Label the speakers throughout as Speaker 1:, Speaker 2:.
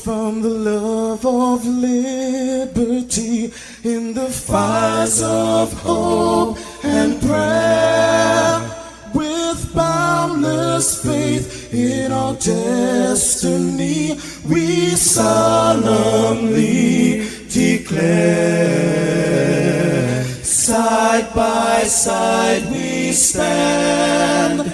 Speaker 1: from the love of liberty in the fires of hope and prayer. With boundless faith in our destiny, we solemnly declare. Side by side we stand,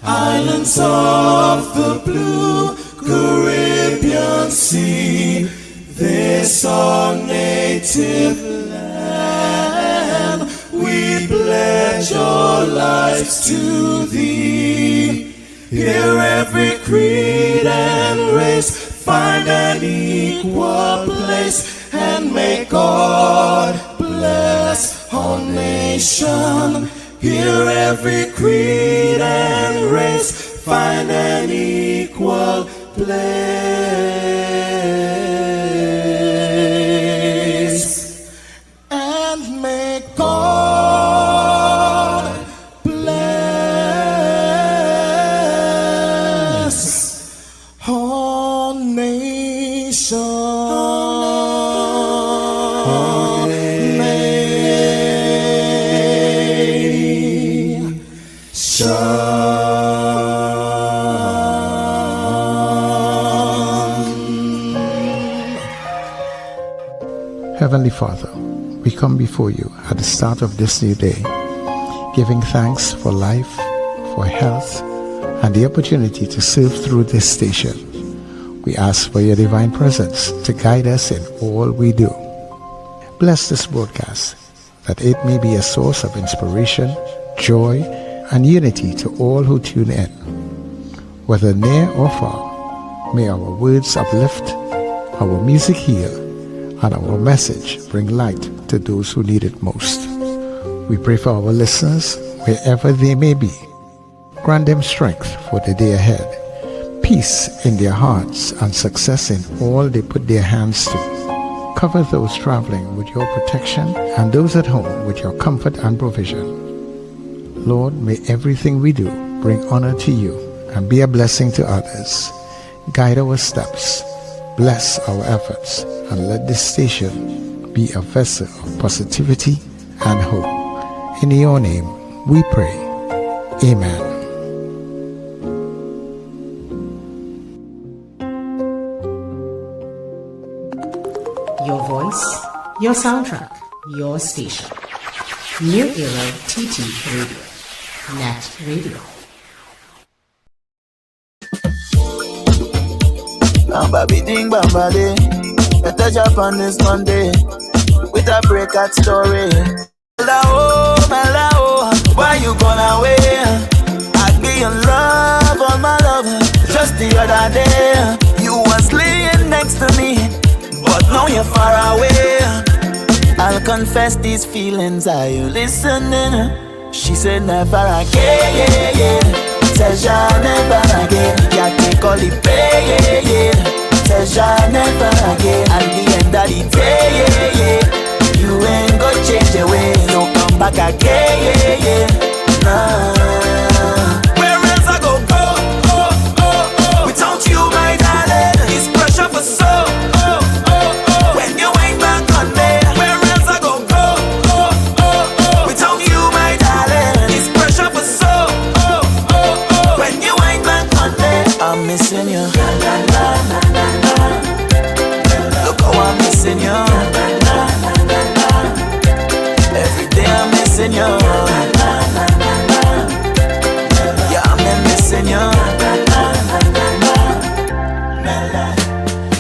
Speaker 1: islands of the blue Caribbean Sea, this our native land. We pledge our lives to thee. Here every creed and race find an equal place, and may God bless our nation. Here every creed and race find an equal place, and may God bless our nation.
Speaker 2: Heavenly Father, we come before you at the start of this new day, giving thanks for life, for health, and the opportunity to serve through this station. We ask for your divine presence to guide us in all we do. Bless this broadcast, that it may be a source of inspiration, joy, and unity to all who tune in. Whether near or far, may our words uplift, our music heal, and our message bring light to those who need it most. We pray for our listeners wherever they may be. Grant them strength for the day ahead, peace in their hearts, and success in all they put their hands to. Cover those traveling with your protection and those at home with your comfort and provision. Lord, may everything we do bring honor to you and be a blessing to others. Guide our steps, bless our efforts, and let this station be a vessel of positivity and hope. In your name we pray. Amen.
Speaker 3: Your voice, your soundtrack, your station. New Era TT Radio. NETT Radio.
Speaker 4: Bamba beating Bamba day. A touch up on this Monday with a breakout story. Melao, why you gone away? I'd be in love on my love. Just the other day, you was laying next to me, but now you're far away. I'll confess these feelings. Are you listening? She said never again, yeah, yeah. Says never again. Yeah, can't call it pay, yeah, yeah. Says never again. At the end of the day, yeah, yeah. You ain't gonna change your way. No come back again, yeah, yeah. Nah. Where else I go, without you, my darling. It's pressure for soul. When you ain't back on me. Where else I go, without you, my darling. It's pressure for soul. When you ain't back on me. I'm missing you. Look how I'm missing you. Every day I'm missing you. Yeah, I'm missing you.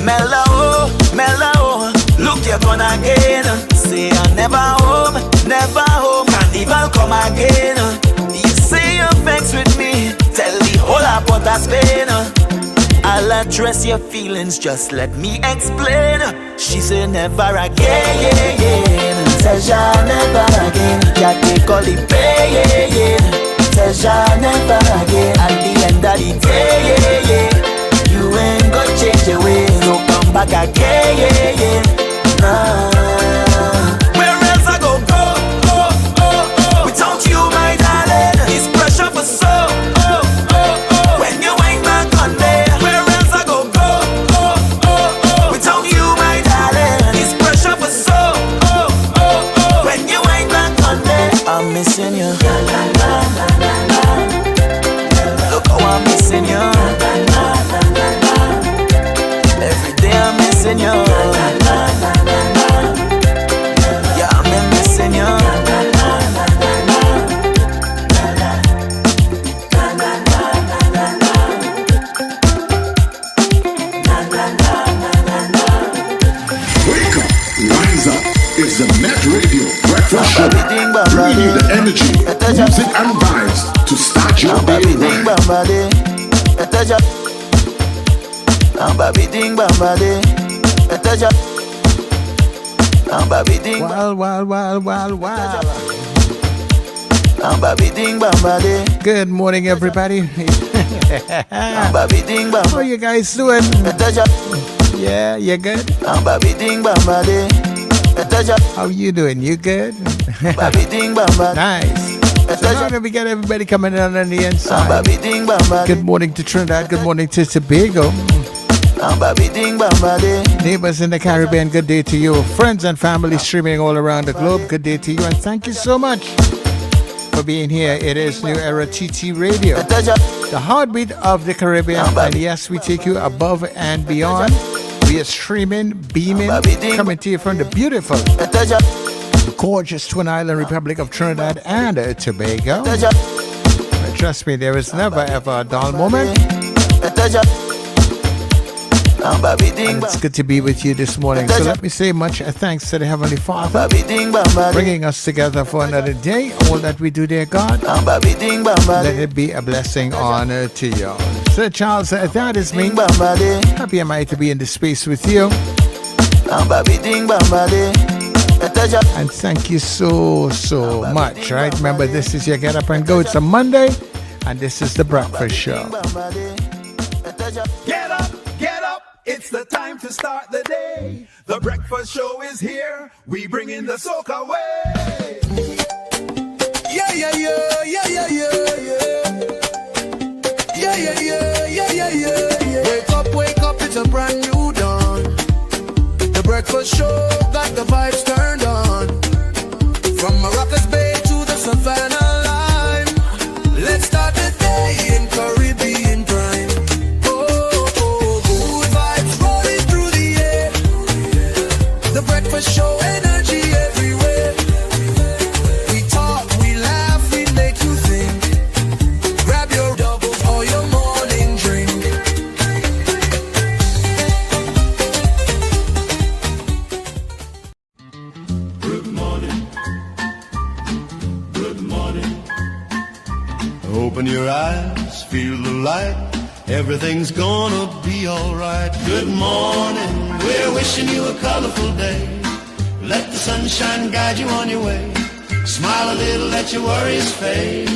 Speaker 4: Mellow, look, you're gone again. Say I'm never home. Can't even come again. You say you're vexed with me. Tell the whole about that Spain. I'll address your feelings, just let me explain. She said never again, yeah, yeah. Says never again. Yeah, take all the pay, yeah, yeah. Says never again. At the end of the day, yeah, yeah. You ain't gonna change your way. So come back again, yeah, yeah. Nah. Where else I go, without you, my darling. It's pressure for soul. When you ain't back on me. Where else I go, I'm missing you. Look how I'm missing you. Every day I'm missing you. Yeah, I'm missing you.
Speaker 5: Wake up, rise up. It's the NETT Radio breakfast show. Bringing you the energy, music and vibes to start your day right.
Speaker 2: Good morning, everybody. How you guys doing? Yeah, you good? How you doing? You good? Nice. So now that we got everybody coming in on the inside. Good morning to Trinidad. Good morning to Tobago. Neighbors in the Caribbean, good day to you. Friends and family streaming all around the globe, good day to you. And thank you so much for being here. It is New Era TT Radio, the heartbeat of the Caribbean. And yes, we take you above and beyond. We are streaming, beaming, coming to you from the beautiful, gorgeous Twin Island Republic of Trinidad and Tobago. But trust me, there is never ever a dull moment. And it's good to be with you this morning. So let me say much thanks to the Heavenly Father bringing us together for another day. All that we do, dear God, let it be a blessing, honor to you. Sir Charles, that is me. Happy am I to be in this space with you. And thank you so much, right? Remember, this is your Get Up and Go. It's a Monday, and this is the breakfast show.
Speaker 6: Get up, get up. It's the time to start the day. The breakfast show is here. We bring in the soca way. Yeah, yeah, yeah, yeah, yeah, yeah, yeah. Yeah, yeah, yeah, yeah, yeah, yeah, yeah. Wake up, it's a brand new dawn. The breakfast show got the vibes turned on. From Maracas Bay to the Savannah line. Let's start the day in Caribbean prime. Show energy everywhere. We talk, we laugh, we make you think. Grab your doubles or your morning drink. Good morning. Good morning. Open your eyes, feel the light. Everything's gonna be alright. Good morning. We're wishing you a colorful day. Let the sunshine guide you on your way. Smile a little, let your worries fade.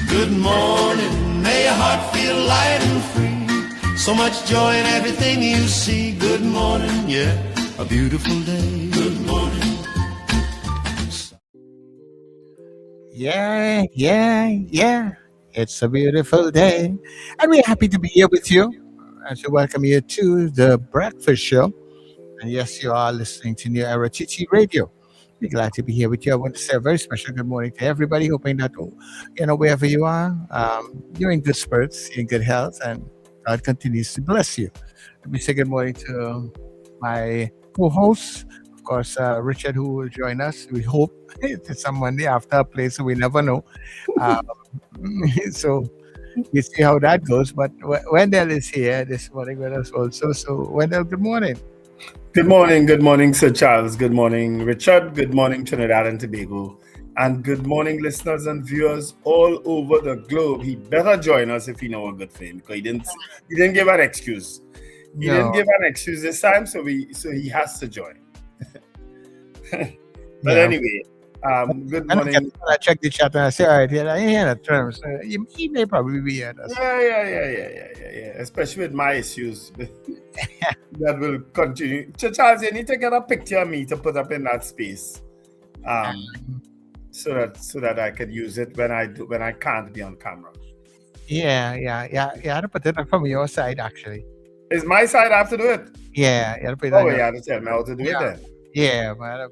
Speaker 6: Good morning, may your heart feel light and free. So much joy in everything you see. Good morning, yeah, a beautiful day. Good morning.
Speaker 2: Yeah. It's a beautiful day. And we're happy to be here with you and to welcome you to the breakfast show. And yes, you are listening to New Era TT Radio. We're glad to be here with you. I want to say a very special good morning to everybody, hoping that, wherever you are, you're in good spirits, in good health, and God continues to bless you. Let me say good morning to my co-host, of course, Richard, who will join us. We hope it's on Monday after a play, so we never know. So we see how that goes. But Wendell is here this morning with us also. So Wendell, good morning.
Speaker 7: Good morning, Sir Charles. Good morning, Richard. Good morning, Trinidad and Tobago. And good morning, listeners and viewers all over the globe. He better join us if he know a good thing, because he didn't give an excuse. He didn't give an excuse this time, so he has to join. But anyway, good morning.
Speaker 2: I check the chat and I say, all right, yeah, I hear the terms. He may probably be at us.
Speaker 7: Yeah. Especially with my issues that will continue. Charles, you need to get a picture of me to put up in that space, so that I could use it when I can't be on camera.
Speaker 2: Yeah. You had to put it up from your side, actually.
Speaker 7: Is my side I have to do it?
Speaker 2: Yeah, you had to put it
Speaker 7: you have to tell me how to do it then.
Speaker 2: Yeah, but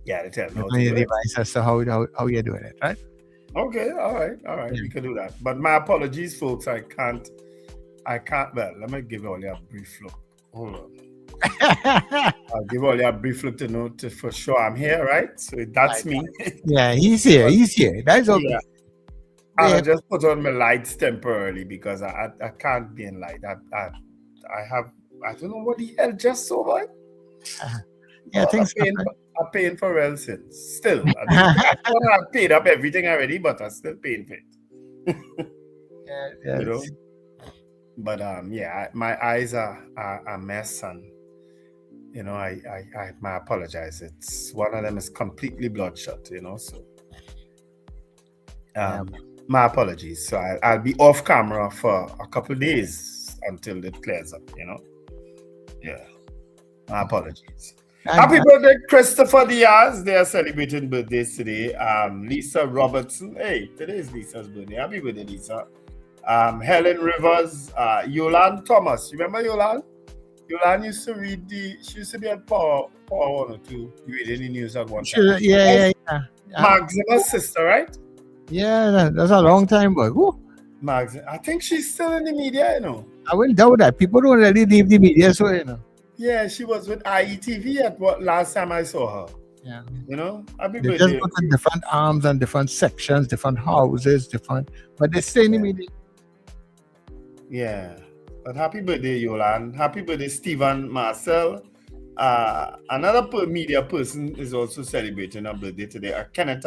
Speaker 7: Yeah, they tell me how
Speaker 2: on
Speaker 7: to
Speaker 2: your
Speaker 7: do it.
Speaker 2: device as to how you're doing it, right?
Speaker 7: Okay, all right,
Speaker 2: Yeah.
Speaker 7: we can do that. But my apologies, folks. I can't. Well, let me give all you a brief look. Hold on. I'll give all you a brief look to know for sure I'm here, right? So that's me.
Speaker 2: Yeah, he's here. He's here. That's okay.
Speaker 7: Yeah. And I just put on my lights temporarily because I can't be in light. I don't know what the hell just so much.
Speaker 2: Yeah, things
Speaker 7: I'm paying for well since. Still, I thought I paid up everything already, but I'm still paying for it.
Speaker 2: Yeah.
Speaker 7: You know. But my eyes are a mess, and you know, I apologize. It's one of them is completely bloodshot, you know. So, my apologies. So I'll be off camera for a couple of days until it clears up, you know. Yeah, my apologies. Happy birthday, Christopher Diaz. They are celebrating birthdays today. Lisa Robertson. Hey, today is Lisa's birthday. Happy birthday, Lisa. Helen Rivers, Yolande Thomas. You remember Yolande? Yolande used to read she used to be at Power 102, reading the news at one time.
Speaker 2: Yeah.
Speaker 7: Maxima's sister, right?
Speaker 2: Yeah, that's a long time ago.
Speaker 7: Maxima, I think she's still in the media, you know.
Speaker 2: I wouldn't doubt that. People don't really leave the media, so you know.
Speaker 7: Yeah, she was with IETV at what last time I saw her.
Speaker 2: Yeah.
Speaker 7: You know,
Speaker 2: they just put in different arms and different sections, different houses, but they stay in the media.
Speaker 7: Yeah. But happy birthday, Yolande. Happy birthday, Stephen Marcel. Another media person is also celebrating a birthday today. Kenneth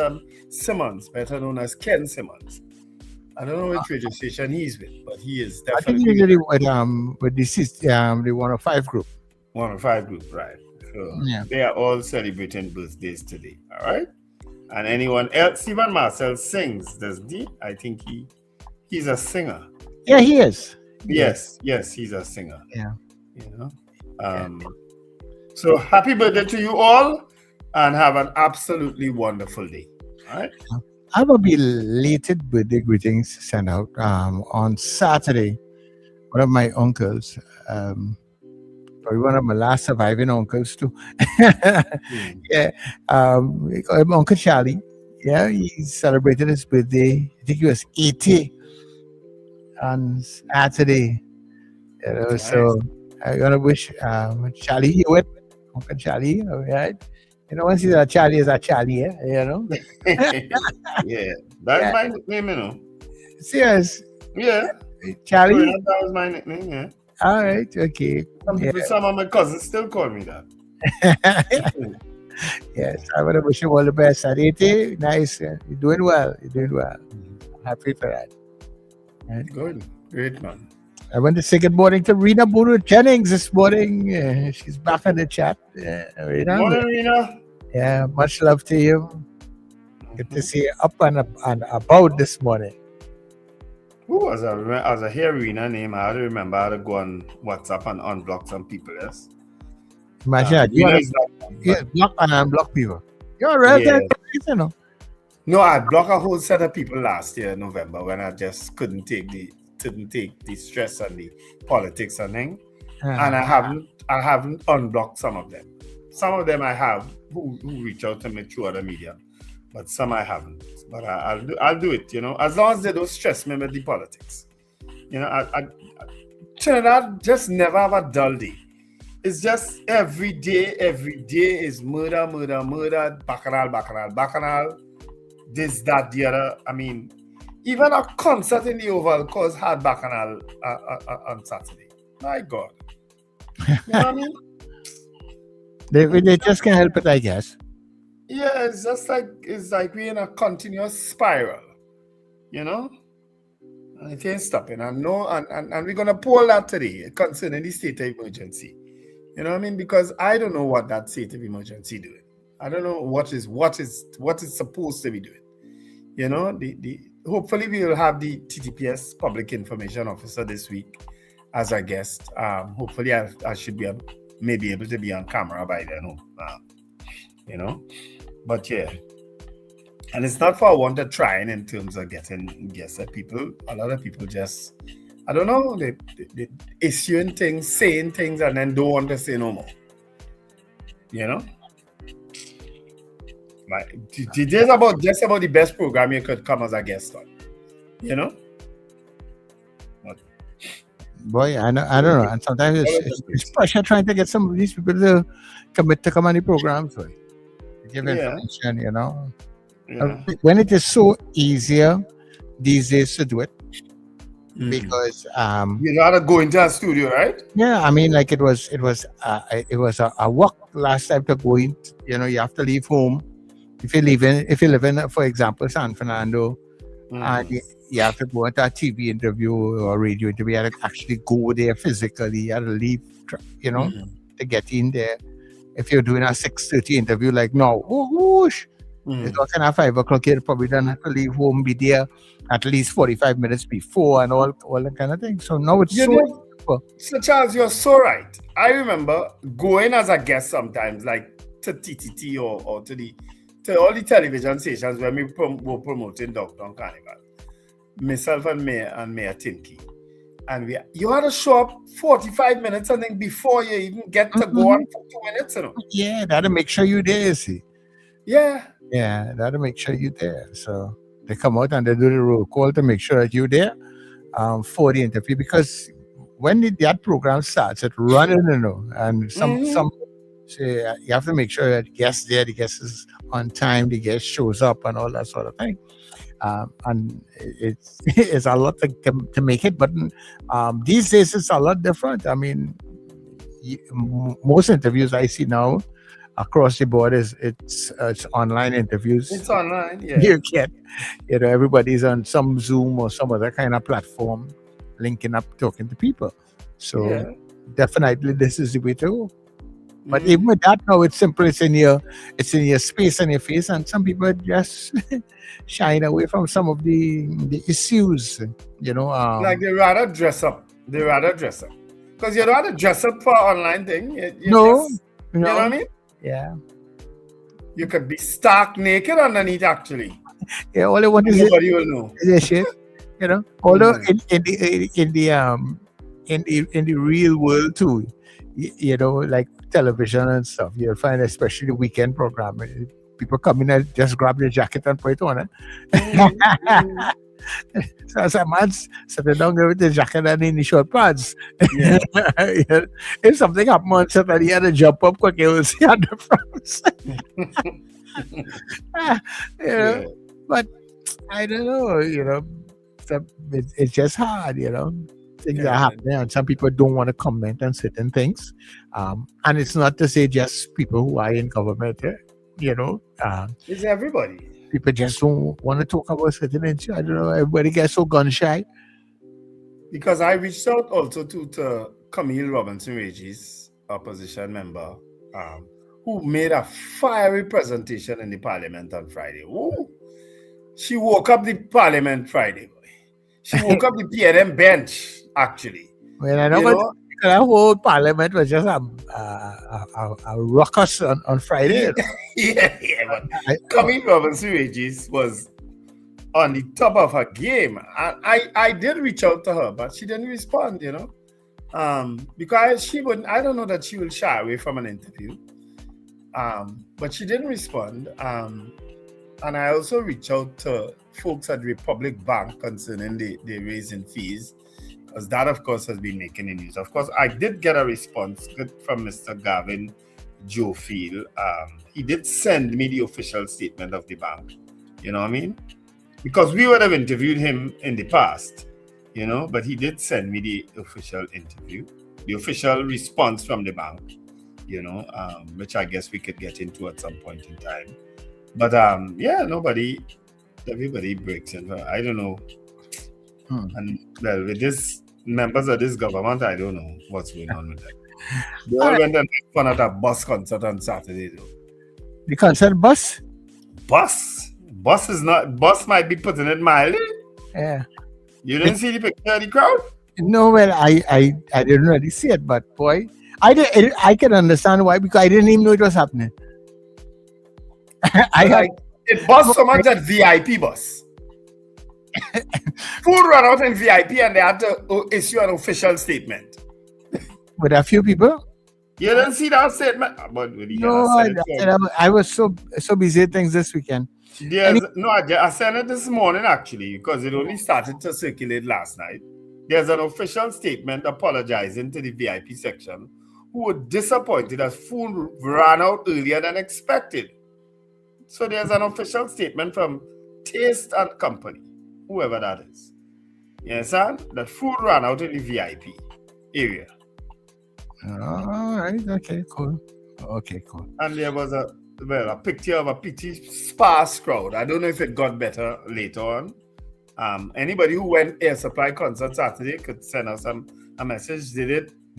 Speaker 7: Simmons, better known as Ken Simmons. I don't know which radio station he's with, but he is definitely.
Speaker 2: I think he's with the 105 group.
Speaker 7: 105 group, right? So they are all celebrating birthdays today. All right. And anyone else? Stephen Marcel sings, doesn't he? I think he's a singer.
Speaker 2: Yeah, he is.
Speaker 7: Yes, he's a singer.
Speaker 2: Yeah.
Speaker 7: You know. So happy birthday to you all, and have an absolutely wonderful day. All right.
Speaker 2: I have a belated birthday greetings sent out on Saturday. One of my uncles, probably one of my last surviving uncles too. Yeah, we call him Uncle Charlie. Yeah, he celebrated his birthday. I think he was 80 on Saturday. You know, nice. So I'm gonna wish Charlie you with Uncle Charlie. All right. You know, once he's a Charlie, is a Charlie, you know?
Speaker 7: Yeah. That's my nickname, you know.
Speaker 2: Serious?
Speaker 7: Yeah.
Speaker 2: Charlie?
Speaker 7: That was my nickname, yeah.
Speaker 2: All right, okay.
Speaker 7: Some of my cousins still call me that.
Speaker 2: Yes, I want to wish you all the best. Aditi, nice. You're doing well. Happy for that.
Speaker 7: Right. Good. Great, man.
Speaker 2: I want to say good morning to Rena Buru Jennings this morning. She's back in the chat. Rena.
Speaker 7: Morning, Rena.
Speaker 2: Yeah, much love to you. Good to see you up and about this morning.
Speaker 7: Ooh, as I hear Rena name, I had to remember how to go on WhatsApp and unblock some people, yes?
Speaker 2: Imagine block and unblock people. You're right there, you know.
Speaker 7: No, I blocked a whole set of people last year in November when I just couldn't take the stress and the politics and thing. And I haven't unblocked some of them. Some of them I have who reach out to me through other media, but some I haven't. But I'll do it, you know, as long as they don't stress me with the politics. You know, I Trinidad just never have a dull day. It's just every day is murder, bacchanal, this, that, the other. I mean, even a concert in the Oval cause had bacchanal on Saturday. My God. You know what I mean?
Speaker 2: They just can't help it, I guess.
Speaker 7: Yeah, it's like we're in a continuous spiral, you know? And it ain't stopping. And we're gonna poll that today concerning the state of emergency. You know what I mean? Because I don't know what that state of emergency doing. I don't know what is supposed to be doing. You know, hopefully we will have the TTPS Public Information Officer this week as a guest. Hopefully I should be maybe able to be on camera by then. You know, but yeah, and it's not for want of trying in terms of getting guests. People, a lot of people just, I don't know, they issuing things, saying things, and then don't want to say no more. You know. There's about just about the best program you could come as a guest on. You know?
Speaker 2: Boy, I don't know. And sometimes it's pressure trying to get some of these people to commit to come on the programs. To give information, you know.
Speaker 7: Yeah.
Speaker 2: When it is so easier these days to do it, because
Speaker 7: you gotta go into a studio, right?
Speaker 2: yeah, I mean, like it was a work last time to go in. You know, you have to leave home if you live in, for example, San Fernando, and you have to go into a TV interview or radio interview. You have to actually go there physically. You have to leave, you know, to get in there. If you're doing a 6:30 interview, like no, whoosh. It's talking at 5 o'clock. You probably don't have to leave home, be there at least 45 minutes before, and all that kind of thing. So now it's
Speaker 7: So Charles, you're so right. I remember going as a guest sometimes, like to TTT or to all the television stations when we were promoting Downtown Carnival. Myself and Mayor Tinky. And you had to show up 45 minutes, I think, before you even get to go on for 2 minutes, you know.
Speaker 2: Yeah, that'll make sure you're there, see.
Speaker 7: Yeah.
Speaker 2: Yeah, that'll make sure you're there. So they come out and they do the roll call to make sure that you're there for the interview. Because when that program starts, it's running, you know, and some say you have to make sure that the guest is on time, the guest shows up and all that sort of thing. And it's a lot to make it, but these days it's a lot different. I mean, most interviews I see now across the board it's online interviews.
Speaker 7: It's online, yeah.
Speaker 2: You get, you know, everybody's on some Zoom or some other kind of platform, linking up, talking to people. So definitely this is the way to go. But even with that, now it's simple. It's in your space and your face, and some people just shying away from some of the issues. You know,
Speaker 7: like they rather dress up. Because you don't have to dress up for an online thing. You know what I mean?
Speaker 2: Yeah.
Speaker 7: You could be stark naked underneath, actually.
Speaker 2: Yeah, all I want is
Speaker 7: nobody will know.
Speaker 2: Is shit. You know, although in the real world too, you know, like television and stuff, you'll find, especially the weekend program, people come in and just grab their jacket and put it on it. So as a man sitting down there with the jacket and in the short pants, if something happens on set and he had to jump up quick, you will see a difference. But I don't know, you know, it's just hard, you know. Things are happening, and some people don't want to comment on certain things. And it's not to say just people who are in government, you know.
Speaker 7: It's everybody.
Speaker 2: People just don't want to talk about certain things. I don't know, everybody gets so gun shy.
Speaker 7: Because I reached out also to Camille Robinson-Regis, opposition member, who made a fiery presentation in the parliament on Friday. Ooh. She woke up the parliament Friday. She woke up the PNM bench, actually.
Speaker 2: Well, I know, that whole parliament was just a ruckus on Friday.
Speaker 7: But Camille Robinson-Regis was on the top of her game. And I did reach out to her, but she didn't respond, you know. Because she wouldn't, I don't know that she will shy away from an interview. But she didn't respond. And I also reached out to folks at Republic Bank concerning the raising fees, because that, of course, has been making the news. Of course, I did get a response from Mr. Gavin Jofield. He did send me the official statement of the bank, you know what I mean? Because we would have interviewed him in the past, you know, but he did send me the official interview, the official response from the bank, you know, which I guess we could get into at some point in time. But everybody breaks in. I don't know. And well, with this members of this government, I don't know what's going on with that. They all went and had fun at a bus concert on Saturday, though.
Speaker 2: The concert bus?
Speaker 7: Bus might be putting it mildly.
Speaker 2: Yeah.
Speaker 7: You didn't see the picture of the crowd?
Speaker 2: No, well, I didn't really see it, but boy, I can understand why, because I didn't even know it was happening.
Speaker 7: It bus so much that VIP bus. Food ran out in VIP and they had to issue an official statement.
Speaker 2: With a few people?
Speaker 7: You didn't see that statement? But
Speaker 2: No, I was so busy with things this weekend.
Speaker 7: I sent it this morning actually because it only started to circulate last night. There's an official statement apologizing to the VIP section who were disappointed as food ran out earlier than expected. So there's an official statement from Taste and Company, whoever that is. You understand? That food ran out in the VIP area.
Speaker 2: All right. Okay, cool.
Speaker 7: And there was a picture of a pretty sparse crowd. I don't know if it got better later on. Anybody who went Air Supply concert Saturday could send us a message.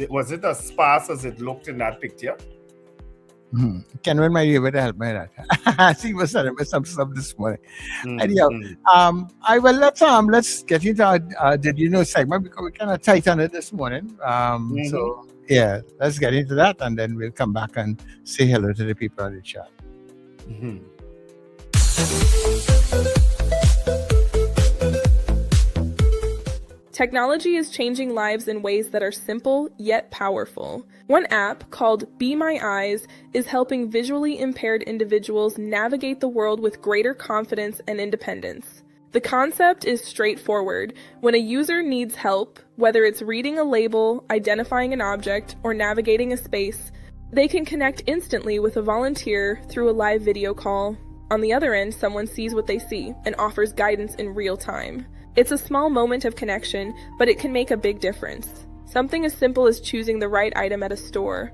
Speaker 7: Was it as sparse as it looked in that picture?
Speaker 2: Kenwin might be able to help me with that. She was telling me some stuff this morning. Anyhow, let's get into our Did You Know segment because we kind of tight on it this morning. So yeah, let's get into that and then we'll come back and say hello to the people on the chat.
Speaker 8: Technology is changing lives in ways that are simple yet powerful. One app, called Be My Eyes, is helping visually impaired individuals navigate the world with greater confidence and independence. The concept is straightforward. When a user needs help, whether it's reading a label, identifying an object, or navigating a space, they can connect instantly with a volunteer through a live video call. On the other end, someone sees what they see and offers guidance in real time. It's a small moment of connection, but it can make a big difference. Something as simple as choosing the right item at a store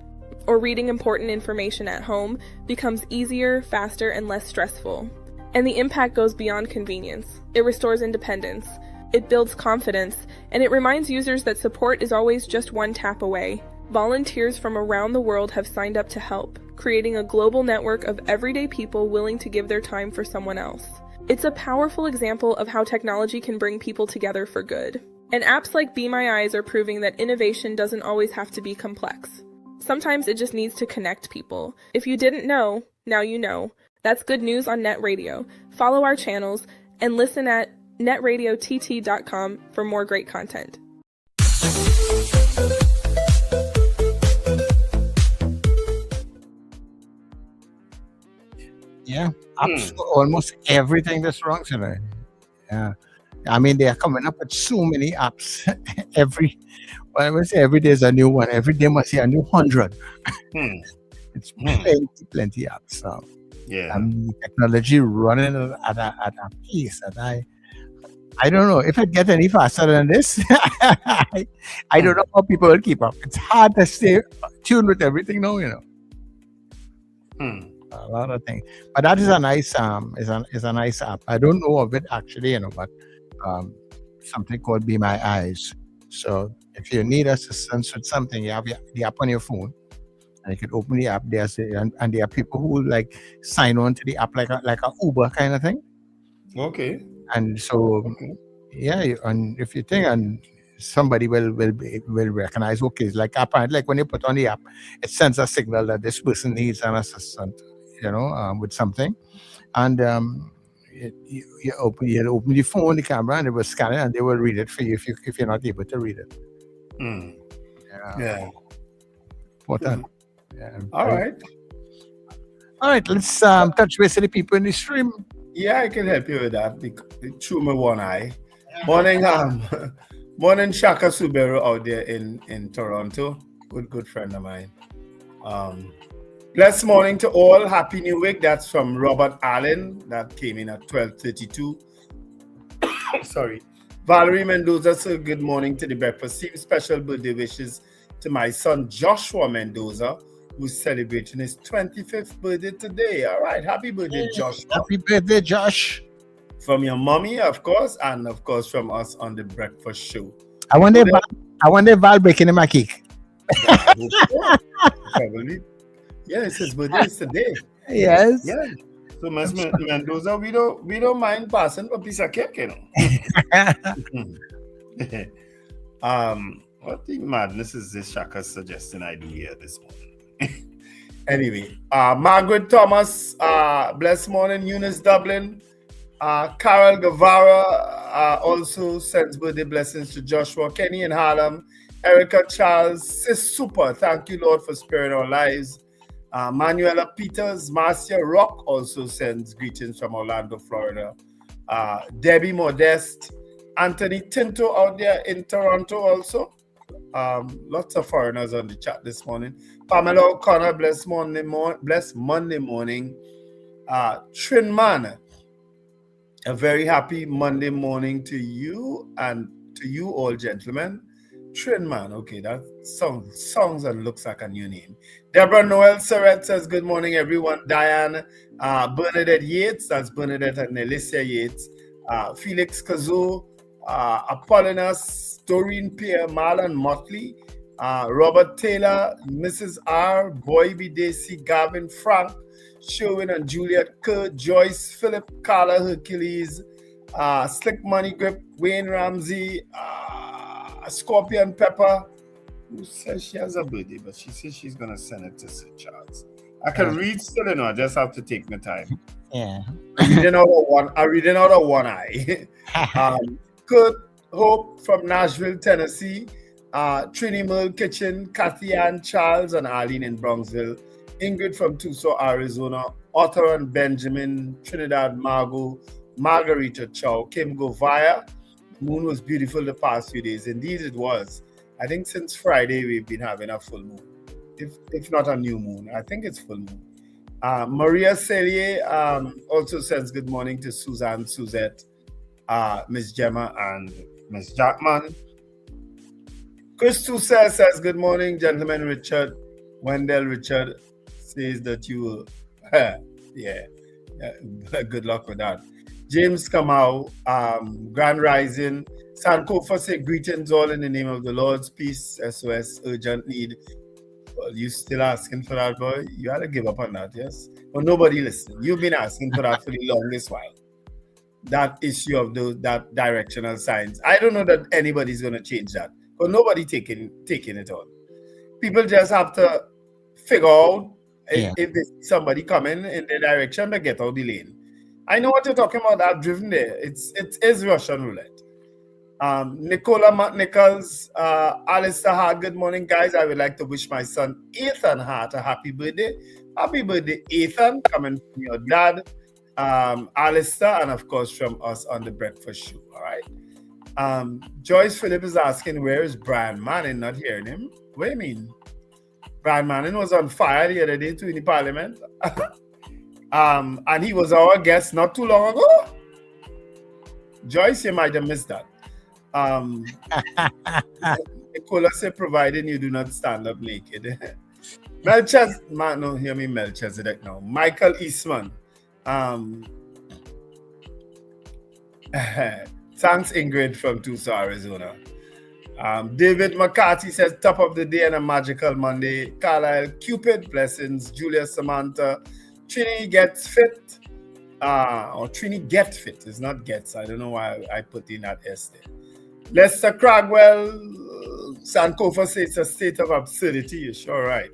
Speaker 8: or reading important information at home becomes easier, faster, and less stressful. And the impact goes beyond convenience. It restores independence, it builds confidence, and it reminds users that support is always just one tap away. Volunteers from around the world have signed up to help, creating a global network of everyday people willing to give their time for someone else. It's a powerful example of how technology can bring people together for good. And apps like Be My Eyes are proving that innovation doesn't always have to be complex. Sometimes it just needs to connect people. If you didn't know, now you know. That's good news on NETT Radio. Follow our channels and listen at netradiott.com for more great content.
Speaker 2: Yeah, almost everything that's wrong today. Yeah, I mean they are coming up with so many apps. every day is a new one. Every day must be a new 100. It's plenty apps. So
Speaker 7: yeah,
Speaker 2: technology running at a pace that I don't know if it gets any faster than this. I don't know how people will keep up. It's hard to stay tuned with everything now, you know. A lot of things, but that is a nice is a nice app. I don't know of it actually, you know, but something called Be My Eyes. So if you need assistance with something, you have the app on your phone, and you can open the app. And there are people who like sign on to the app like a Uber kind of thing.
Speaker 7: Okay.
Speaker 2: And so and if you think and somebody will recognize, okay, it's like apparently like when you put on the app, it sends a signal that this person needs an assistant, you know, with something, and you open the phone, the camera, and it will scan it, and they will read it for you if you're not able to read it.
Speaker 7: Yeah.
Speaker 2: Important. Yeah.
Speaker 7: All right.
Speaker 2: Let's touch base with the people in the stream.
Speaker 7: Yeah, I can help you with that. Through my one eye. Morning, Shaka Suberu out there in Toronto. Good friend of mine. Blessed morning to all. Happy New Week. That's from Robert Allen. That came in at 12:32. Sorry. Valerie Mendoza said good morning to the breakfast team. Special birthday wishes to my son Joshua Mendoza, who's celebrating his 25th birthday today. All right. Happy birthday, Joshua.
Speaker 2: Happy birthday, Josh.
Speaker 7: From your mommy, of course, and of course from us on the breakfast show.
Speaker 2: I wonder if Val breaking him a cake.
Speaker 7: Probably. Yeah, it's his birthday today.
Speaker 2: Yes.
Speaker 7: Yeah. So Ms. Mendoza, we don't mind passing a piece of cake, you know. What the madness is this Shaka suggesting I do here this morning? Anyway, Margaret Thomas, blessed morning, Eunice Dublin. Carol Guevara also sends birthday blessings to Joshua, Kenny in Harlem, Erica Charles says super. Thank you, Lord, for sparing our lives. Manuela Peters, Marcia Rock also sends greetings from Orlando, Florida. Debbie Modest, Anthony Tinto out there in Toronto also. Lots of foreigners on the chat this morning. Pamela O'Connor, bless Monday morning. Trinman, a very happy Monday morning to you and to you all, gentlemen. Trinman, okay, that sounds and looks like a new name. Deborah Noel Surratt says, good morning, everyone. Diane Bernadette Yates, that's Bernadette and Alicia Yates. Felix Kazoo, Apollonius, Doreen Pierre, Marlon Motley, Robert Taylor, Mrs. R, Boybe Daisy, Gavin Frank, Sherwin and Juliet Kerr, Joyce Philip, Carla Hercules, Slick Money Grip, Wayne Ramsey, Scorpion Pepper, who says she has a birthday, but she says she's going to send it to Sir Charles. I can read still, I just have to take my time.
Speaker 9: Yeah.
Speaker 7: I'm reading out of one eye. Kurt Hope from Nashville, Tennessee, Trini Merle Kitchen, Kathy Ann Charles and Arlene in Bronxville, Ingrid from Tucson, Arizona, Otter and Benjamin, Trinidad, Margarita Chow, Kim Govaya. The moon was beautiful the past few days. Indeed it was. I think since Friday we've been having a full moon. If not a new moon, I think it's full moon. Maria Cellier also says good morning to Suzanne, Suzette, Miss Gemma and Miss Jackman. Chris Tusa says good morning, gentlemen. Richard, Wendell Richard says that you yeah, good luck with that. James Kamau, Grand Rising, Sankofa say greetings all in the name of the Lord's peace, SOS, urgent need. Well, you still asking for that, boy? You had to give up on that, yes? But nobody listening. You've been asking for that for the longest while. That issue of that directional signs. I don't know that anybody's going to change that. But nobody taking it on. People just have to figure out if they see somebody coming in their direction to get out the lane. I know what you're talking about. I've driven there. It is Russian roulette. Nicola McNichols, Alistair Hart, good morning, guys. I would like to wish my son Ethan Hart a happy birthday. Happy birthday, Ethan, coming from your dad, Alistair, and of course from us on the Breakfast Show. All right. Joyce Phillip is asking, where is Brian Manning? Not hearing him. What do you mean? Brian Manning was on fire the other day too in the parliament. And he was our guest not too long ago. Joyce, you might have missed that. Nicola said, providing you do not stand up naked. Melchizedek now. Michael Eastman. Thanks, Ingrid from Tucson, Arizona. David McCarthy says, top of the day and a magical Monday. Carlisle Cupid, blessings. Julia Samantha. Trini gets fit. Or Trini get fit. It's not gets. I don't know why I put in that S there. Lester Cragwell, Sankofa says it's a state of absurdity. You're sure right.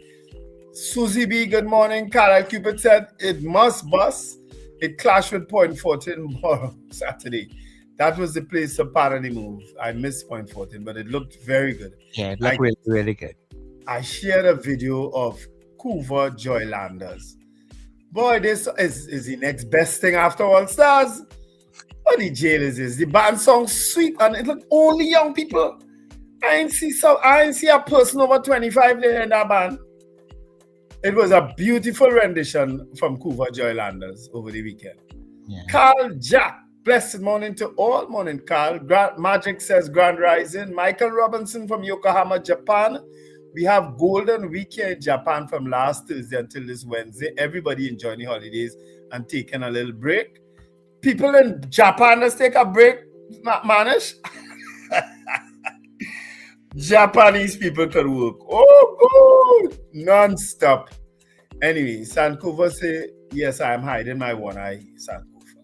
Speaker 7: Susie B, good morning. Carlisle Cupid said, it must bust. It clashed with Point 14 Saturday. That was the place to parody move. I missed Point 14, but it looked very good.
Speaker 9: Yeah, it looked really, really good.
Speaker 7: I shared a video of Coover Joylanders. Boy, this is the next best thing after All Stars. What the jail is this? The band song sweet and it looked only young people. I ain't see a person over 25 there in that band. It was a beautiful rendition from Coover Joylanders over the weekend. Yeah. Carl Jack, blessed morning to all. Morning, Carl. Magic says Grand Rising. Michael Robinson from Yokohama, Japan. We have Golden Week here in Japan from last Thursday until this Wednesday. Everybody enjoying the holidays and taking a little break. People in Japan, let's take a break, Manish. Japanese people can work. Oh, good. Non-stop. Anyway, Sankofa say, yes, I am hiding my one eye, Sankofa.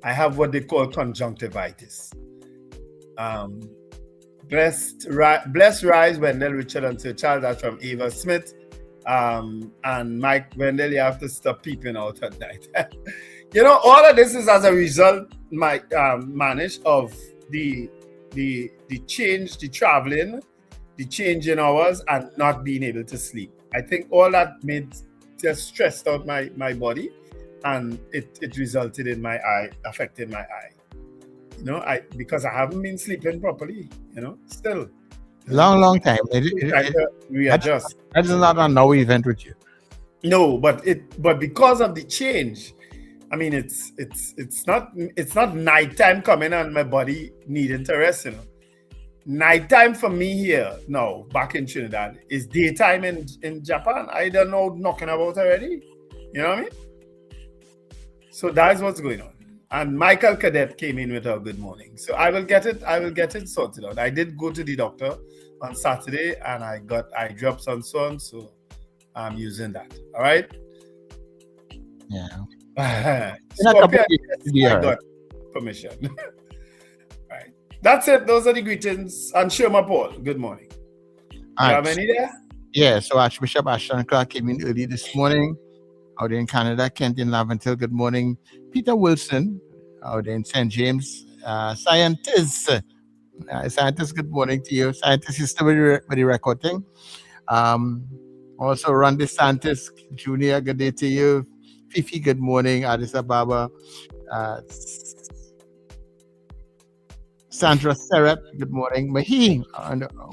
Speaker 7: I have what they call conjunctivitis. Blessed Rise, Wendell, Richard, and Sir Charles. That's from Ava Smith. And Mike Wendell, you have to stop peeping out at night. You know, all of this is as a result, Manish, of the change, the traveling, the change in hours, and not being able to sleep. I think all that made just stressed out my body, and it resulted in my eye, affecting my eye. Because I haven't been sleeping properly, still.
Speaker 2: Long time.
Speaker 7: Trying to readjust.
Speaker 2: That is not a now event with you.
Speaker 7: No, but because of the change, I mean, it's not nighttime coming and my body needing to rest, Nighttime for me here now, back in Trinidad, is daytime in Japan. I don't know knocking about already. You know what I mean? So that's what's going on. And Michael Cadet came in with a good morning. So I will get it sorted out. I did go to the doctor on Saturday and I got eye drops and so on. So I'm using that. All right.
Speaker 2: Yeah.
Speaker 7: Scorpion, I got permission. Right. That's it. Those are the greetings. And Shoma Paul, good morning. You have any there?
Speaker 2: Yeah, so Archbishop Ashton Clark came in early this morning out in Canada. Kent in Laventil, good morning. Peter Wilson out in St. James. Scientist, good morning to you. Scientist is still with the record thing. Also, Randy Santis Jr., good day to you. Fifi, good morning. Addis Ababa. Sandra Serep, good morning. Mahi,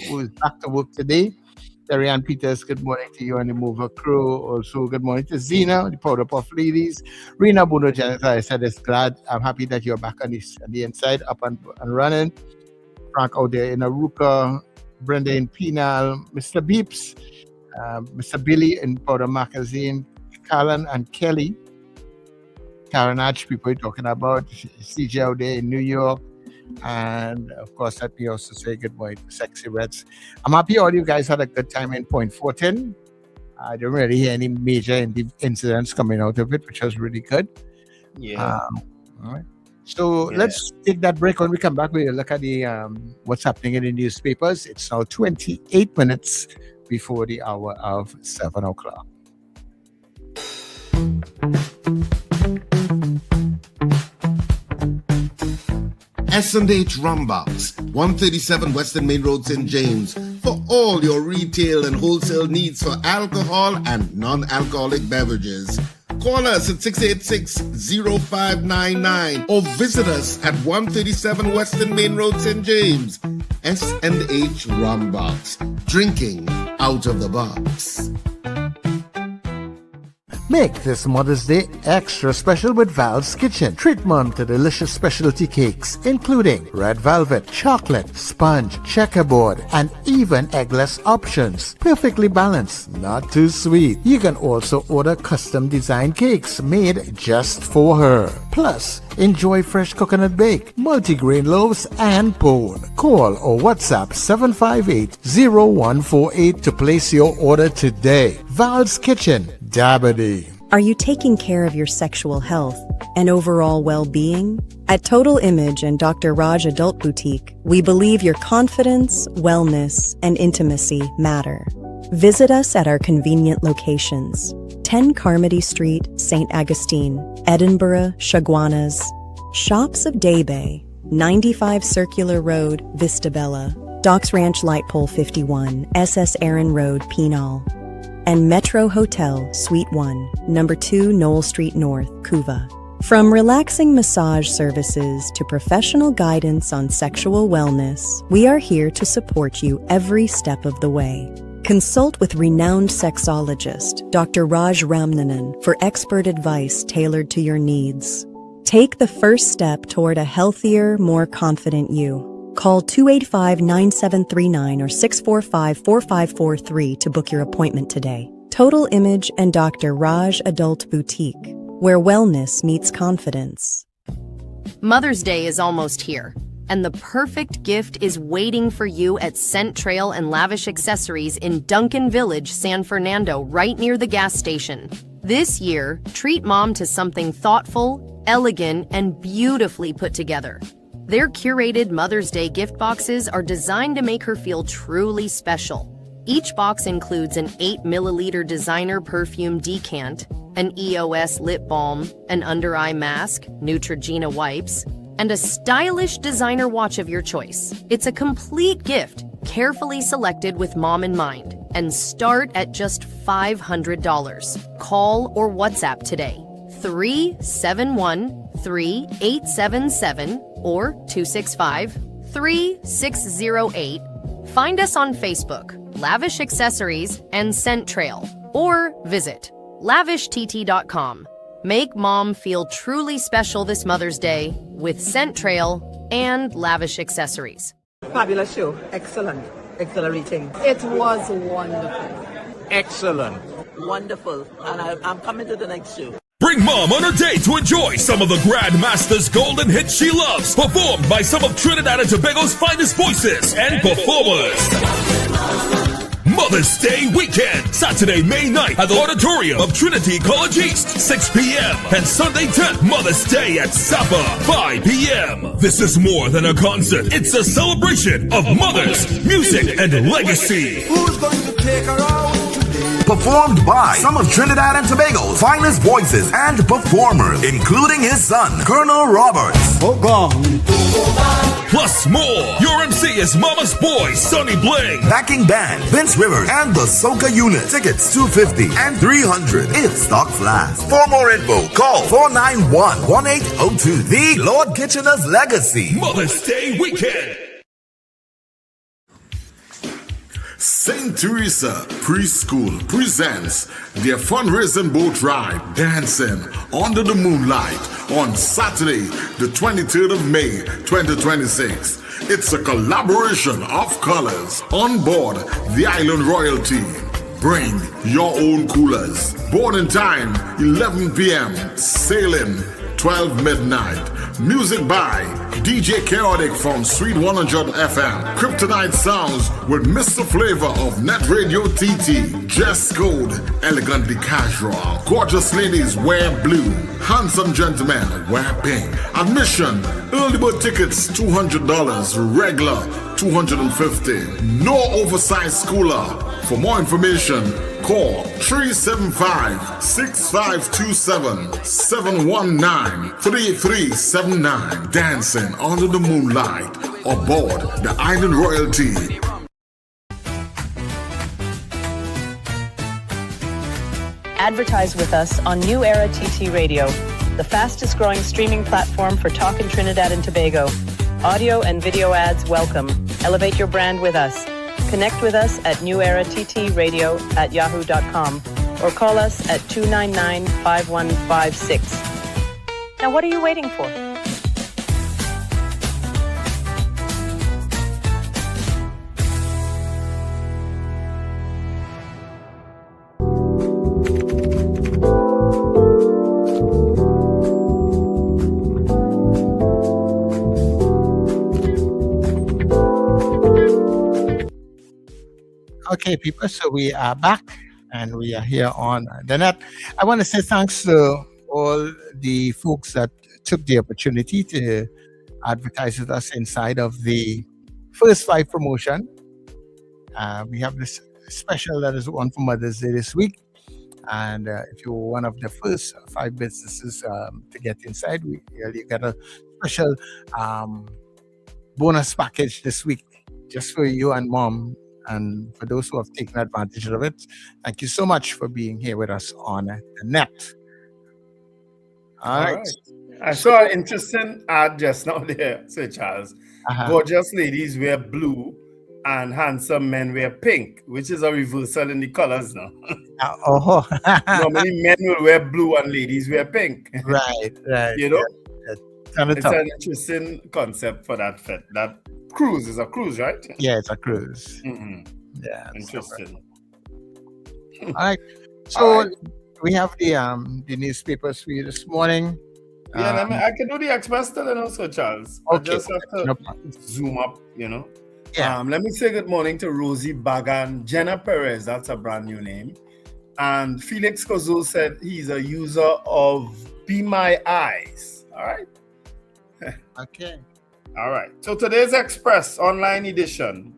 Speaker 2: who is back to work today. Darianne Peters, good morning to you and the Mover crew. Also, good morning to Zena, the Powder Puff ladies. Rena Buno Janita, I said, I'm happy that you're back on the inside, up and running. Frank out there in Aruka, Brenda in Penal, Mr. Beeps, Mr. Billy in Powder Magazine, Callan and Kelly. Karen Arch, people talking about CJ out there in New York. And of course, let me also say good morning to Sexy Reds. I'm happy all you guys had a good time in Point Fortin. I don't really hear any major incidents coming out of it, which was really good.
Speaker 7: Yeah.
Speaker 2: All right. So let's take that break. When we come back, we'll look at the what's happening in the newspapers. It's now 28 minutes before the hour of 7 o'clock.
Speaker 9: S&H Rumbox, 137 Western Main Road, St. James, for all your retail and wholesale needs for alcohol and non-alcoholic beverages. Call us at 686-0599 or visit us at 137 Western Main Road, St. James. S&H Rumbox, drinking out of the box.
Speaker 2: Make this Mother's Day extra special with Val's Kitchen. Treat Mom to delicious specialty cakes, including red velvet, chocolate, sponge, checkerboard, and even eggless options. Perfectly balanced, not too sweet. You can also order custom designed cakes made just for her. Plus, enjoy fresh coconut bake, multigrain loaves, and pone. Call or WhatsApp 758-0148 to place your order today. Val's Kitchen, Dabadee.
Speaker 10: Are you taking care of your sexual health and overall well-being? At Total Image and Dr. Raj Adult Boutique, we believe your confidence, wellness, and intimacy matter. Visit us at our convenient locations: 10 Carmody Street, St. Augustine, Edinburgh, Chaguanas, Shops of Daybay, 95 Circular Road, Vistabella, Docks Ranch Light Pole 51, SS Aaron Road, Penal, and Metro Hotel, Suite 1, Number 2 Knoll Street North, Couva. From relaxing massage services to professional guidance on sexual wellness, we are here to support you every step of the way. Consult with renowned sexologist, Dr. Raj Ramnanan, for expert advice tailored to your needs. Take the first step toward a healthier, more confident you. Call 285-9739 or 645-4543 to book your appointment today. Total Image and Dr. Raj Adult Boutique, where wellness meets confidence.
Speaker 11: Mother's Day is almost here, and the perfect gift is waiting for you at Scent Trail and Lavish Accessories in Duncan Village, San Fernando, right near the gas station. This year, treat Mom to something thoughtful, elegant, and beautifully put together. Their curated Mother's Day gift boxes are designed to make her feel truly special. Each box includes an 8-milliliter designer perfume decant, an EOS lip balm, an under-eye mask, Neutrogena wipes, and a stylish designer watch of your choice. It's a complete gift, carefully selected with mom in mind, and start at just $500. Call or WhatsApp today. 371-3877 or 265-3608. Find us on Facebook, Lavish Accessories and Scent Trail, or visit lavishtt.com. Make mom feel truly special this Mother's Day with Scent Trail and Lavish Accessories.
Speaker 12: Fabulous show. Excellent. Exhilarating.
Speaker 13: It was wonderful.
Speaker 12: Excellent. Wonderful. And I'm coming to the next show.
Speaker 14: Bring mom on her day to enjoy some of the Grandmaster's golden hits she loves, performed by some of Trinidad and Tobago's finest voices and performers. Mother's Day weekend, Saturday, May 9th at the auditorium of Trinity College East, 6 p.m. and Sunday 10th, Mother's Day at Sapa, 5 p.m. This is more than a concert. It's a celebration of mothers, music, and legacy.
Speaker 6: Who's going to take her out?
Speaker 15: Performed by some of Trinidad and Tobago's finest voices and performers, including his son, Colonel Roberts.
Speaker 14: Plus more. Your MC is Mama's Boy, Sonny Bling.
Speaker 15: Backing band, Vince Rivers and the Soca Unit. Tickets $250 and $300 if stock flash. For more info, call 491-1802. The Lord Kitchener's Legacy.
Speaker 14: Mother's Day weekend.
Speaker 5: St. Teresa Preschool presents their fundraising boat ride, Dancing Under the Moonlight, on Saturday, the 23rd of May, 2026. It's a collaboration of colors on board the Island Royalty. Bring your own coolers. Boarding time, 11 p.m. Sailing, 12 midnight. Music by DJ Chaotic from Sweet 100 FM. Kryptonite Sounds with Mr. Flavor of NETT Radio TT. Dress code, elegantly casual. Gorgeous ladies wear blue. Handsome gentlemen wear pink. Admission, early bird tickets $200. Regular $250. No oversized cooler. For more information, call 375-6527-719-3379. Dancing Under the Moonlight aboard the Island Royalty.
Speaker 16: Advertise with us on New Era TT Radio, the fastest growing streaming platform for talk in Trinidad and Tobago. Audio and video ads welcome. Elevate your brand with us. Connect with us at newerattradio@yahoo.com or call us at 299-5156. Now what are you waiting for?
Speaker 2: Okay, people, so we are back and we are here on the net. I want to say thanks to all the folks that took the opportunity to advertise with us inside of the first 5 promotion. We have this special that is on for Mother's Day this week. And if you're one of the first 5 businesses to get inside, you get a special bonus package this week just for you and mom. And for those who have taken advantage of it, thank you so much for being here with us on the net. All right.
Speaker 7: I saw an interesting ad just now there, Sir Charles. Gorgeous ladies wear blue and handsome men wear pink, which is a reversal in the colors now. Normally men will wear blue and ladies wear pink.
Speaker 2: Right.
Speaker 7: You know?
Speaker 2: It's
Speaker 7: an interesting concept for that fit. That cruise is a cruise, right?
Speaker 2: Yeah, it's a cruise.
Speaker 7: Mm-hmm.
Speaker 2: Yeah,
Speaker 7: interesting.
Speaker 2: All right, so we have the newspapers for you this morning.
Speaker 7: Yeah, I can do the Express still, also, Charles.
Speaker 2: Okay.
Speaker 7: I just have to zoom up,
Speaker 2: Yeah.
Speaker 7: Let me say good morning to Rosie Bagan, Jenna Perez, that's a brand new name, and Felix Kozo said he's a user of Be My Eyes. All right.
Speaker 2: Okay.
Speaker 7: All right. So today's Express online edition,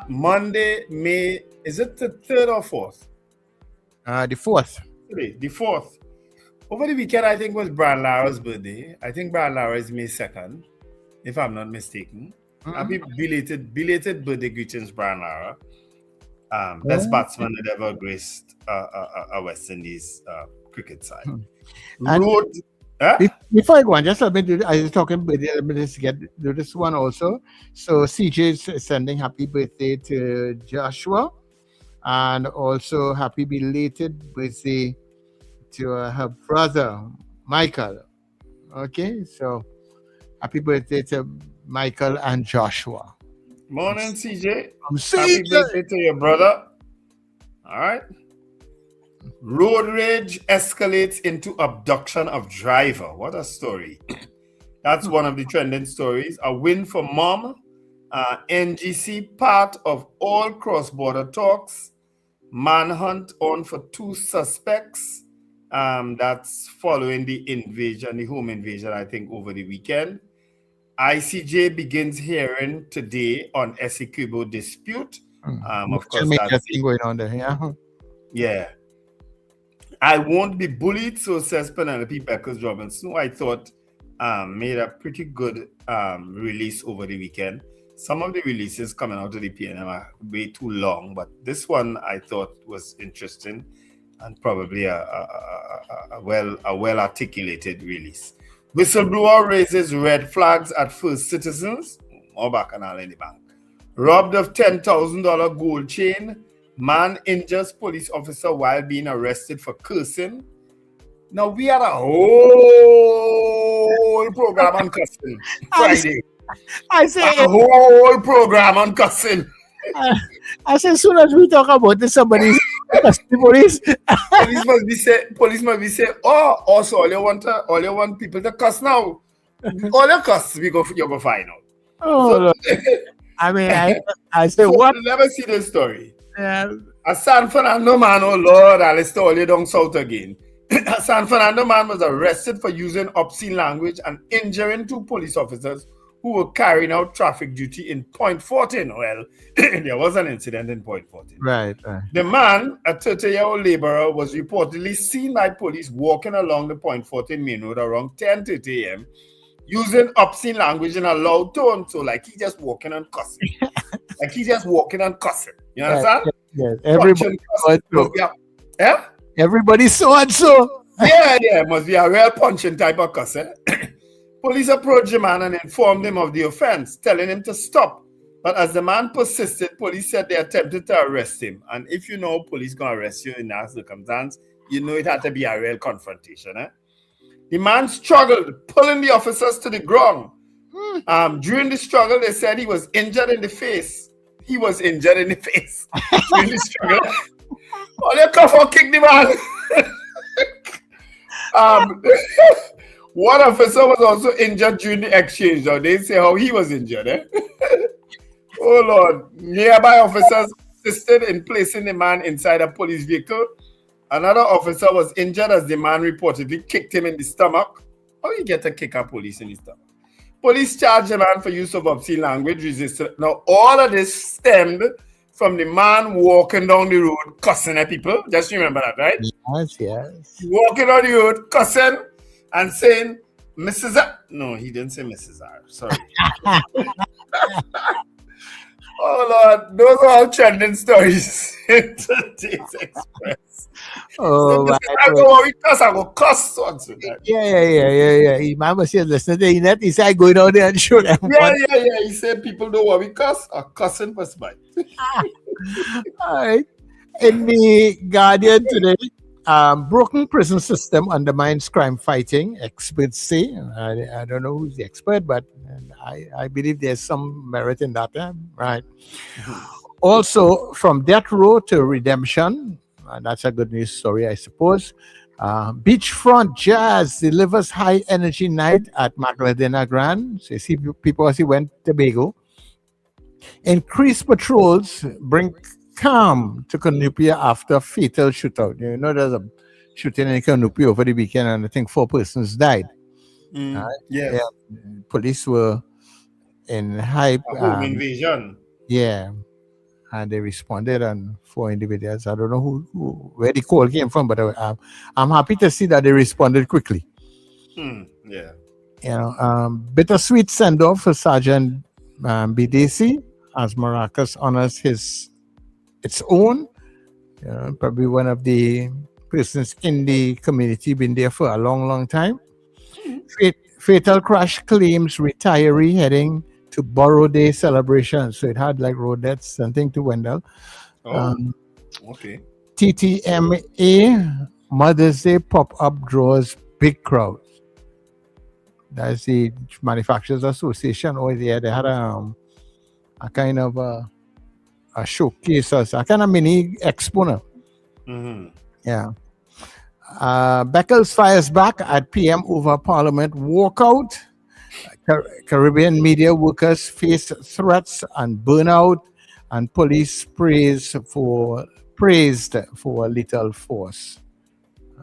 Speaker 7: Monday, May, is it the 3rd or 4th?
Speaker 2: The 4th.
Speaker 7: Today, the 4th. Over the weekend, I think was Brian Lara's birthday. I think Brian Lara is May 2nd, if I'm not mistaken. Happy belated birthday greetings, Brian Lara. Best batsman that ever graced a West Indies cricket side.
Speaker 2: Before I go on, just let me do. I was talking birthday. Let me just do this one also. So CJ is sending happy birthday to Joshua, and also happy belated birthday to her brother Michael. Okay, so happy birthday to Michael and Joshua.
Speaker 7: Morning, CJ.
Speaker 2: CJ.
Speaker 7: Happy birthday to your brother. All right. Road rage escalates into abduction of driver. What a story. That's one of the trending stories. A win for mom. NGC part of all cross-border talks. Manhunt on for 2 suspects. That's following the invasion, the home invasion, I think, over the weekend. ICJ begins hearing today on Essequibo dispute. Of course, that's
Speaker 2: going on there. Yeah.
Speaker 7: Yeah. I won't be bullied, so says Penelope Beckers Robinson, who I thought made a pretty good release over the weekend. Some of the releases coming out of the PNM are way too long, but this one I thought was interesting and probably a well articulated release. Whistleblower raises red flags at First Citizens. More bacchanal in the bank. Robbed of $10,000 gold chain. Man injures police officer while being arrested for cursing. Now we had a whole program on cussing Friday.
Speaker 2: I say
Speaker 7: a whole program on cussing.
Speaker 2: I say as soon as we talk about this, somebody's police.
Speaker 7: Police must be say, oh, also all you want people to cuss now. All your cuss you're gonna find out.
Speaker 2: Oh, so, I mean, I say what?
Speaker 7: Never see this story.
Speaker 2: Yeah.
Speaker 7: A San Fernando man, oh Lord, I'll stall you down south again. A San Fernando man was arrested for using obscene language and injuring 2 police officers who were carrying out traffic duty in Point 14. Well, there was an incident in Point 14.
Speaker 2: Right.
Speaker 7: The man, a 30-year-old laborer, was reportedly seen by police walking along the Point 14 main road around 10:30 a.m. using obscene language in a loud tone. So like he just walking and cussing. You understand?
Speaker 2: Yes. Everybody Everybody so and so.
Speaker 7: Yeah. Must be a real punching type of cuss. Police approached the man and informed him of the offense, telling him to stop. But as the man persisted, police said they attempted to arrest him. And if you know police gonna arrest you in that circumstance, you know it had to be a real confrontation. The man struggled, pulling the officers to the ground. During the struggle, they said he was injured in the face. During the struggle. All you come for kick the man. One officer was also injured during the exchange. Now they say how he was injured. Oh Lord. Nearby officers assisted in placing the man inside a police vehicle. Another officer was injured as the man reportedly kicked him in the stomach. How you get to kick a police in the stomach? Police charged the man for use of obscene language resisted. Now all of this stemmed from the man walking down the road cussing at people. Just remember that, right?
Speaker 2: Yes.
Speaker 7: Walking down the road cussing and saying, Mrs. R. No, he didn't say Mrs. R. Sorry. Oh, Lord. Those are all trending stories in today's Express.
Speaker 2: Oh,
Speaker 7: so I go worry cuss, I go cuss once with that.
Speaker 2: Yeah. Imam was here listening to NETT. He said, go down there and show them.
Speaker 7: Yeah. He said, people don't worry cuss, or cussing was bite.
Speaker 2: All right. In the Guardian today, broken prison system undermines crime fighting, experts say. I don't know who's the expert, but I believe there's some merit in that. Right. Also, from death row to redemption, that's a good news story, I suppose. Beachfront Jazz delivers high energy night at Magdalena Grand. So you see people as he went to Tobago. Increased patrols bring calm to Canupia after fatal shootout. You know, there's a shooting in Canupia over the weekend, and I think 4 persons died.
Speaker 7: Yeah.
Speaker 2: Police were in high
Speaker 7: home invasion.
Speaker 2: Yeah. and they responded on 4 individuals. I don't know where the call came from, but I'm happy to see that they responded quickly.
Speaker 7: Yeah.
Speaker 2: Bittersweet send-off for Sergeant BDC as Maracas honors its own. Probably one of the persons in the community, been there for a long, long time. Fatal crash claims retiree heading to Borough Day celebration. So it had like road deaths, something to Wendell.
Speaker 7: Okay.
Speaker 2: TTMA Mother's Day pop-up draws big crowds. That's the Manufacturers Association over there. They had a kind of a showcase, a kind of mini expo. Yeah. Beckles fires back at PM over Parliament walkout. Caribbean media workers face threats and burnout, and police praised for lethal force.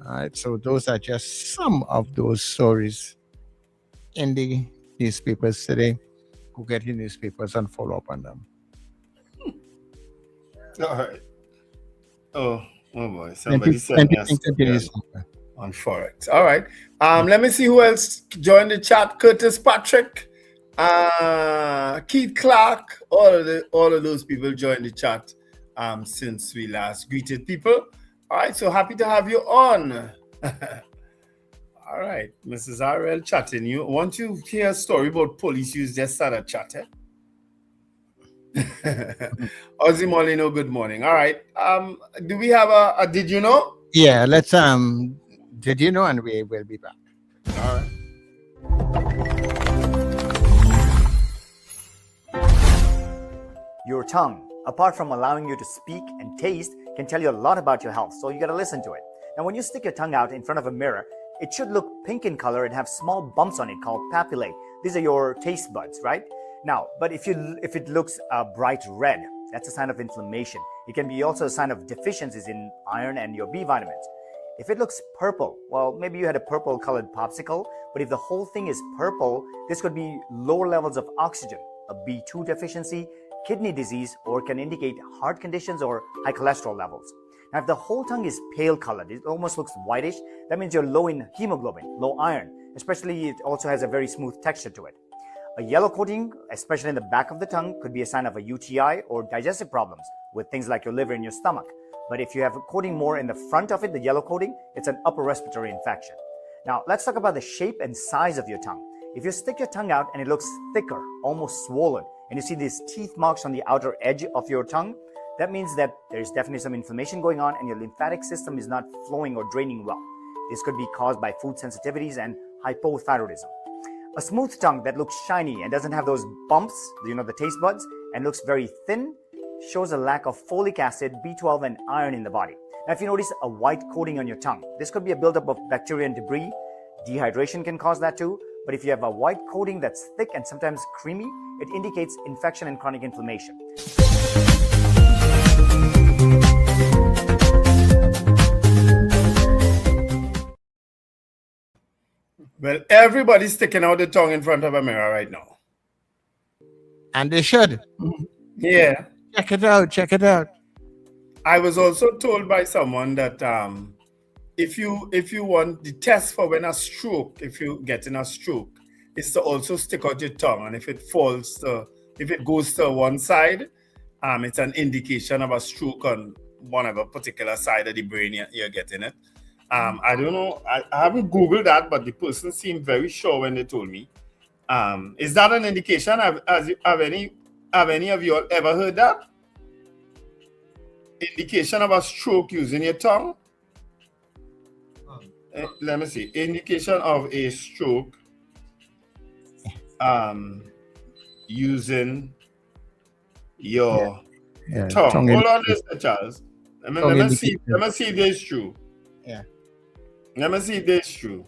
Speaker 2: All right, so those are just some of those stories in the newspapers today. Go get your newspapers and follow up on them.
Speaker 7: All right. Oh boy. Somebody sent me on Forex. All right. Let me see who else joined the chat. Curtis Patrick, Keith Clark, all of those people joined the chat since we last greeted people. All right, so happy to have you on. All right, Mrs. RL chatting. You want to hear a story about police use their standard chat, eh? Ozzy Molino, good morning. All right. Do we have a did you know?
Speaker 2: Yeah, let's did you know, and we will be back.
Speaker 7: All right.
Speaker 17: Your tongue, apart from allowing you to speak and taste, can tell you a lot about your health, so you got to listen to it. Now, when you stick your tongue out in front of a mirror, it should look pink in color and have small bumps on it called papillae. These are your taste buds, right? Now, but if it looks bright red, that's a sign of inflammation. It can be also a sign of deficiencies in iron and your B vitamins. If it looks purple, well, maybe you had a purple colored popsicle, but if the whole thing is purple, this could be lower levels of oxygen, a B2 deficiency, kidney disease, or can indicate heart conditions or high cholesterol levels. Now, if the whole tongue is pale colored, it almost looks whitish, that means you're low in hemoglobin, low iron, especially it also has a very smooth texture to it. A yellow coating, especially in the back of the tongue, could be a sign of a UTI or digestive problems with things like your liver and your stomach. But if you have a coating more in the front of it, the yellow coating, it's an upper respiratory infection. Now, let's talk about the shape and size of your tongue. If you stick your tongue out and it looks thicker, almost swollen, and you see these teeth marks on the outer edge of your tongue, that means that there's definitely some inflammation going on and your lymphatic system is not flowing or draining well. This could be caused by food sensitivities and hypothyroidism. A smooth tongue that looks shiny and doesn't have those bumps, the taste buds, and looks very thin, shows a lack of folic acid, B12, and iron in the body. Now, if you notice a white coating on your tongue, this could be a buildup of bacteria and debris. Dehydration can cause that too. But if you have a white coating that's thick and sometimes creamy, it indicates infection and chronic inflammation.
Speaker 7: Well, everybody's sticking out the tongue in front of a mirror right now.
Speaker 2: And they should.
Speaker 7: Yeah.
Speaker 2: Check it out. Check it out.
Speaker 7: I was also told by someone that if you want the test for when if you're getting a stroke, is to also stick out your tongue. And if it goes to one side, it's an indication of a stroke on whatever particular side of the brain you're getting it. I don't know. I haven't Googled that, but the person seemed very sure when they told me. Is that an indication? Have any of you all ever heard that? Indication of a stroke using your tongue? Let me see. Indication of a stroke using your tongue. Hold on, Mr. Charles. Let me see if this is true.
Speaker 2: Yeah.
Speaker 7: Let me see if this is true.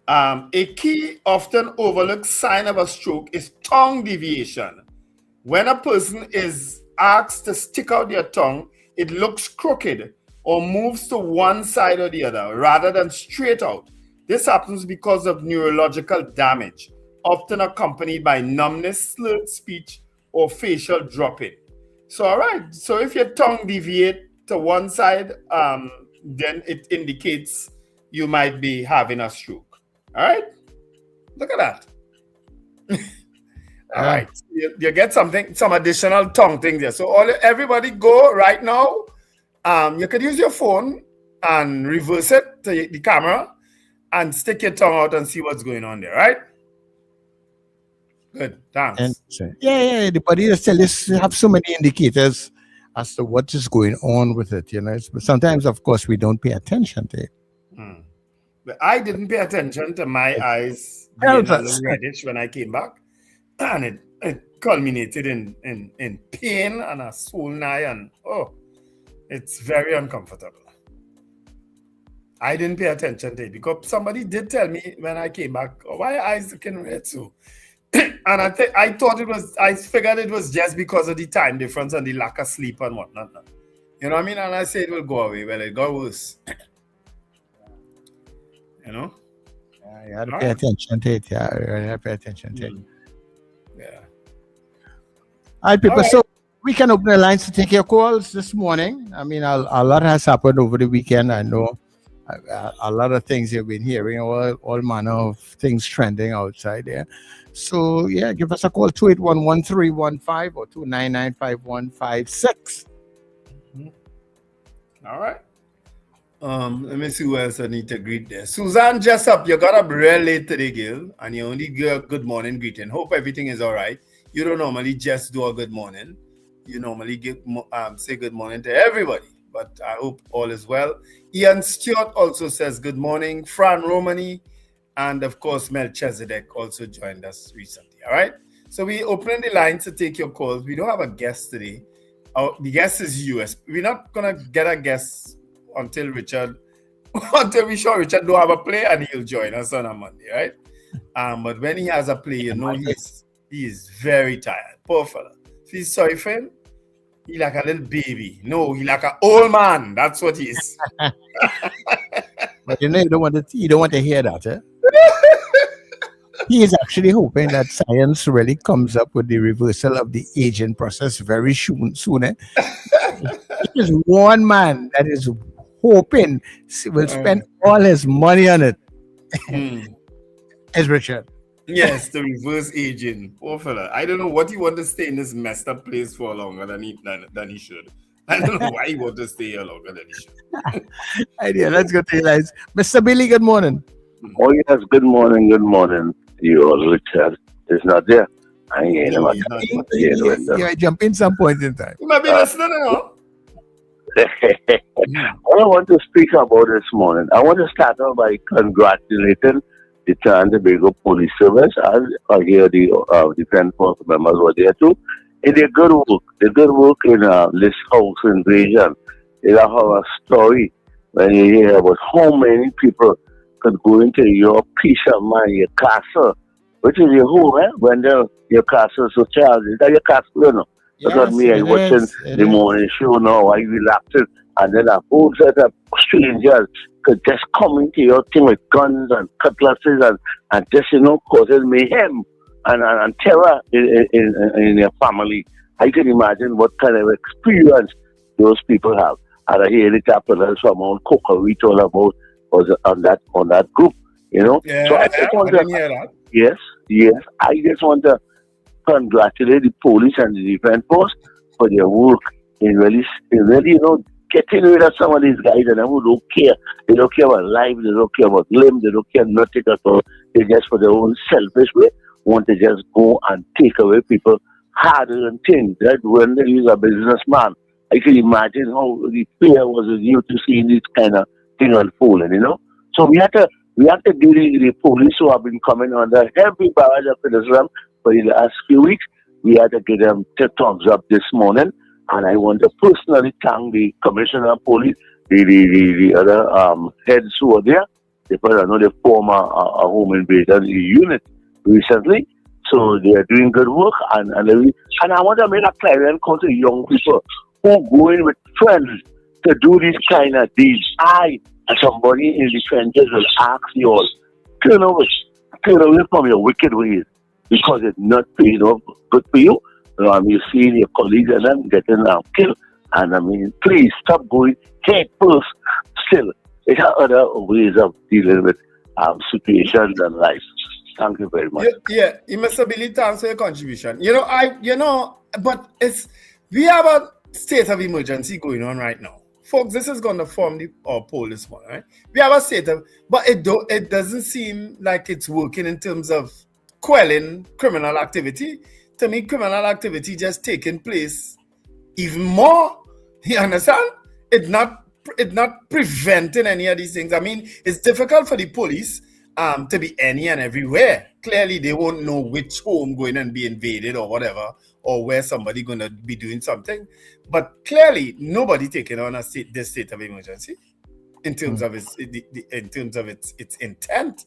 Speaker 7: A key often overlooked sign of a stroke is tongue deviation. When a person is asked to stick out their tongue, it looks crooked or moves to one side or the other rather than straight out. This happens because of neurological damage, often accompanied by numbness, slurred speech, or facial dropping. So, all right. So if your tongue deviate to one side, then it indicates you might be having a stroke. All right. Look at that. All right. You get some additional tongue things there. So everybody go right now. You could use your phone and reverse it to the camera and stick your tongue out and see what's going on there, right? Good, thanks.
Speaker 2: And the body just tell us have so many indicators as to what is going on with it, But sometimes, of course, we don't pay attention to it.
Speaker 7: But I didn't pay attention to my eyes being a little reddish when I came back, and it culminated in pain and a swollen eye, and it's very uncomfortable. I didn't pay attention to it because somebody did tell me when I came back, why your eyes looking red so? And I figured it was just because of the time difference and the lack of sleep and whatnot. You know what I mean? And I said it will go away. Well, it got worse. You
Speaker 2: have to pay attention to it. You have to pay attention to it.
Speaker 7: Yeah.
Speaker 2: All right, people. So we can open the lines to take your calls this morning. I mean, a lot has happened over the weekend. I know a lot of things you've been hearing, all manner of things trending outside there. So, give us a call, 281-1315 or 299-5156.
Speaker 7: All right. Let me see who else I need to greet there. Suzanne Jessup, you got up real late today, girl, and you only give a good morning greeting. Hope everything is all right. You don't normally just do a good morning. You normally say good morning to everybody, but I hope all is well. Ian Stewart also says good morning. Fran Romani, and of course, Melchizedek also joined us recently. All right. So we open the lines to take your calls. We don't have a guest today. The guest is US. We're not gonna get a guest until we sure Richard don't have a play and he'll join us on a Monday, right? But when he has a play, he's very tired. Poor fella. Feel sorry for him. He like a little baby. No, he like an old man. That's what he is.
Speaker 2: But you don't want to hear that, eh? He is actually hoping that science really comes up with the reversal of the aging process very soon. There's one man that is hoping will spend all his money on it. It's Richard.
Speaker 7: Yes, the reverse aging. Poor fella. I don't know what he want to stay in this messed up place for longer than he should. I don't know why he want to stay here longer than he should.
Speaker 2: Idea. Let's go to the lines. Mr. Billy, good morning.
Speaker 18: Oh, yes, good morning. Good morning. Richard is not there. I ain't
Speaker 2: You jump in some point in time.
Speaker 7: You might be listening now.
Speaker 18: What I want to speak about this morning, I want to start off by congratulating the Trinidad and Tobago Police Service. I hear the defense force members were there too. They did good work. They did work in this house invasion. They have a story when you hear about how many people could go into your peace of mind, your castle, which is your home, when your castle is so charged. Is that your castle, you know? Because me, I watching the morning show now, I relaxing, and then a whole set of strangers could just come into your thing with guns and cutlasses and just, causing mayhem and terror in your family. I can imagine what kind of experience those people have. And I hear the capitals from Mount Coca we told about was on that group, Yeah,
Speaker 7: so I just want to hear that.
Speaker 18: Yes. I just want to congratulate the police and the defense force for their work in really, getting rid of some of these guys and who don't care. They don't care about life, they don't care about limb, they don't care nothing at all. They just for their own selfish way want to just go and take away people hard-earned things. That when they use a businessman, I can imagine how the fear was new to see this kind of thing unfolding, So we have to give the police who have been coming under heavy barrage of criticism for the last few weeks. We had to give them the thumbs up this morning, and I want to personally thank the commissioner of police, the other heads who were there, because I know they form a home invasion unit recently, so they are doing good work. And I want to make a clarion call to young people who go in with friends to do these kind of deeds. As somebody in the trenches will ask you all, turn away from your wicked ways, because it's not good for you. You know, I mean, you see your colleagues and them getting killed. And I mean, please stop going head first. Still, there are other ways of dealing with situations and life. Thank you very much.
Speaker 7: Yeah, Mr. Billy, thanks for your contribution. But we have a state of emergency going on right now. Folks, this is going to form our poll this morning, right? We have a state of, but it doesn't seem like it's working in terms of quelling criminal activity. To me, criminal activity just taking place even more. You understand? It's not preventing any of these things. I mean, it's difficult for the police to be any and everywhere. Clearly, they won't know which home going and be invaded or whatever, or where somebody going to be doing something. But clearly, nobody taking on this state of emergency in terms of its intent.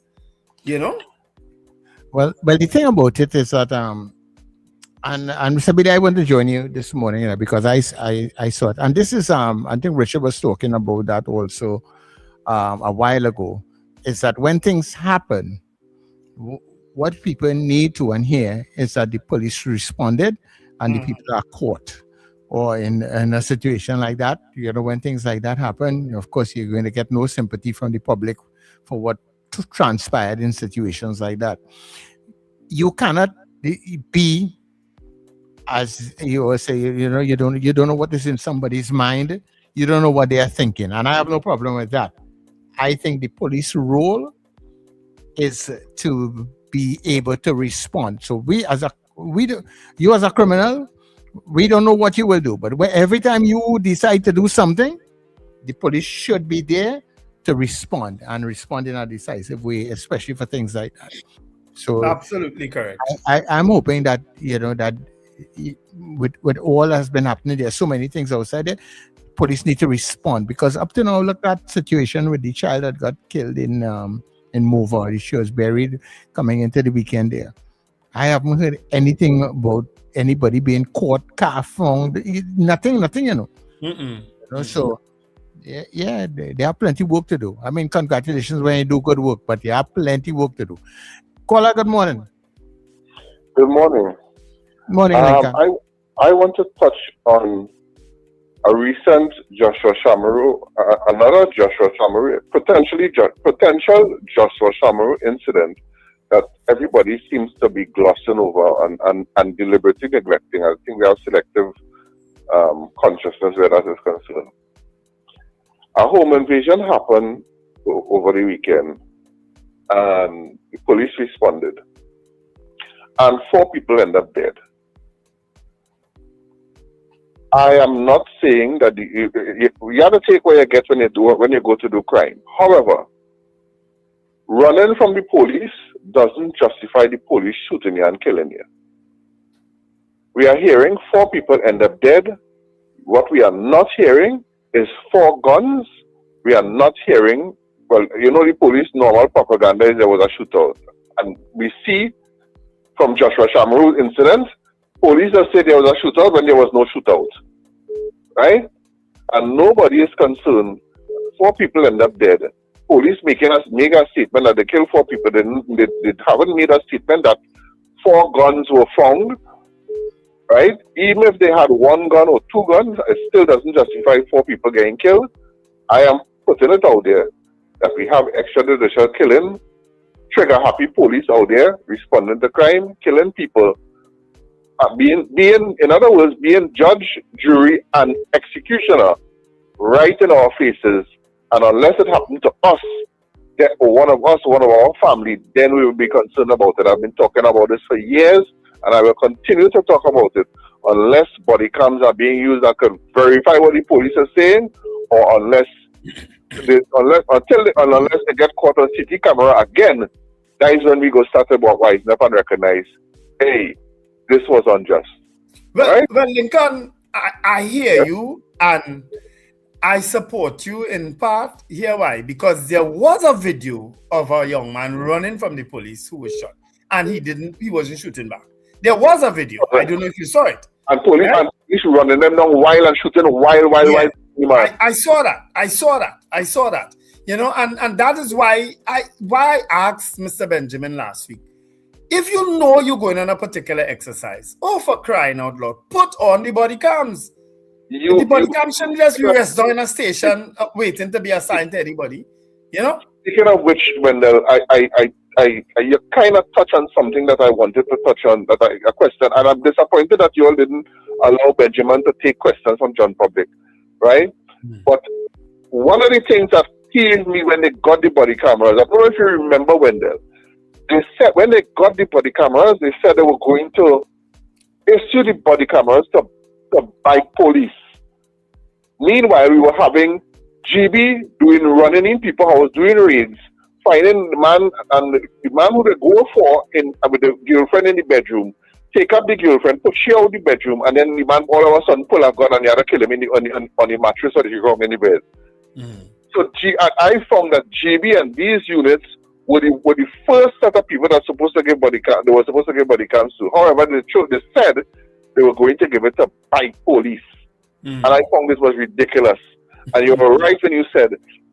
Speaker 7: You know.
Speaker 2: Well, the thing about it is that and Mr. Billy, I want to join you this morning, because I saw it, and this is I think Richard was talking about that also a while ago. Is that when things happen, what people need to hear is that the police responded and the people are caught. Or in a situation like that, when things like that happen, of course, you're going to get no sympathy from the public for what transpired in situations like that. You cannot be, as you always say, you don't know what is in somebody's mind. You don't know what they are thinking, and I have no problem with that. I think the police role is to be able to respond. So you as a criminal, we don't know what you will do, but every time you decide to do something, the police should be there to respond and respond in a decisive way, especially for things like that. So
Speaker 7: absolutely correct.
Speaker 2: I'm hoping that that with all that's been happening, there's so many things outside there. Police need to respond, because up to now, look at that situation with the child that got killed in Mova. She was buried coming into the weekend there. I haven't heard anything about anybody being caught, car found, nothing. So yeah, there are plenty of work to do. I mean, congratulations when you do good work, but there are plenty of work to do. Caller, good morning.
Speaker 19: Good morning.
Speaker 2: Morning, Lincoln.
Speaker 19: I want to touch on a recent Joshua Shamaru, another Joshua Shamaru, potential Joshua Shamaru incident that everybody seems to be glossing over and deliberately neglecting. I think we have selective consciousness where that is concerned. A home invasion happened over the weekend, and the police responded, and 4 people ended up dead. I am not saying that you have to take what you get when you go to do crime. However, running from the police doesn't justify the police shooting you and killing you. We are hearing 4 people end up dead. What we are not hearing is 4 guns. We are not hearing, the police normal propaganda is there was a shootout. And we see from Joshua Shamaru's incident, police have said there was a shootout when there was no shootout. Right? And nobody is concerned. 4 people end up dead. Police make a statement that they killed 4 people. They haven't made a statement that 4 guns were found. Right? Even if they had 1 gun or 2 guns, it still doesn't justify 4 people getting killed. I am putting it out there that we have extrajudicial killing, trigger-happy police out there responding to crime, killing people. In other words, being judge, jury, and executioner right in our faces. And unless it happened to us, or one of our family, then we will be concerned about it. I've been talking about this for years, and I will continue to talk about it unless body cams are being used that can verify what the police are saying, or unless they get caught on city camera again. That is when we go start about wising up and recognize, hey, this was unjust.
Speaker 7: Well, Lincoln, I hear you, and I support you in part. Here why? Because there was a video of a young man running from the police who was shot, and he wasn't shooting back. There was a video. I don't know if you saw it.
Speaker 19: And police running them down while and shooting while.
Speaker 7: I saw that. And that is why I asked Mr. Benjamin last week, If you know you're going on a particular exercise, for crying out loud, put on the body cams. The body cam shouldn't just be rest down in a station waiting to be assigned to anybody. You know?
Speaker 19: Speaking of which, Wendell, you kind of touch on something that I wanted to touch on, a question, and I'm disappointed that you all didn't allow Benjamin to take questions from John Public, right? But one of the things that killed me when they got the body cameras, I don't know if you remember, Wendell, they said when they got the body cameras, they said they were going to issue the body cameras to bike police. Meanwhile, we were having GB running in people house, doing raids, finding the man who they go for with the girlfriend in the bedroom, take up the girlfriend, put she out the bedroom, and then the man all of a sudden pull a gun and the other kill him on the mattress or the ground in the bed. So I found that GB and these units were the first set of people that supposed to give body cam. They were supposed to give body cams to. However, they said they were going to give it to bike police, and I found this was ridiculous. And you were right when you said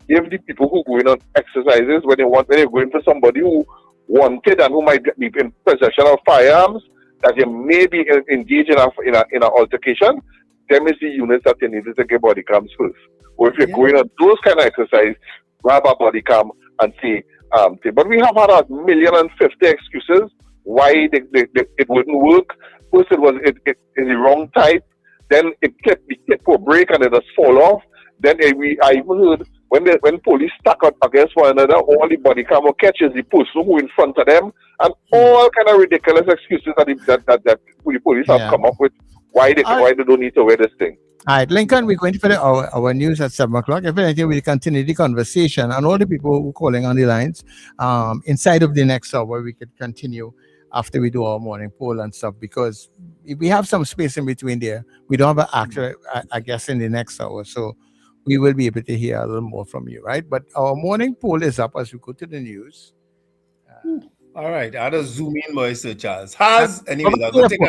Speaker 19: give the people who go in on exercises when they're going for somebody who wanted and who might be in possession of firearms that you may be engaged in an altercation. Them is the units that you needed to get body cams first. Or if you're going on those kind of exercise, grab a body cam and see. But we have had 1,050,000 excuses why it wouldn't work. First, it was the wrong type. Then the clip will break and it just fall off. Then I even heard when police stack up against one another, all the body cam will catch is the person who in front of them, and all kind of ridiculous excuses that the police have come up with why they don't need to wear this thing.
Speaker 2: All right, Lincoln, we're going to finish our news at 7 o'clock. If anything, we'll continue the conversation. And all the people who are calling on the lines, inside of the next hour, we could continue after we do our morning poll and stuff, because if we have some space in between there, we don't have an actor, I guess, in the next hour. So we will be able to hear a little more from you, right? But our morning poll is up as we go to the news.
Speaker 7: All right, I had a zoom in, boy, Sir Charles. Anyway, a good thing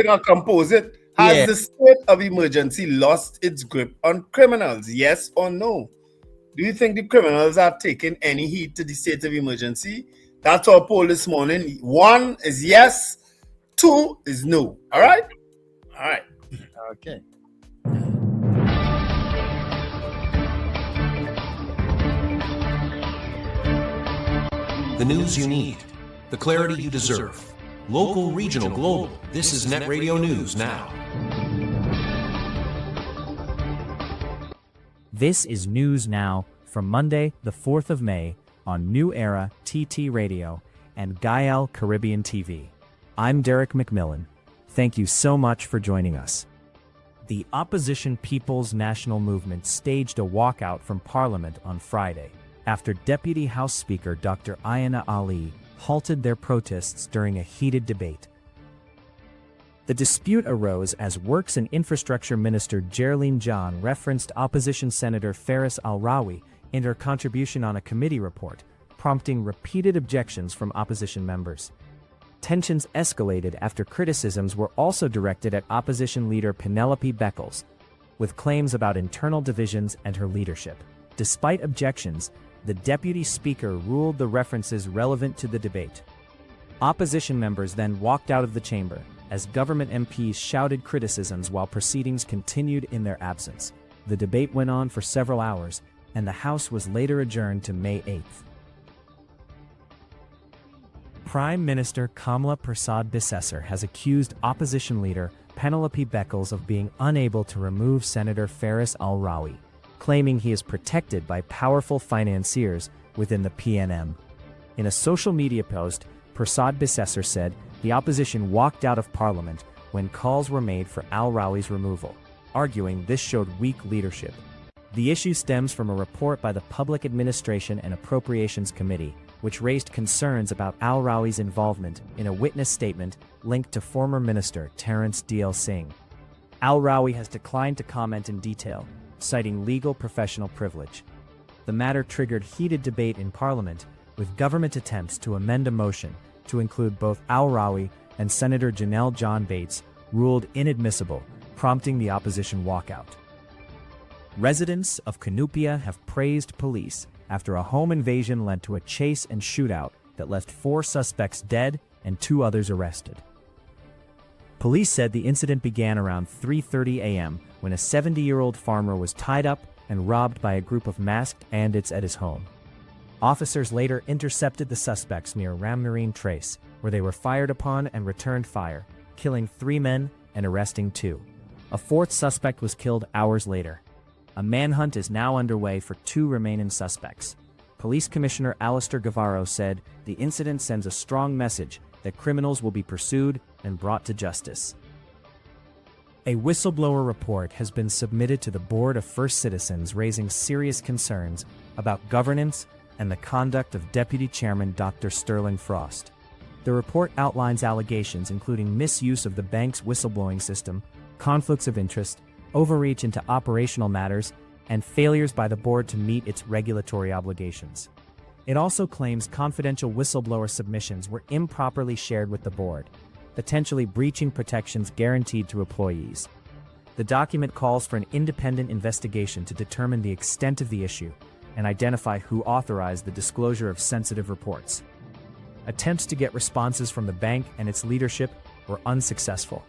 Speaker 7: I'll compose it. Has the state of emergency lost its grip on criminals? Yes or no? Do you think the criminals have taken any heed to the state of emergency? That's our poll this morning. 1 is yes, 2 is no. All right? All right.
Speaker 2: Okay.
Speaker 20: The news you need, the clarity you deserve. Local, regional, global. This is NETT Radio News Now.
Speaker 21: This is News Now from Monday, the 4th of May on New Era TT Radio and Gael Caribbean TV. I'm Derek McMillan. Thank you so much for joining us. The Opposition People's National Movement staged a walkout from Parliament on Friday after Deputy House Speaker Dr. Ayana Ali halted their protests during a heated debate. The dispute arose as Works and Infrastructure Minister Geraldine John referenced opposition Senator Faris Al-Rawi in her contribution on a committee report, prompting repeated objections from opposition members. Tensions escalated after criticisms were also directed at opposition leader Penelope Beckles, with claims about internal divisions and her leadership. Despite objections, the deputy speaker ruled the references relevant to the debate. Opposition members then walked out of the chamber as government MPs shouted criticisms while proceedings continued in their absence. The debate went on for several hours, and the House was later adjourned to May 8th. Prime Minister Kamla Persad-Bissessar has accused opposition leader Penelope Beckles of being unable to remove Senator Faris Al-Rawi, claiming he is protected by powerful financiers within the PNM. In a social media post, Persad-Bissessar said the opposition walked out of Parliament when calls were made for Al-Rawi's removal, arguing this showed weak leadership. The issue stems from a report by the Public Administration and Appropriations Committee, which raised concerns about Al-Rawi's involvement in a witness statement linked to former Minister Terence D.L. Singh. Al-Rawi has declined to comment in detail, citing legal professional privilege. The matter triggered heated debate in Parliament, with government attempts to amend a motion to include both Al-Rawi and Senator Janelle John Bates ruled inadmissible, prompting the opposition walkout. Residents of Cunupia have praised police after a home invasion led to a chase and shootout that left 4 suspects dead and 2 others arrested. Police said the incident began around 3:30 a.m. when a 70-year-old farmer was tied up and robbed by a group of masked bandits at his home. Officers later intercepted the suspects near Rammarine Trace, where they were fired upon and returned fire, killing 3 men and arresting 2. A 4th suspect was killed hours later. A manhunt is now underway for 2 remaining suspects. Police Commissioner Alistair Guevara said the incident sends a strong message that criminals will be pursued and brought to justice. A whistleblower report has been submitted to the Board of First Citizens raising serious concerns about governance and the conduct of Deputy Chairman Dr. Sterling Frost. The report outlines allegations including misuse of the bank's whistleblowing system, conflicts of interest, overreach into operational matters, and failures by the board to meet its regulatory obligations. It also claims confidential whistleblower submissions were improperly shared with the board, potentially breaching protections guaranteed to employees. The document calls for an independent investigation to determine the extent of the issue and identify who authorized the disclosure of sensitive reports. Attempts to get responses from the bank and its leadership were unsuccessful.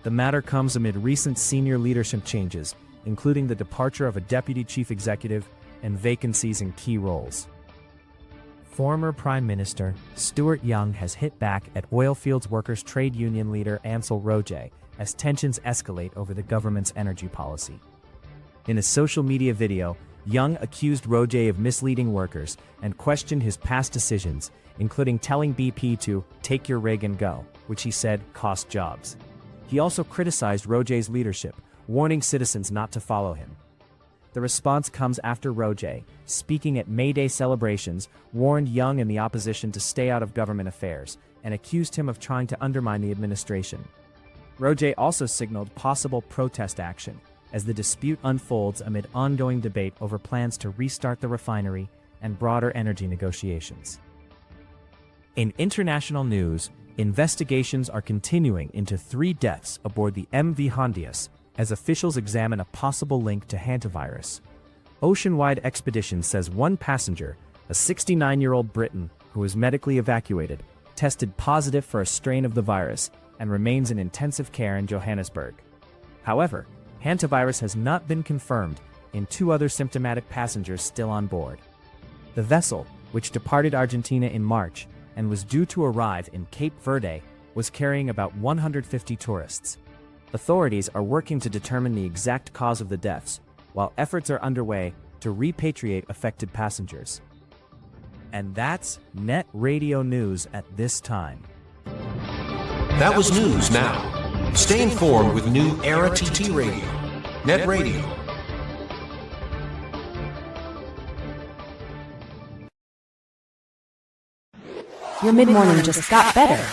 Speaker 21: The matter comes amid recent senior leadership changes, including the departure of a deputy chief executive and vacancies in key roles. Former Prime Minister Stuart Young has hit back at oilfields workers' trade union leader Ansel Roje as tensions escalate over the government's energy policy. In a social media video, Young accused Roje of misleading workers and questioned his past decisions, including telling BP to take your rig and go, which he said cost jobs. He also criticized Roje's leadership, warning citizens not to follow him. The response comes after Roje, speaking at May Day celebrations, warned Young and the opposition to stay out of government affairs and accused him of trying to undermine the administration. Roje also signaled possible protest action as the dispute unfolds amid ongoing debate over plans to restart the refinery and broader energy negotiations. In international news, investigations are continuing into 3 deaths aboard the MV Hondias as officials examine a possible link to hantavirus. Oceanwide Expedition says 1 passenger, a 69-year-old Briton who was medically evacuated, tested positive for a strain of the virus and remains in intensive care in Johannesburg. However, hantavirus has not been confirmed in 2 other symptomatic passengers still on board. The vessel, which departed Argentina in March and was due to arrive in Cape Verde, was carrying about 150 tourists. Authorities are working to determine the exact cause of the deaths, while efforts are underway to repatriate affected passengers. And that's NETT Radio News at this time.
Speaker 20: That was news now. Stay informed with New Era TT Radio. NETT Radio.
Speaker 1: Your mid-morning just got better.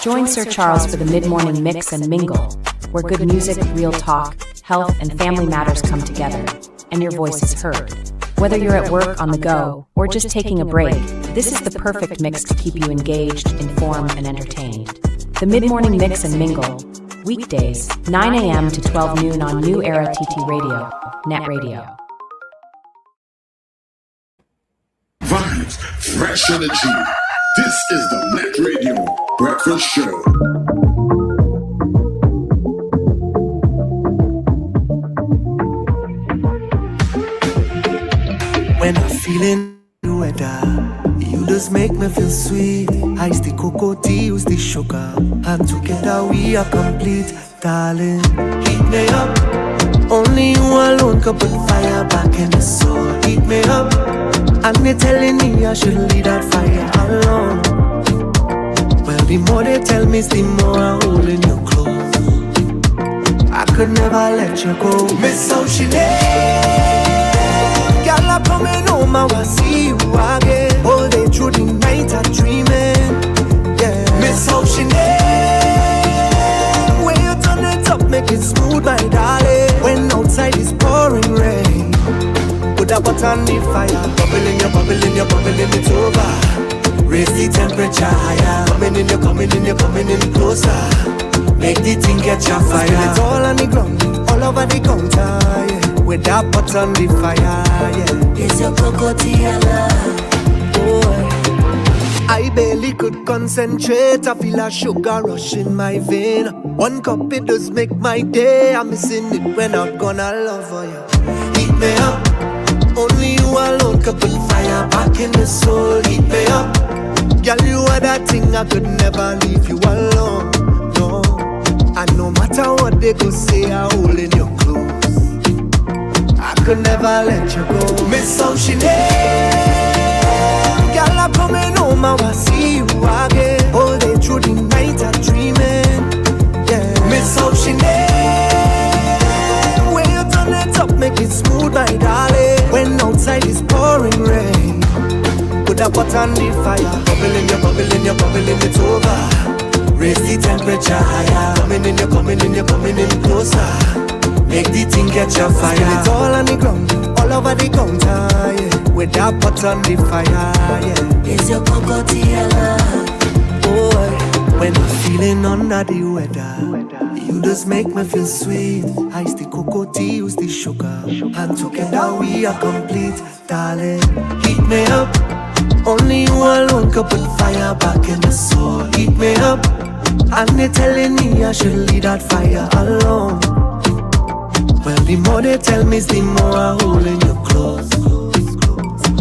Speaker 1: Join Sir Charles for the mid-morning mix and mingle, where good music, real talk, health, and family matters come together, and your voice is heard. Whether you're at work, on the go, or just taking a break, this is the perfect mix to keep you engaged, informed, and entertained. The mid-morning mix and mingle, weekdays, 9 a.m. to 12 noon on New Era TT Radio, NETT Radio.
Speaker 5: Vibes, fresh energy. This is the NETT Radio Breakfast Show.
Speaker 4: When I'm feeling the weather, you just make me feel sweet. Ice the cocoa tea, use the sugar, and together we are complete. Darling, heat me up. Only you alone can put fire back in the soul. Heat me up. And they telling me I should leave that fire alone. Well, the more they tell me, the more I'm holding you close. I could never let you go. Miss how she lay. Girl, I'm coming home, I will see you again. All day through the night I'm dreaming. Yeah. Miss how she lay. When you turn it up, make it smooth, my darling. When outside is pouring rain, put a butt on the fire. Bubbling, you're bubbling, you're bubbling, it's over. Raise the temperature higher. Coming in, you're coming in, you're coming in closer. Make the thing catch a fire. Spill it all on the ground, all over the counter, yeah. With that butt on the fire, yeah. It's your cocoa tea, I love. Boy,
Speaker 3: I barely could concentrate. I feel a sugar rush in my vein. One cup it does make my day. I'm missing it when I'm gonna love for you. Heat me up. Only you alone could put fire back in the soul. Heat me up. Girl, you are that thing I could never leave you alone. No. And no matter what they could say, I hold in your clothes. I could never let you go. Miss Oceanay. Girl, I'm coming home, I will see you again. All day through the night, I'm dreaming. Yeah, Miss Oceanay. When you turn it up, make it smooth, my darling. When outside is pouring rain, put a pot on the fire. Bubbling, you're bubbling, you're bubbling, it's over. Raise the temperature higher. Coming in, you're coming in, you're coming in closer. Make the thing catch a fire. Spill it all on the ground, all over the counter, yeah. With that pot on the fire, yeah. It's your cocoa tea, I love. Boy, when I'm feeling under the weather, you just make me feel sweet. Ice the cocoa tea, use the sugar, and together we are complete, darling. Heat me up. Only you alone could put fire back in the soul. Heat me up. And they telling me I should leave that fire alone. Well, the more they tell me, the more I hold in you close.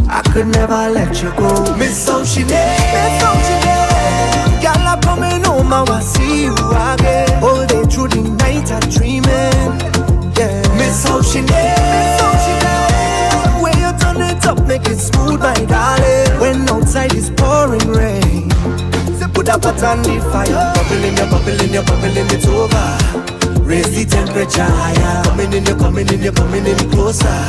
Speaker 3: I could never let you go. Miss Oceanay. Miss Oceanay. Girl, I'm coming home, I will see you again. All day through the night, I'm dreaming. Yeah, Miss Oceanay. Miss Oceanay. When you turn it up, make it smooth, my darling. When outside is pouring rain, say put a pot on the fire. Bubbling, you're bubbling, you're bubbling, it's over. Raise the temperature higher. Coming in, you're coming in, you're coming in closer.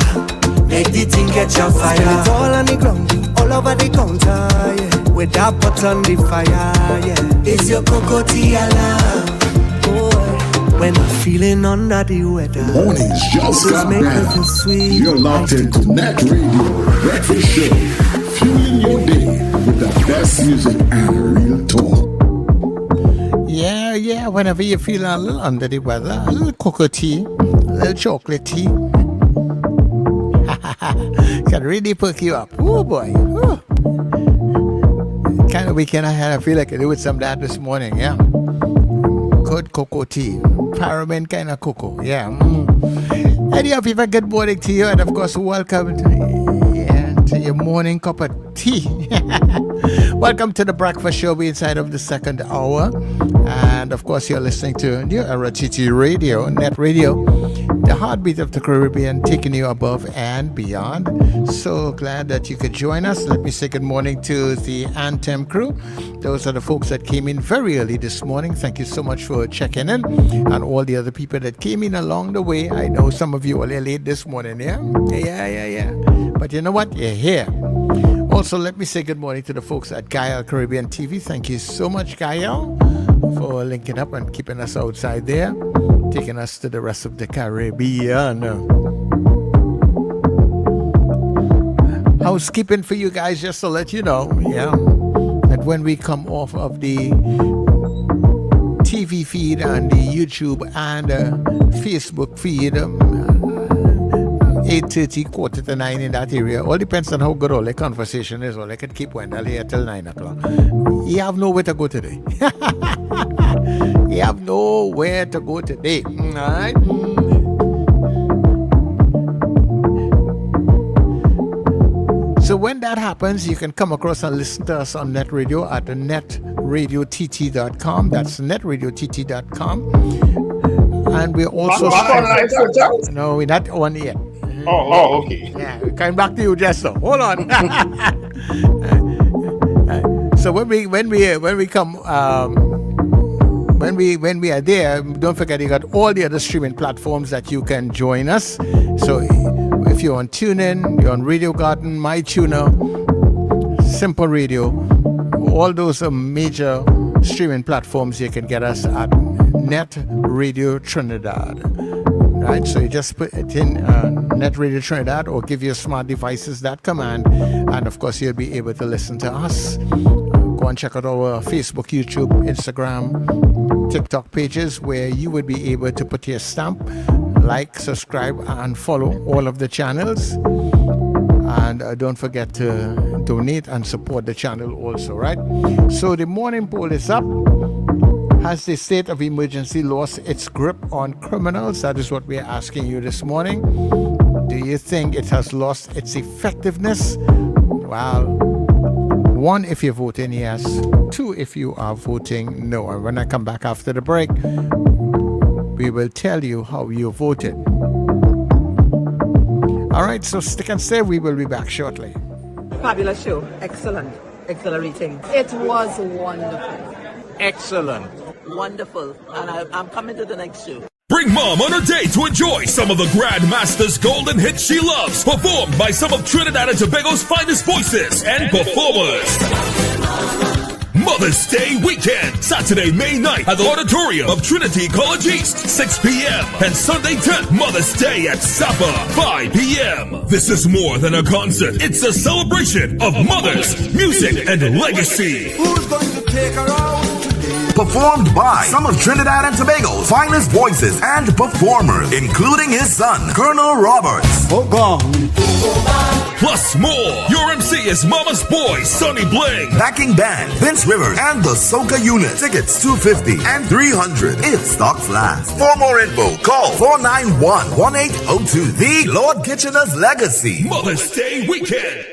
Speaker 3: Make the thing catch a fire. Spill it all on the ground, all over the counter, yeah. With that pot on the fire, yeah. It's your cocoa tea, I love. Boy, when I'm feeling under the weather,
Speaker 5: Mornings just got better. You're locked into NETT Radio Breakfast Show, fueling your day with the best music and real talk.
Speaker 2: Yeah, whenever you feel a little under the weather, a little cocoa tea, a little chocolate tea, can really perk you up. Oh boy. Ooh. Kind of weekend I had, I feel like I did some of that this morning, yeah. Good cocoa tea, parliament kind of cocoa, yeah. Anyhow, people, good morning to you, and of course, welcome to your morning cup of tea. Welcome to the breakfast show. We're inside of the second hour, and of course, you're listening to New Era TT Radio, NETT Radio, the heartbeat of the Caribbean, taking you above and beyond. So glad that you could join us. Let me say good morning to the Anthem crew. Those are the folks that came in very early this morning. Thank you so much for checking in, and all the other people that came in along the way. I know some of you are late this morning, yeah? But you know what? You're here. Also, let me say good morning to the folks at Gael Caribbean TV. Thank you so much, Gael, for linking up and keeping us outside there, taking us to the rest of the Caribbean. Housekeeping for you guys, just to let you know, that when we come off of the TV feed and the YouTube and Facebook feed, 8:30, 8:45 in that area. All depends on how good all the conversation is. Or I could keep Wendell here till 9 o'clock. You have nowhere to go today. You have nowhere to go today. All right? So when that happens, you can come across and listen to us on NETT Radio at netradiott.com. That's netradiott.com. And we're also... No, we're not on yet.
Speaker 7: Oh, okay.
Speaker 2: Yeah, we're coming back to you, Jester. Hold on. So when we come, when we are there, don't forget you got all the other streaming platforms that you can join us. So if you're on TuneIn, you're on Radio Garden, MyTuner, Simple Radio, all those are major streaming platforms. You can get us at NETT Radio Trinidad. Right, so you just put it in NETT Radio Trinidad, or give your smart devices that command, and of course you'll be able to listen to us. Go and check out our Facebook, YouTube, Instagram, TikTok pages, where you would be able to put your stamp, like, subscribe, and follow all of the channels. And don't forget to donate and support the channel also, right? So the morning poll is up. Has the state of emergency lost its grip on criminals? That is what we're asking you this morning. Do you think it has lost its effectiveness? Well, 1 if you're voting yes, 2 if you are voting no. And when I come back after the break, we will tell you how you voted. All right, so stick and stay. We will be back shortly.
Speaker 12: Fabulous show. Excellent. Exhilarating.
Speaker 13: It was wonderful.
Speaker 12: Excellent. Wonderful. And I'm coming to the next show.
Speaker 14: Bring mom on her day to enjoy some of the Grandmaster's golden hits she loves, performed by some of Trinidad and Tobago's finest voices and performers. Mother's Day weekend, Saturday, May 9th at the auditorium of Trinity College East, 6 p.m. and Sunday 10th, Mother's Day at Sapa, 5 p.m. This is more than a concert. It's a celebration of mothers, music, and legacy.
Speaker 6: Who's going to take her out?
Speaker 15: Performed by some of Trinidad and Tobago's finest voices and performers, including his son, Colonel Roberts.
Speaker 14: Plus more. Your MC is Mama's Boy, Sonny Bling.
Speaker 15: Backing band, Vince Rivers and the Soca Unit. Tickets $250 and $300 if stocks last. For more info, call 491-1802. The Lord Kitchener's Legacy.
Speaker 14: Mother's Day weekend.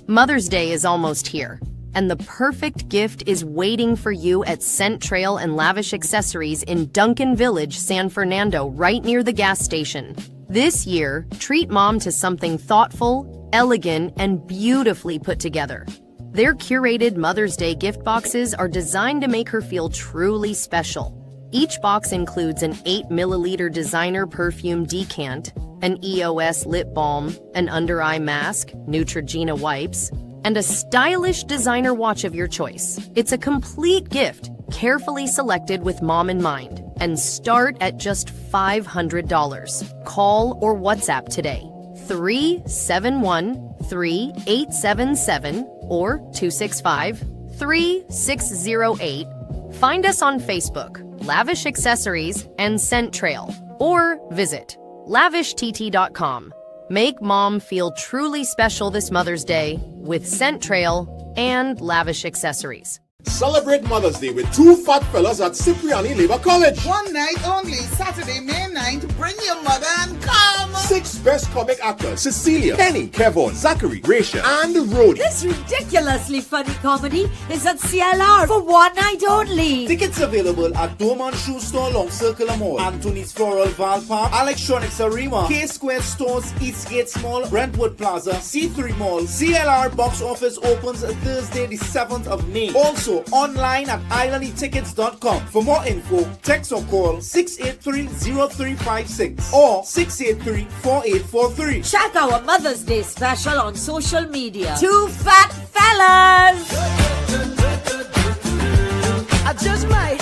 Speaker 11: Mother's Day is almost here, and the perfect gift is waiting for you at Scent Trail and Lavish Accessories in Duncan Village, San Fernando, right near the gas station. This year, treat mom to something thoughtful, elegant, and beautifully put together. Their curated Mother's Day gift boxes are designed to make her feel truly special. Each box includes an 8-milliliter designer perfume decant, an EOS lip balm, an under-eye mask, Neutrogena wipes, and a stylish designer watch of your choice. It's a complete gift, carefully selected with mom in mind, and start at just $500. Call or WhatsApp today, 371-3877 or 265-3608. Find us on Facebook, Lavish Accessories and Scent Trail, or visit lavishtt.com. Make mom feel truly special this Mother's Day with Scent Trail and Lavish Accessories.
Speaker 8: Celebrate Mother's Day with two fat fellas at Cipriani Labor College.
Speaker 22: One night only, Saturday, May 9th. Bring your mother and come.
Speaker 8: 6 best comic actors: Cecilia, Kenny, Kevon, Zachary, Gracia, and Rhodey.
Speaker 23: This ridiculously funny comedy is at CLR for one night only.
Speaker 24: Tickets available at Dorman Shoe Store, Long Circular Mall, Anthony's Floral Val Park, Electronics Arima, K-Square Stores, Eastgate Mall, Brentwood Plaza, C3 Mall. CLR box office opens Thursday the 7th of May. Also online at islandetickets.com. For more info, text or call 683-0356 or 683-4843.
Speaker 23: Check our Mother's Day special on social media. Two fat fellas!
Speaker 22: I just might.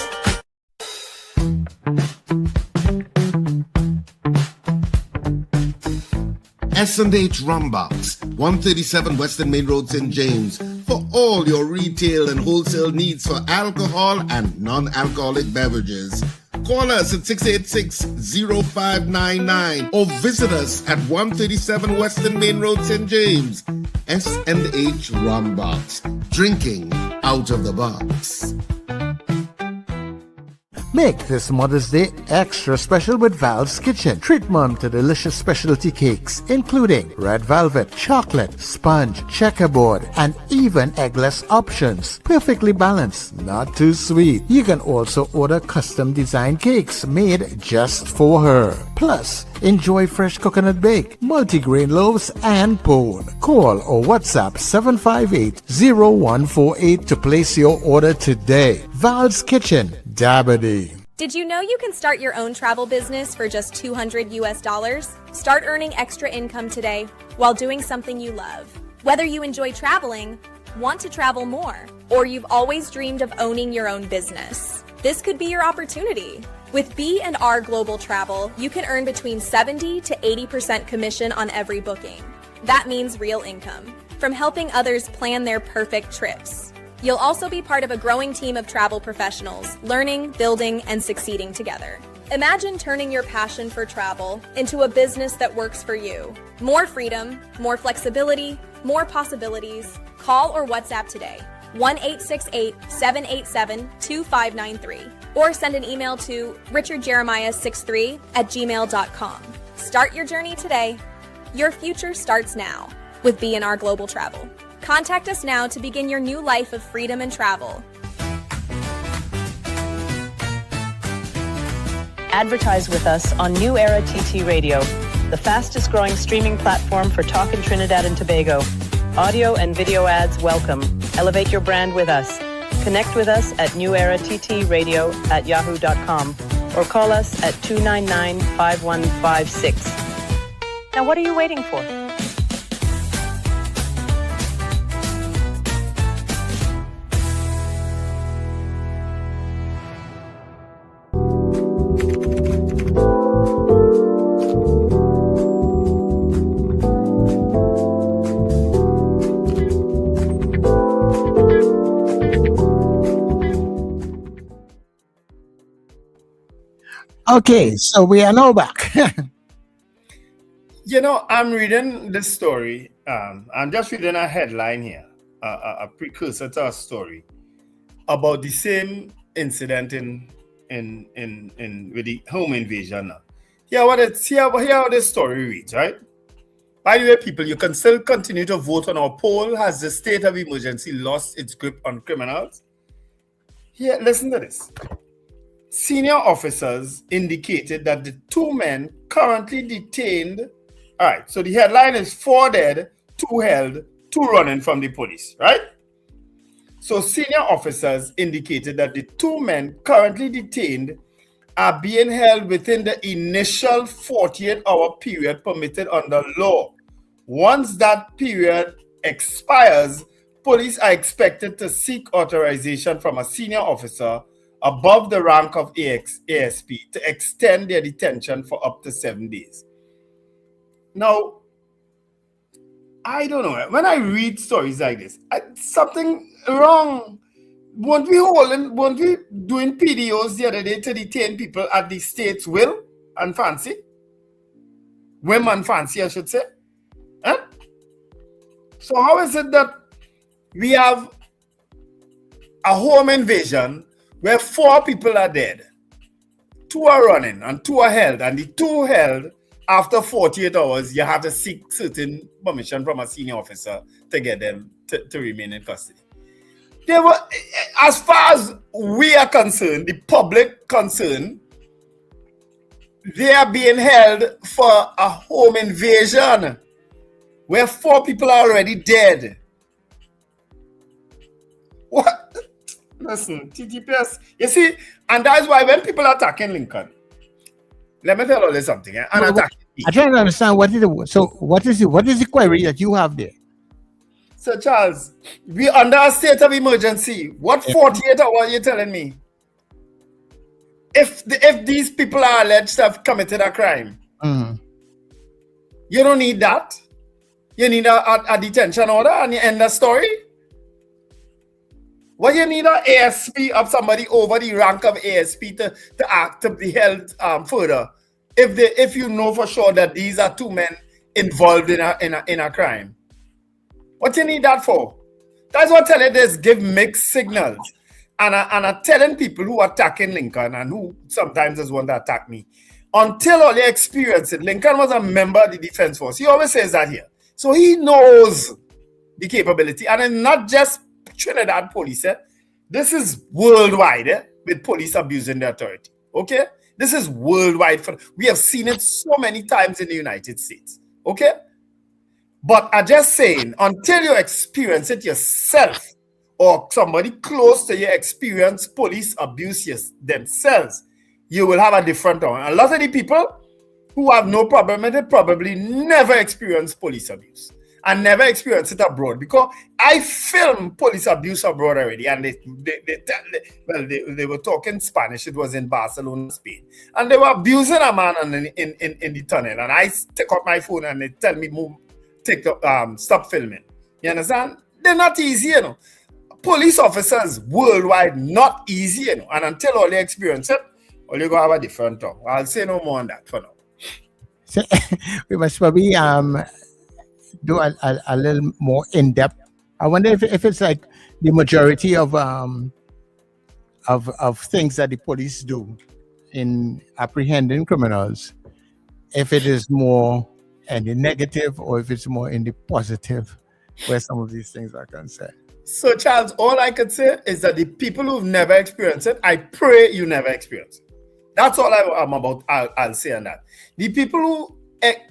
Speaker 9: S&H Rum Box, 137 Western Main Road, St. James, for all your retail and wholesale needs for alcohol and non-alcoholic beverages. Call us at 686-0599 or visit us at 137 Western Main Road, St. James. S&H Rum Box, drinking out of the box.
Speaker 2: Make this Mother's Day extra special with Val's Kitchen. Treat mom to delicious specialty cakes, including red velvet, chocolate, sponge, checkerboard, and even eggless options. Perfectly balanced, not too sweet. You can also order custom designed cakes made just for her. Plus, enjoy fresh coconut bake, multigrain loaves, and pone. Call or WhatsApp 758-0148 to place your order today. Val's Kitchen, Dabadee.
Speaker 25: Did you know you can start your own travel business for just $200? Start earning extra income today while doing something you love. Whether you enjoy traveling, want to travel more, or you've always dreamed of owning your own business, this could be your opportunity. With B&R Global Travel, you can earn between 70 to 80% commission on every booking. That means real income from helping others plan their perfect trips. You'll also be part of a growing team of travel professionals, learning, building, and succeeding together. Imagine turning your passion for travel into a business that works for you. More freedom, more flexibility, more possibilities. Call or WhatsApp today. 1-868-787-2593 or send an email to richardjeremiah63@gmail.com. Start your journey today. Your future starts now with B&R Global Travel. Contact us now to begin your new life of freedom and travel.
Speaker 10: Advertise with us on New Era TT Radio, the fastest growing streaming platform for talk in Trinidad and Tobago. Audio and video ads welcome. Elevate your brand with us. Connect with us at newerattradio@yahoo.com or call us at 299-5156. Now what are you waiting for?
Speaker 2: Okay, so we are now back.
Speaker 7: You know, I'm reading this story. I'm just reading a headline here, a precursor to a story about the same incident in with the home invasion. Here how this story reads, right? By the way, people, you can still continue to vote on our poll. Has the state of emergency lost its grip on criminals? Here, listen to this. Senior officers indicated that the two men currently detained. All right, so the headline is 4 dead, 2 held, 2 running from the police, right? So senior officers indicated that the 2 men currently detained are being held within the initial 48-hour period permitted under law. Once that period expires, police are expected to seek authorization from a senior officer above the rank of ASP to extend their detention for up to 7 days. Now, I don't know. When I read stories like this, something wrong. Weren't we doing PDOs the other day to detain people at the state's will and fancy? Whim and fancy, I should say. Huh? So how is it that we have a home invasion where 4 people are dead, 2 are running, and 2 are held, and the 2 held, after 48 hours, you have to seek certain permission from a senior officer to get them to remain in custody. They were, as far as we are concerned, the public concerned, they are being held for a home invasion where 4 people are already dead. What? Listen, TTPS, you see, and that's why when people are attacking Lincoln, let me tell you something. I'm
Speaker 2: trying to understand what is the query that you have there?
Speaker 7: So Charles, we under a state of emergency. What 48 hours are you telling me? If these people are alleged to have committed a crime, you don't need that. You need a detention order and you end the story. What you need an ASP of somebody over the rank of ASP to act to be held further. If you know for sure that these are 2 men involved in a crime. What you need that for? That's what telling this give mixed signals. And I'm telling people who are attacking Lincoln and who sometimes is one to attack me. Until all they experience it, Lincoln was a member of the Defense Force. He always says that here. So he knows the capability. And it's not just Trinidad police. This is worldwide with police abusing the authority. Okay? This is worldwide. We have seen it so many times in the United States. Okay? But I'm just saying, until you experience it yourself or somebody close to you experience police abuse themselves, you will have a different one. A lot of the people who have no problem with it probably never experienced police abuse and never experienced it abroad, because I filmed police abuse abroad already, and they were talking Spanish. It was in Barcelona, Spain, and they were abusing a man in the tunnel, and I take out my phone and they tell me move, stop filming. You understand? They're not easy, you know. Police officers worldwide not easy, you know, and until all they experience it, Or you go have a different tongue? I'll say no more on that for now.
Speaker 2: So, we must probably do a little more in depth. I wonder if it's like the majority of things that the police do in apprehending criminals, if it is more in the negative or if it's more in the positive, where some of these things are concerned.
Speaker 7: So, Charles, all I could say is that the people who've never experienced it, I pray you never experience it. That's all I'm about. I'll say on that. The people who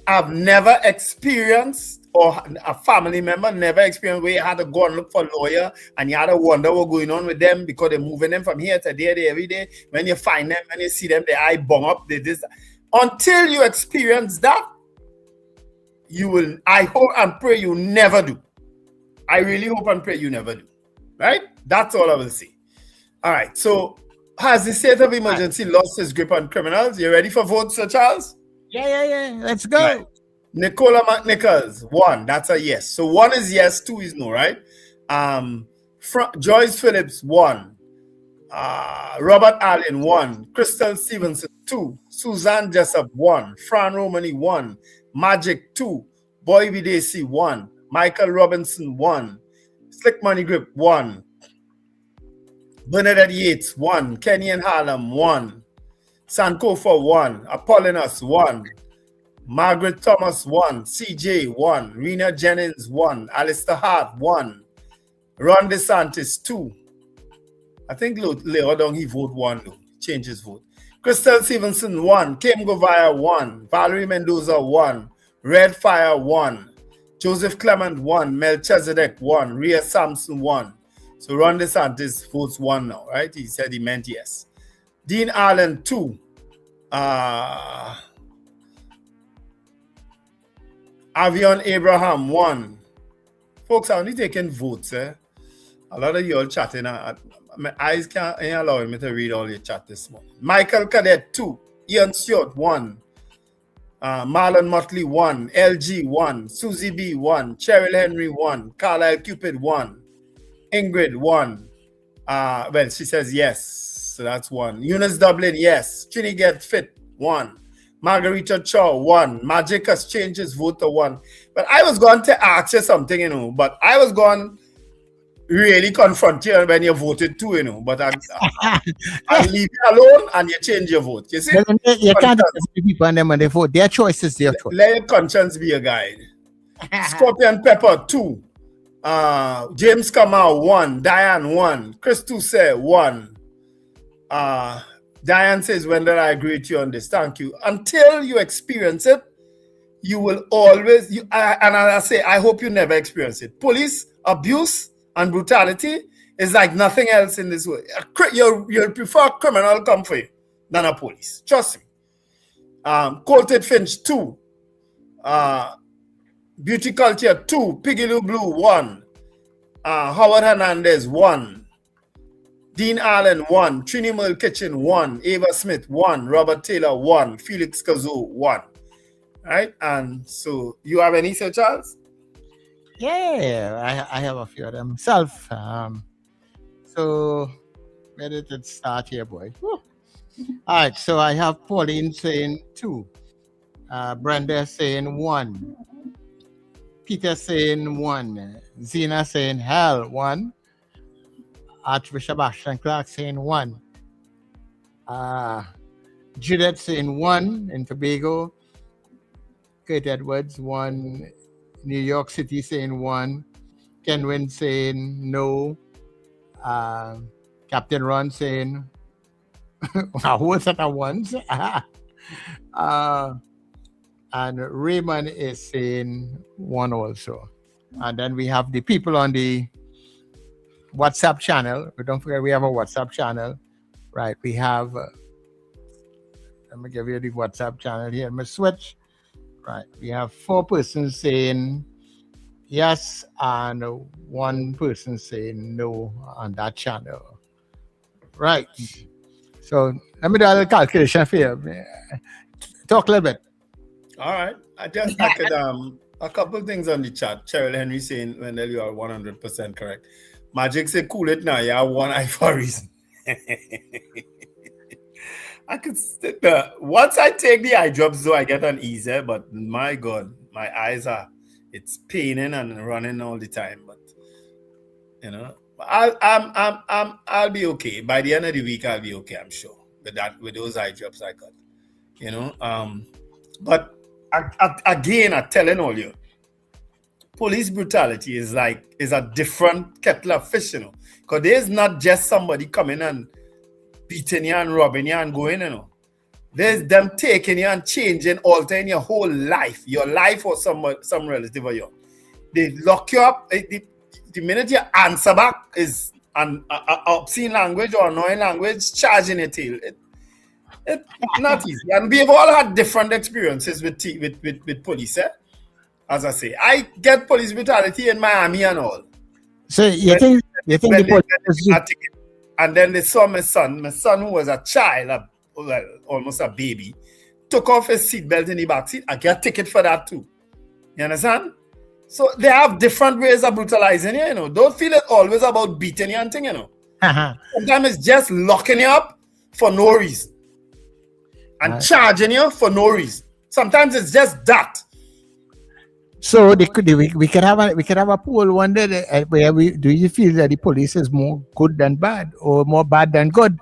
Speaker 7: have never experienced, or a family member never experienced, where you had to go and look for a lawyer and you had to wonder what's going on with them because they're moving them from here to there every day. When you find them, when you see them, their eye bung up, they this. Until you experience that, you will, I hope and pray you never do. I really hope and pray you never do. Right? That's all I will say. All right. So, has the state of emergency lost its grip on criminals? You ready for votes, Sir Charles?
Speaker 2: Yeah. Let's go.
Speaker 7: Right. Nicola McNichols, 1. That's a yes. So 1 is yes, 2 is no, right? Joyce Phillips, 1. Robert Allen, 1. Crystal Stevenson, 2. Suzanne Jessup, 1. Fran Romani, 1. Magic, 2. Boy Bidesi, 1. Michael Robinson, 1. Slick Money Grip, 1. Bernadette Yates, 1. Kenny and Harlem, 1. Sankofa, 1. Apollonus, 1. Margaret Thomas, 1. CJ, 1. Rena Jennings, 1. Alistair Hart, 1. Ron DeSantis, 2. I think Leo Dong, he vote 1 though. Change his vote. Crystal Stevenson, 1. Kim Govaya, 1. Valerie Mendoza, 1. Red Fire, 1. Joseph Clement, 1. Melchizedek, 1. Rhea Sampson, 1. So Ron DeSantis votes 1 now, right? He said he meant yes. Dean Allen, 2. Avion Abraham, 1. Folks, I'm only taking votes. A lot of you all chatting. My eyes can't allow me to read all your chat this morning. Michael Cadet, 2. Ian Stewart, 1. Marlon Motley, 1. LG, 1. Susie B, 1. Cheryl Henry, 1. Carlisle Cupid, 1. Ingrid, 1. Well, she says yes. So that's 1. Eunice Dublin, yes. Trini Get Fit, 1. Margarita Chow, 1. Magic has changed his vote to 1. But I was going to ask you something, but I was going really confront you when you voted 2, But I'll leave you alone and you change your vote. You see?
Speaker 2: You can't ask people and them when they vote. Their choice is their choice.
Speaker 7: Let your conscience be a guide. Scorpion Pepper, 2. James Kamal, 1. Diane, 1. Chris Tousse, 1. Diane says, when did I agree with you on this? Thank you. Until you experience it, you will always, and I say, I hope you never experience it. Police abuse and brutality is like nothing else in this world. You'll prefer criminal come for you than a police. Trust me. Colted Finch, 2. Beauty Culture, 2. Piggy Lou Blue, 1. Howard Hernandez, 1. Dean Allen, 1. Trini Mill Kitchen, 1. Ava Smith, 1. Robert Taylor, 1. Felix Kazoo, 1. Right? And so, you have any, Sir Charles?
Speaker 2: Yeah, I have a few of them myself. So, where did it start here, boy? Woo. All right, so I have Pauline saying 2. Brenda saying 1. Peter saying 1. Zena saying hell, 1. Archbishop Ashton Clark saying 1. Judith saying 1 in Tobago. Kurt Edwards, 1. New York City saying 1. Kenwin saying no. Captain Ron saying, who was that at once? And Raymond is saying 1 also. And then we have the people on the WhatsApp channel. But don't forget, we have a WhatsApp channel. Right. We have, let me give you the WhatsApp channel here. Let me switch. Right. We have 4 persons saying yes and 1 person saying no on that channel. Right. So let me do a little calculation for you. Talk a little bit.
Speaker 7: All right. I could a couple things on the chat. Cheryl Henry saying, Wendell, you are 100% correct. Magic say, cool it now. You have 1 eye for a reason. I could sit there. Once I take the eye drops, though, I get uneasy. But my God, my eyes it's paining and running all the time. But you know, I'll be okay. By the end of the week, I'll be okay. I'm sure with those eye drops I got. You know, but again, I'm telling all you, police brutality is a different kettle of fish, you know, because there's not just somebody coming and beating you and robbing you and going, you know. There's them taking you and changing, altering your whole life, or some relative of yours. They lock you up. The minute you answer back is an obscene language or annoying language, charging your tail. It's not easy. And we've all had different experiences with police, eh? As I say, I get police brutality in Miami and all.
Speaker 2: So you think the police...
Speaker 7: And then they saw my son who was a child, almost a baby, took off his seatbelt in the back seat. I get a ticket for that too. You understand? So they have different ways of brutalizing you, you know. Don't feel it always about beating you and thing, you know. Sometimes it's just locking you up for no reason. And charging you for no reason. Sometimes it's just that.
Speaker 2: So we could have a poll one day where do you feel that the police is more good than bad or more bad than good?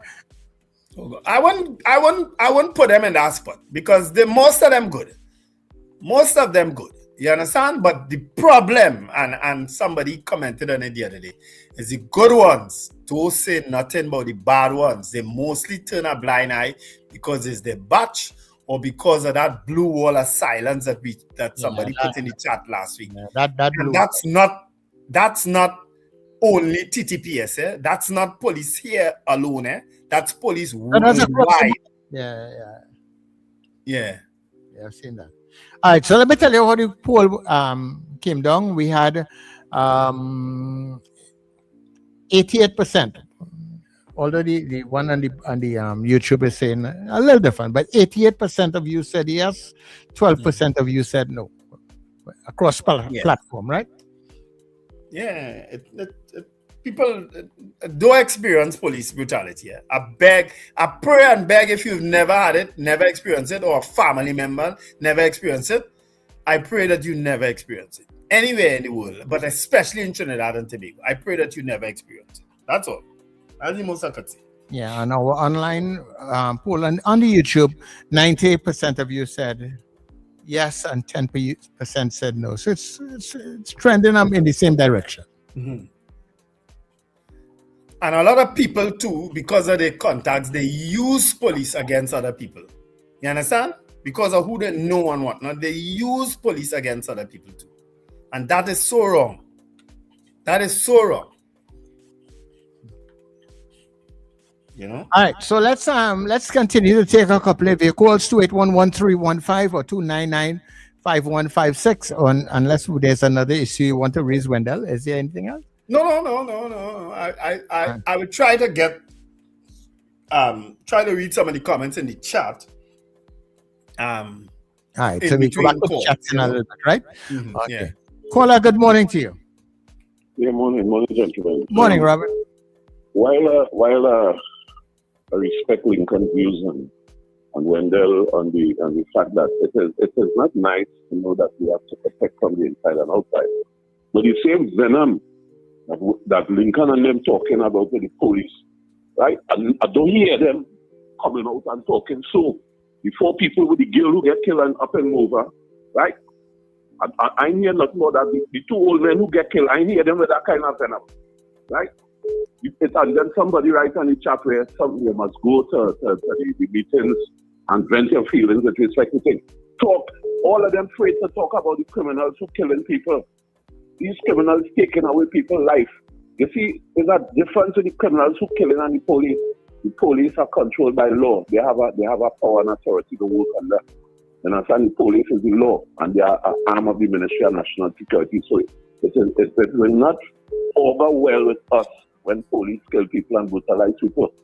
Speaker 7: I wouldn't put them in that spot because most of them good. Most of them good. You understand? But the problem, and somebody commented on it the other day, is the good ones don't say nothing about the bad ones. They mostly turn a blind eye because it's their batch or because of that blue wall of silence that somebody put in the chat last week. That's not only TTPS, eh? That's not police here alone, eh? That's police worldwide. Yeah,
Speaker 2: I've seen that. All right, so let me tell you how the poll came down. We had 88%. Although the one on the YouTube is saying a little different, but 88% of you said yes, 12% of you said no. Across platform, right?
Speaker 7: Yeah, people do experience police brutality. Yeah? I pray and beg if you've never had it, never experienced it, or a family member never experienced it, I pray that you never experience it. Anywhere in the world, but especially in Trinidad and Tobago. I pray that you never experience it. That's all. That's the most I could say.
Speaker 2: Yeah, on our online poll on the YouTube, 98% of you said yes and 10% said no. So it's trending in the same direction.
Speaker 7: Mm-hmm. And a lot of people too, because of their contacts, they use police against other people. You understand? Because of who they know and whatnot, they use police against other people too. And that is so wrong. That is so wrong. You know?
Speaker 2: All right, so let's continue to take a couple of your calls, 2811315 or 2995156, unless there's another issue you want to raise, Wendell. Is there anything else?
Speaker 7: No. I would try to get try to read some of the comments in the chat.
Speaker 2: All right, so we go back to chat in a little bit, right?
Speaker 7: Mm-hmm,
Speaker 2: okay.
Speaker 7: Yeah.
Speaker 2: Caller, good morning to you.
Speaker 16: Yeah, morning, gentlemen.
Speaker 2: Morning, Robert.
Speaker 16: While I respect Lincoln's views and Wendell on the fact that it is not nice to know that we have to protect from the inside and outside. But the same venom that Lincoln and them talking about with the police, right? I don't hear them coming out and talking. So before people with the girl who get killed and up and over, right? I hear nothing more that the two old men who get killed, I hear them with that kind of venom, right? And then somebody writes on the chat where you must go to the meetings and vent your feelings with respect to things. Talk, all of them afraid to talk about the criminals who killing people. These criminals taking away people's life. You see, there's a difference in the criminals who killing and the police. The police are controlled by law. They have a power and authority to work under. And understand, the police is the law, and they are an arm of the Ministry of National Security. So it will not over well with us when police kill people and brutalize people.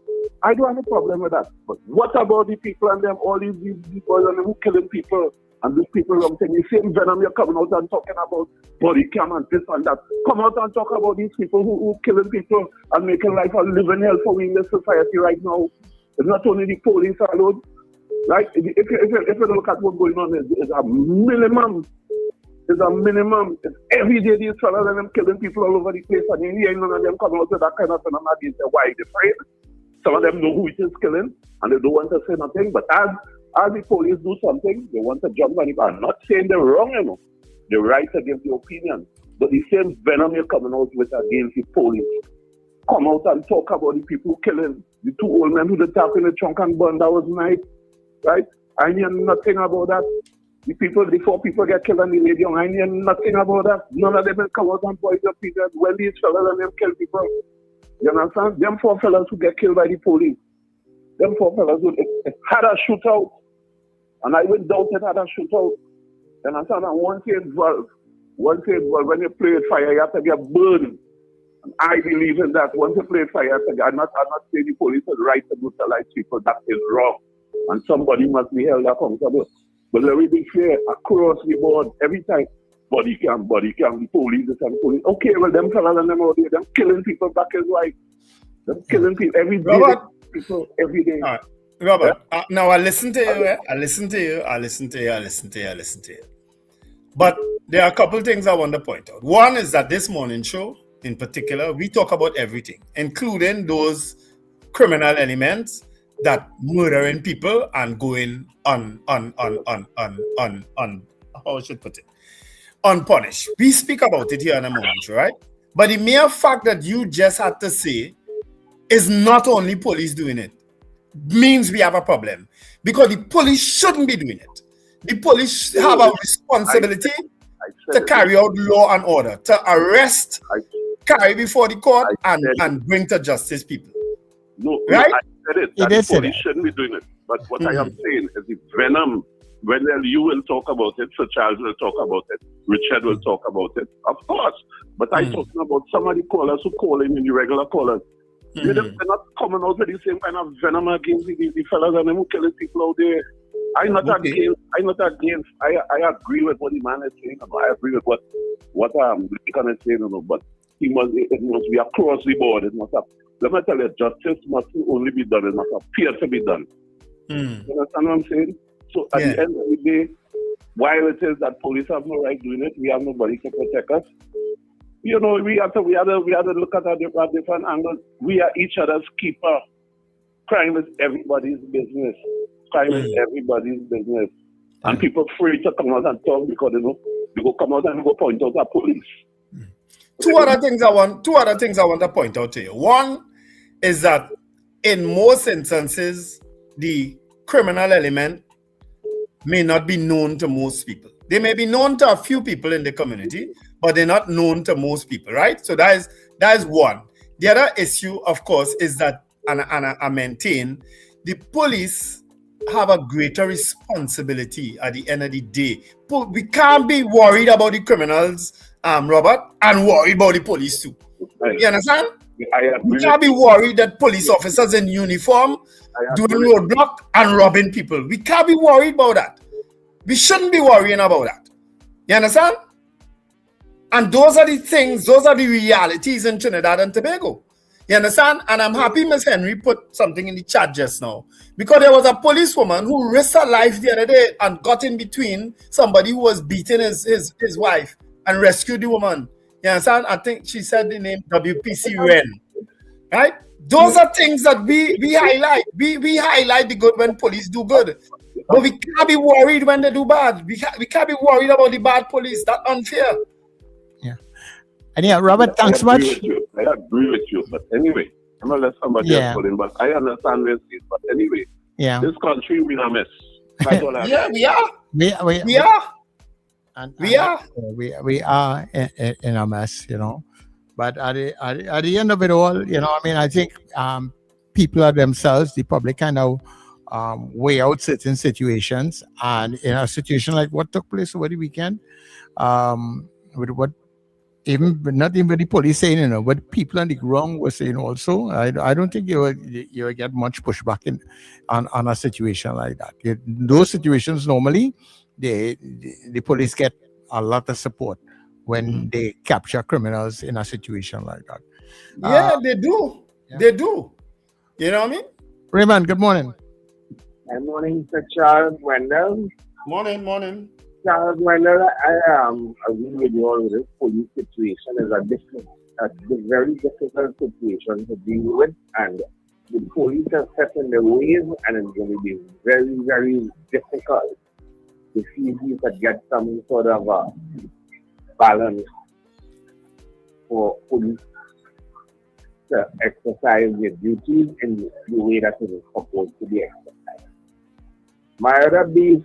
Speaker 16: I don't have a problem with that. But what about the people and them, all these people and them who killing people and these people wrong thing? The same venom you're coming out and talking about body cam and this and that. Come out and talk about these people who killing people and making life a living hell for we in this society right now. It's not only the police alone. Right? If you look at what's going on, it's a minimum. It's a minimum. It's every day these fellas and them killing people all over the place, and you hear none of them come out with that kind of phenomenon. They say, why they afraid? Some of them know who it is killing, and they don't want to say nothing. But as the police do something, they want to jump on it. I'm not saying they're wrong, you know. They're right to give their opinion. But the same venom you're coming out with against the police. Come out and talk about the people killing. The two old men who they tap in the trunk and burn, that was nice. Right? I hear nothing about that. The 4 people get killed and the lady young, I hear nothing about that. None of them will come out and point up people when these fellas and them kill people. You understand? Them 4 fellas who get killed by the police. Them 4 fellas who had a shootout. And I went down it had a shootout. You understand? And once you involve, when you play with fire, you have to get burned. And I believe in that. Once you play with fire, you have to get, I'm not saying the police has the right to brutalize people. That is wrong. And somebody must be held accountable. But let me be fair, across the board, every time, body cam, the police, Okay, well, them fellas and them out there, them killing people back as right. Them killing people every day.
Speaker 7: Robert,
Speaker 16: people every day.
Speaker 7: All right. Robert, now I listen to you, I listen to you. But there are a couple things I want to point out. One is that this morning show, in particular, we talk about everything, including those criminal elements that murdering people and going how I should put it, unpunished. We speak about it here in a moment, right? But the mere fact that you just had to say is not only police doing it, means we have a problem. Because the police shouldn't be doing it. The police have a responsibility to carry out law and order, to arrest, carry before the court, and bring to justice people.
Speaker 16: No,
Speaker 7: right?
Speaker 16: I said it. That the police shouldn't be doing it. But what I am saying is the venom, when you will talk about it, Sir Charles will talk about it, Richard will talk about it, of course. But I'm talking about some of the callers who call in the regular callers. They're not coming out with the same kind of venom against the fellas and them who killing people out there. I'm not against. I agree with what the man is saying. I agree with what Lincoln is saying. But it must be across the board. It must have. Let me tell you, justice must only be done. It must appear to be done. You understand what I'm saying? So at the end of the day, while it is that police have no right doing it, we have nobody to protect us. You know, we have to look at a different angle. We are each other's keeper. Crime is everybody's business. Crime is everybody's business. And people free to come out and talk because they go come out and go point out at police.
Speaker 7: Two other things I want to point out to you. One is that in most instances, the criminal element may not be known to most people. They may be known to a few people in the community, but they're not known to most people, right? So that is one. The other issue, of course, is that, and I maintain, the police have a greater responsibility at the end of the day. We can't be worried about the criminals, Robert, and worried about the police too. You understand? We can't be worried that police officers in uniform doing roadblock and robbing people. We can't be worried about that. We shouldn't be worrying about that. You understand? And those are the things, those are the realities in Trinidad and Tobago. You understand? And I'm happy Ms. Henry put something in the chat just now. Because there was a policewoman who risked her life the other day and got in between somebody who was beating his wife and rescued the woman. You understand? I think she said the name WPC Wren. Right? Those are things that we highlight. We highlight the good when police do good. But we can't be worried when they do bad. We can't be worried about the bad police. That's unfair.
Speaker 2: And Robert, thanks much.
Speaker 16: I agree with you. But anyway, I'm going to let somebody else put in, but I understand this. But anyway, this country we are mess. That's all I
Speaker 7: we are.
Speaker 2: We are in a mess, you know. But at the end of it all, you know, I mean, I think people are themselves, the public kind of weigh out certain situations. And in a situation like what took place over the weekend, with what not even the police saying, you know, what people on the ground were saying also, I don't think you will get much pushback on a situation like that. Those situations normally, the police get a lot of support when they capture criminals in a situation like that.
Speaker 7: They do. Yeah. They do. You know what I mean?
Speaker 2: Raymond, good morning.
Speaker 17: Good morning, Sir Charles Wendell.
Speaker 7: Morning.
Speaker 17: Charles Wendell, I agree with you all with this police situation is a very difficult situation to deal with, and the police are set in their ways, and it's going to be very, very difficult to see if you could get some sort of a balance for police to exercise their duties in the way that it is supposed to be exercised. My other beef,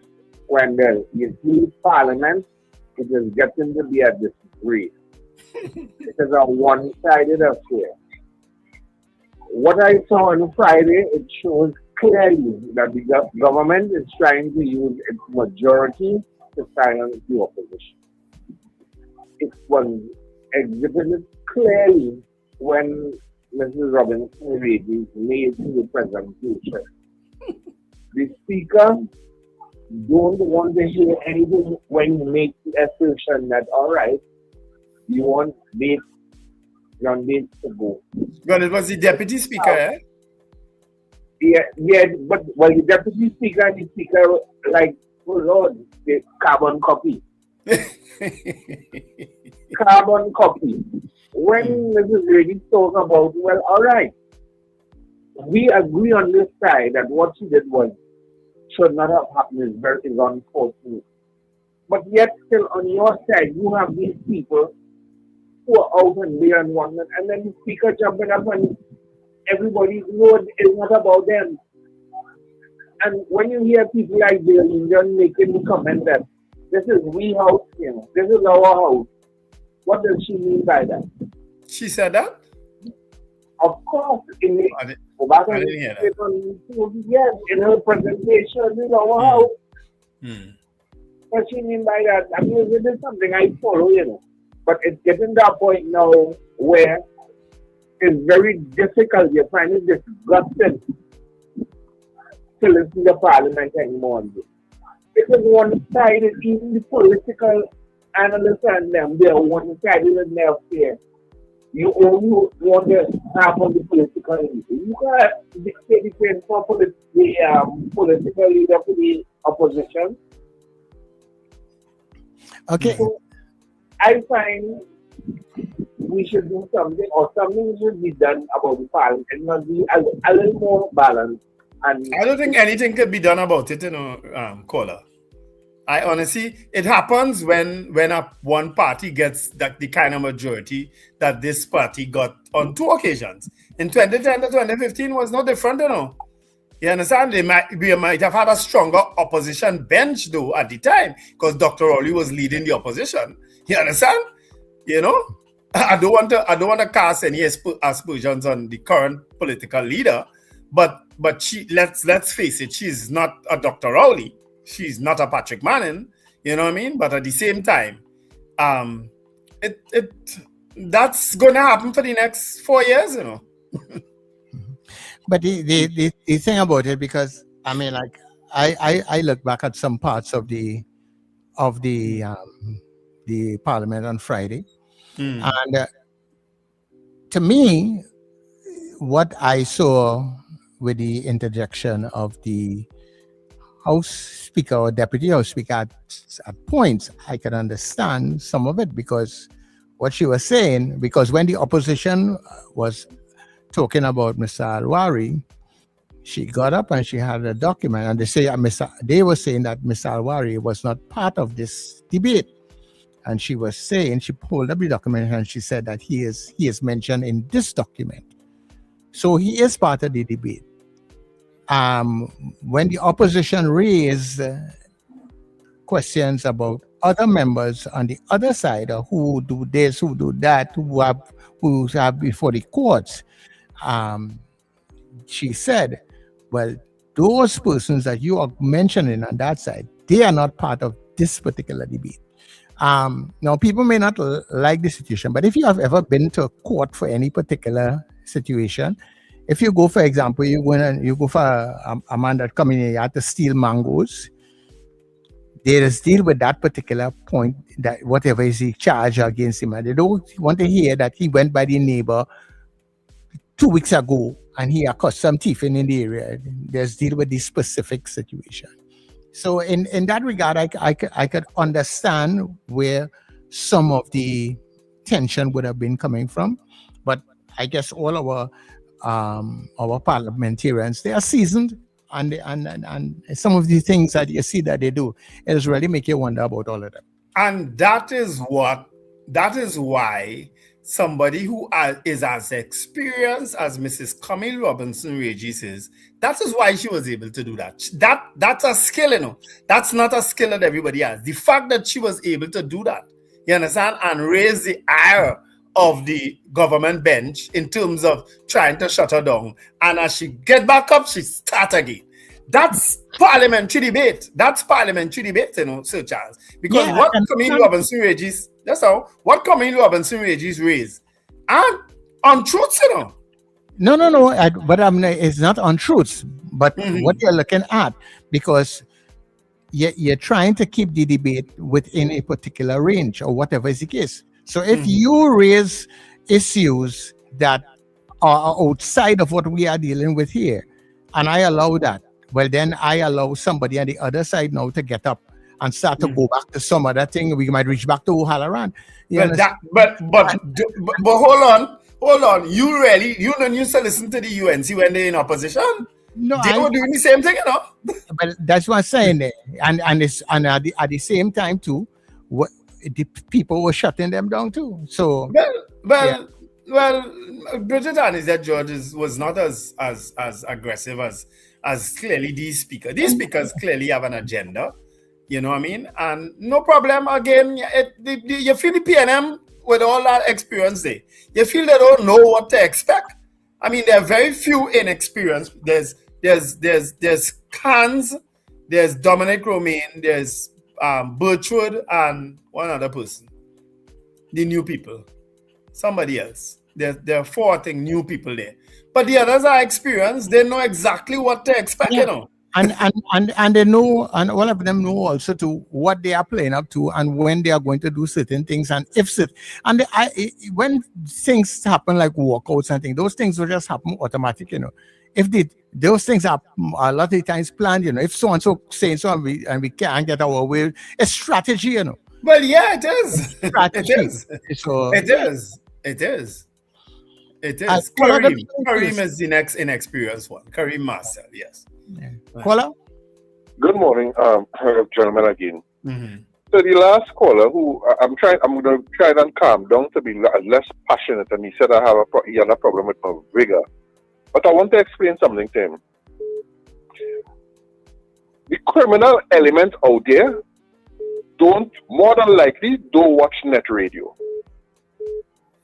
Speaker 17: Wendell, you see Parliament, it is getting to be a disgrace. It is a one-sided affair. What I saw on Friday, it shows clearly that the government is trying to use its majority to silence the opposition. It was exhibited clearly when Mrs. Robinson Reid made the presentation. The speaker don't want to hear anything when you make the assertion that, all right, you want John Bates to go.
Speaker 7: Well, it was the deputy speaker, eh?
Speaker 17: Yeah, but the deputy speaker and the speaker, like, oh Lord, the carbon copy. Carbon copy. When Mrs. Reid talk about, well, all right, we agree on this side that what she did should not have happened, is unfortunate. But yet still on your side, you have these people who are out and there and whatnot, and then the speaker jumping up and everybody knows it's not about them. And when you hear people like Bill John making the comment that this is we house, this is our house, what does she mean by that?
Speaker 7: She said that?
Speaker 17: Of course, in her presentation, in our house. What she mean by that? I mean, it is something I follow, But it's getting to a point now where it's very difficult. You find it disgusting to listen to Parliament anymore. Because one-sided, even the political analysts and them, they're one-sided in their fear. You only want to have on the political leader. You can't dictate the thing for the political leader for the opposition.
Speaker 2: Okay.
Speaker 17: So I find we should do something, or something should be done about the Parliament. It must be a little more balanced. And
Speaker 7: I don't think anything could be done about it, Kola. I honestly, it happens when one party gets the kind of majority that this party got on two occasions. In 2010 to 2015 was no different, You understand? We might have had a stronger opposition bench though at the time, because Dr. Rowley was leading the opposition. You understand? I don't want to cast any aspersions on the current political leader, but let's face it, she's not a Dr. Rowley. She's not a Patrick Manning, you know what I mean? But at the same time, that's going to happen for the next 4 years,
Speaker 2: But the thing about it, because I mean, like I look back at some parts of the Parliament on Friday, and to me, what I saw with the interjection of the House Speaker or Deputy House Speaker at points, I can understand some of it, because what she was saying, because when the opposition was talking about Mr. Alwari, she got up and she had a document, and they were saying that Mr. Alwari was not part of this debate. And she was saying, she pulled up the document and she said that he is mentioned in this document. So he is part of the debate. When the opposition raised questions about other members on the other side, or who do this, who do that, who have before the courts, she said, well, those persons that you are mentioning on that side, they are not part of this particular debate. Now, people may not like the situation, but if you have ever been to court for any particular situation, if you go, for example, you go for a man that come in here, you have to steal mangoes, they just deal with that particular point, that whatever is the charge against him. And they don't want to hear that he went by the neighbor 2 weeks ago and he accustomed thieving in the area. There's deal with this specific situation. So in that regard, I could understand where some of the tension would have been coming from, but I guess all our parliamentarians, they are seasoned, and some of the things that you see that they do, it just really make you wonder about all of them.
Speaker 7: And that is why somebody who is as experienced as Mrs. Camille Robinson Regis is, that is why she was able to do that. That's a skill, you know. That's not a skill that everybody has. The fact that she was able to do that, you understand, and raise the ire of the government bench in terms of trying to shut her down, and as she get back up, she start again. That's parliamentary debate. You know, Sir Charles. Because what Camille Robinson Regis, what Camille Robinson Regis raised, and untruths, you know.
Speaker 2: No. But it's not untruths, but what you're looking at, because you're trying to keep the debate within a particular range or whatever is the case. So if you raise issues that are outside of what we are dealing with here, and I allow that, well, then I allow somebody on the other side now to get up and start to go back to some other thing. We might reach back to O'Halloran.
Speaker 7: But hold on. You used to listen to the UNC when they're in opposition?
Speaker 2: No,
Speaker 7: they were doing the same thing, you know.
Speaker 2: But that's what I'm saying there. And at the same time too, the people were shutting them down too. So
Speaker 7: well, Bridget Anizet George was not as aggressive as clearly these speakers. These speakers clearly have an agenda, you know what I mean? And no problem. Again, you feel the PNM with all that experience there. You feel they don't know what to expect. I mean, there are very few inexperienced. There's Cans, there's Dominic Romaine, there's Birchwood, and one other person. The new people. Somebody else. There are 4 new people there. But the others are experienced. They know exactly what to expect, you know.
Speaker 2: And they know, and all of them know also to what they are playing up to and when they are going to do certain things, and when things happen like walkouts and things, those things will just happen automatic, you know. If those things are a lot of times planned, you know. If so and so saying so and we can't get our way, it's strategy, you know.
Speaker 7: Well, yeah, it is.
Speaker 2: Strategy.
Speaker 7: It is. Kareem is the next inexperienced one. Kareem Marcel, yes.
Speaker 2: Yeah. Caller?
Speaker 1: Good morning, gentlemen again. So the last caller, who I'm going to try and calm down to be less passionate, and he said he had a problem with my rigor. But I want to explain something to him. The criminal element out there more than likely don't watch NETT Radio.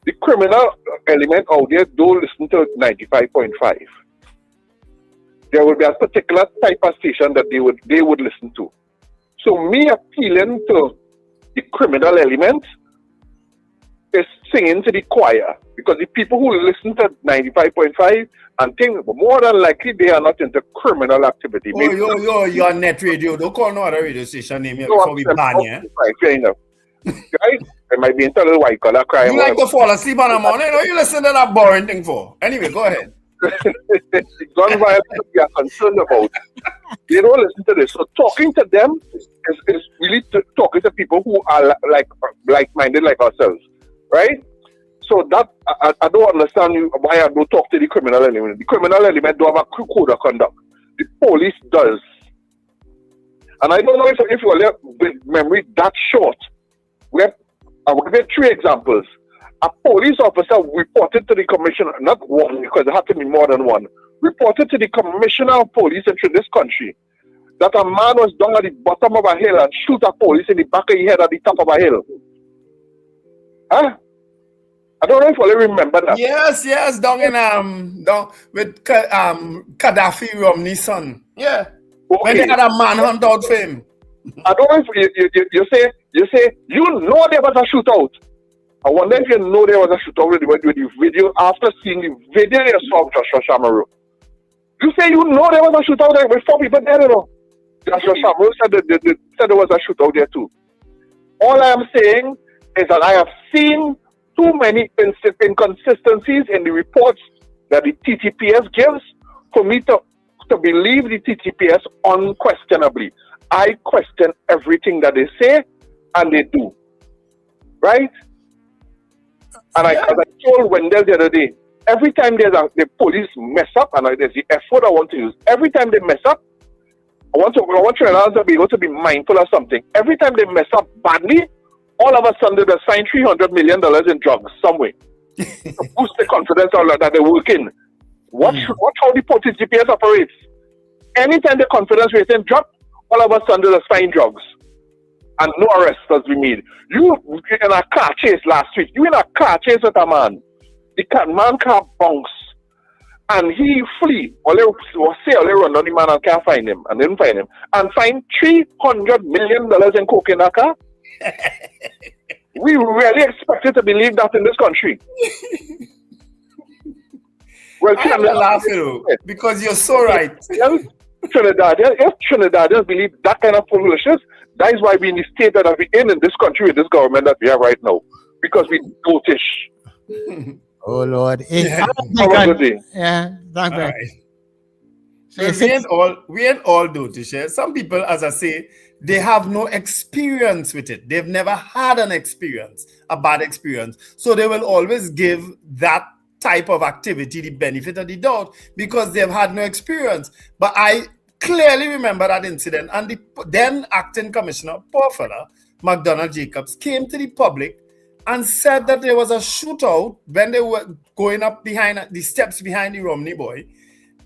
Speaker 1: The criminal element out there don't listen to 95.5. There would be a particular type of station that they would listen to. So me appealing to the criminal element is singing to the choir, because the people who listen to 95.5 and think more than likely they are not into criminal activity.
Speaker 7: You're on NETT Radio. Don't call no other radio station name here before we ban you.
Speaker 1: Fair enough. Right? I might be into a little white collar crime.
Speaker 7: You like to fall asleep on a morning, or you listen to that boring thing for? Anyway, go ahead.
Speaker 1: Gun violence we are concerned about. They don't listen to this. So talking to them is really talking to people who are like-minded like ourselves, right? So that I don't understand why I don't talk to the criminal element. The criminal element don't have a code of conduct. The police does. And I don't know if you are with memory that short. I will give you 3 examples. A police officer reported to the commissioner, not one, because it had to be more than one, reported to the commissioner of police in this country that a man was down at the bottom of a hill and shoot a police in the back of the head at the top of a hill. Huh? I don't know if you remember that.
Speaker 7: Yes, down with Gaddafi Romney's son. Yeah. Okay. When they had a manhunt out for him.
Speaker 1: I don't know if you say you know there was a shootout. I wonder if you know there was a shootout with the video after seeing the video you saw of Joshua Shamaro. You say you know there was a shootout there with 4 people there, you know. Joshua Shamaro said there was a shootout there too. All I am saying is that I have seen too many inconsistencies in the reports that the TTPS gives, for me to believe the TTPS unquestionably. I question everything that they say and they do. Right? And as I told Wendell the other day, every time the police mess up, and there's the F word I want to use, every time they mess up, I want Trinidad to be able to be mindful of something. Every time they mess up badly, all of a sudden they sign $300 million in drugs somewhere to boost the confidence that they're working. Watch how the TTPS operates. Anytime the confidence rating drop, all of a sudden they sign drugs. And no arrest has been made. You in a car chase last week. You in a car chase with a man. The man car bounce. And he flee. All they run on the man and can't find him. And didn't find him. And find $300 million in coke in that car. We really expected to believe that in this country. Well,
Speaker 7: I'm laughing because you're so right.
Speaker 1: If Trinidadians believe that kind of foolishness, that is why we're in the state that we're in this country with this government that we have right now. Because we're dotish.
Speaker 2: Oh Lord.
Speaker 1: Yeah,
Speaker 2: thank you.
Speaker 7: Right. We ain't all dotish. Some people, as I say, they have no experience with it. They've never had an experience, a bad experience. So they will always give that type of activity the benefit of the doubt because they've had no experience. But I clearly remember that incident, and the then acting commissioner, poor fella, McDonald Jacobs, came to the public and said that there was a shootout when they were going up behind the steps behind the Romney boy,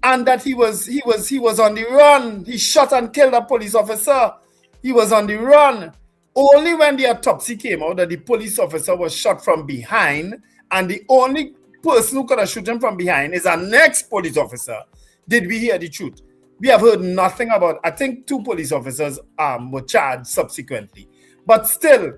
Speaker 7: and that he was on the run. He shot and killed a police officer. He was on the run. Only when the autopsy came out that the police officer was shot from behind, and the only person who could have shot him from behind is our next police officer. Did we hear the truth? We have heard nothing about. I think 2 police officers were charged subsequently. But still,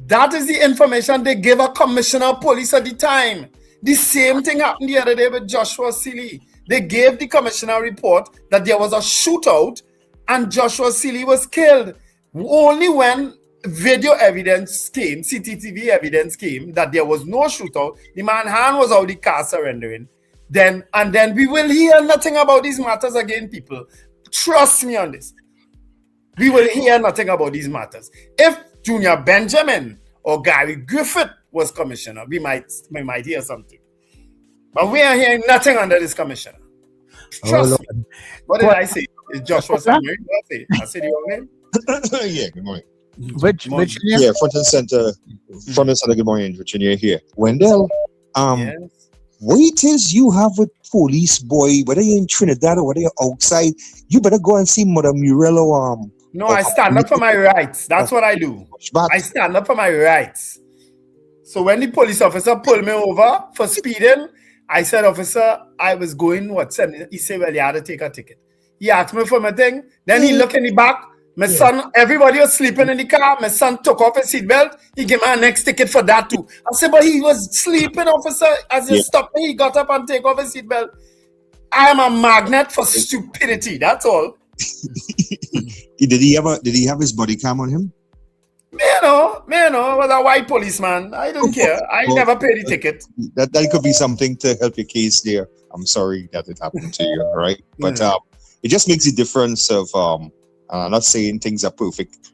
Speaker 7: that is the information they gave a commissioner of police at the time. The same thing happened the other day with Joshua Seeley. They gave the commissioner a report that there was a shootout and Joshua Seeley was killed. Only when video evidence came, CCTV evidence came that there was no shootout, the man's hand was out the car surrendering. Then we will hear nothing about these matters again, people. Trust me on this. We will hear nothing about these matters. If Junior Benjamin or Gary Griffith was commissioner, we might hear something. But we are hearing nothing under this commissioner. Trust me. What did I say? Is Joshua Samuel? I said your name?
Speaker 4: Yeah, good morning.
Speaker 2: Virginia?
Speaker 4: Yeah, front and center, good morning, Virginia here. Wendell,
Speaker 7: yes.
Speaker 4: Wait till you have a police boy, whether you're in Trinidad or whether you're outside, you better go and see Mother Muriel or
Speaker 7: No, I stand up for my rights. That's what I do. I stand up for my rights. So when the police officer pulled me over for speeding, I said, officer, I was going, he said, well, you had to take a ticket. He asked me for my thing. Then he looked in the back. My son, everybody was sleeping in the car. My son took off his seatbelt. He gave me a next ticket for that too. I said, but he was sleeping, officer. As he stopped me, he got up and take off his seatbelt. I am a magnet for stupidity. That's all.
Speaker 4: Did he have his body cam on him?
Speaker 7: Me no, was a white policeman. I don't care. I never paid the ticket.
Speaker 4: That could be something to help your case there. I'm sorry that it happened to you, right? But it just makes a difference of I'm not saying things are perfect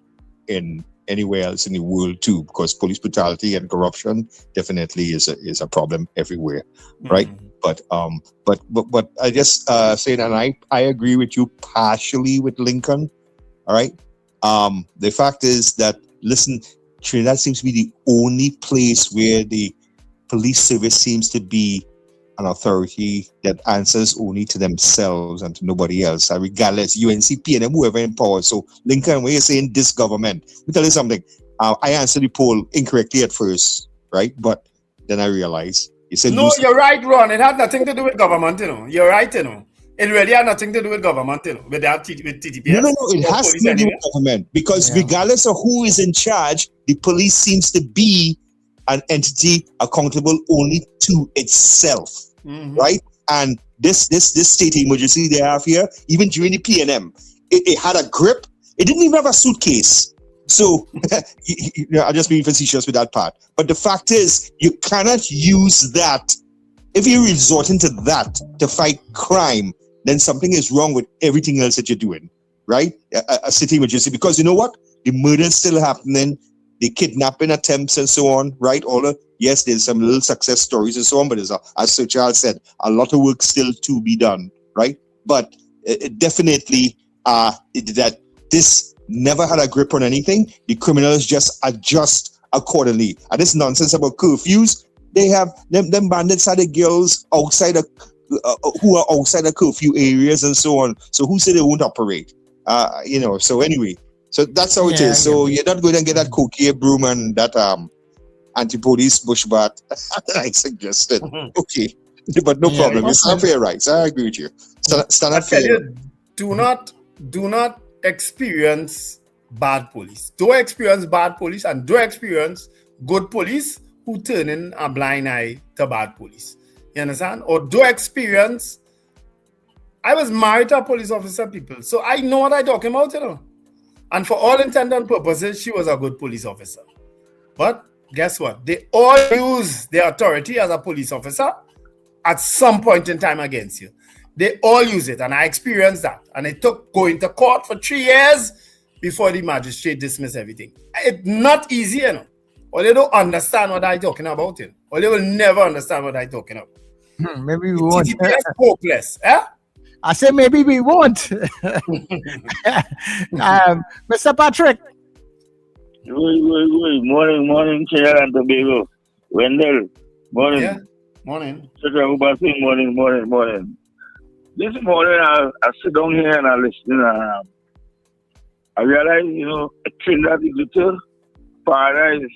Speaker 4: in anywhere else in the world too, because police brutality and corruption definitely is a problem everywhere, right? But I just say that I agree with you partially with Lincoln, all right? The fact is that, listen, Trinidad seems to be the only place where the police service seems to be an authority that answers only to themselves and to nobody else, regardless, UNCP and whoever in power. So, Lincoln, when you're saying this government, let me tell you something. I answered the poll incorrectly at first, right? But then I realized you said
Speaker 7: no. You're right, Ron. It had nothing to do with government, you know. You're right, you know. It really had nothing to do with government, you know, with TTPS.
Speaker 4: No. It has to do with government because regardless of who is in charge, the police seems to be an entity accountable only to itself, right? And this state emergency they have here, even during the PNM, it had a grip. It didn't even have a suitcase. So I'll just be facetious with that part. But the fact is, you cannot use that if you're resorting to that to fight crime, then something is wrong with everything else that you're doing, right? A city emergency, because you know what? The murder is still happening, the kidnapping attempts and so on, right? Yes, there's some little success stories and so on, but there's, as Sir Charles said, a lot of work still to be done, right? But definitely that this never had a grip on anything. The criminals just adjust accordingly. And this nonsense about curfews, they have them bandits are the girls outside who are outside the curfew areas and so on. So who said they won't operate? So anyway, so that's how it is. So you're not going to get that cocaine broom and that anti-police bush bat I suggested. Okay, but no problem. You stand for your rights. I agree with you. Stand up for your rights.
Speaker 7: Do not experience bad police. Don't experience bad police, and don't experience good police who turn in a blind eye to bad police. You understand? Or do experience. I was married to a police officer, people, so I know what I'm talking about, And for all intent and purposes, she was a good police officer. But guess what? They all use their authority as a police officer at some point in time against you. They all use it, and I experienced that. And it took going to court for 3 years before the magistrate dismissed everything. It's not easy, Or they don't understand what I'm talking about, Or they will never understand what I'm talking about.
Speaker 2: Maybe we won't.
Speaker 7: TTPS hopeless,
Speaker 2: I say maybe we won't. Mr. Patrick.
Speaker 3: Morning, Trinidad and Tobago. Wendell, morning.
Speaker 7: Yeah, morning.
Speaker 3: Morning. This morning, I sit down here and I listen. I realize, Trinidad is a little paradise.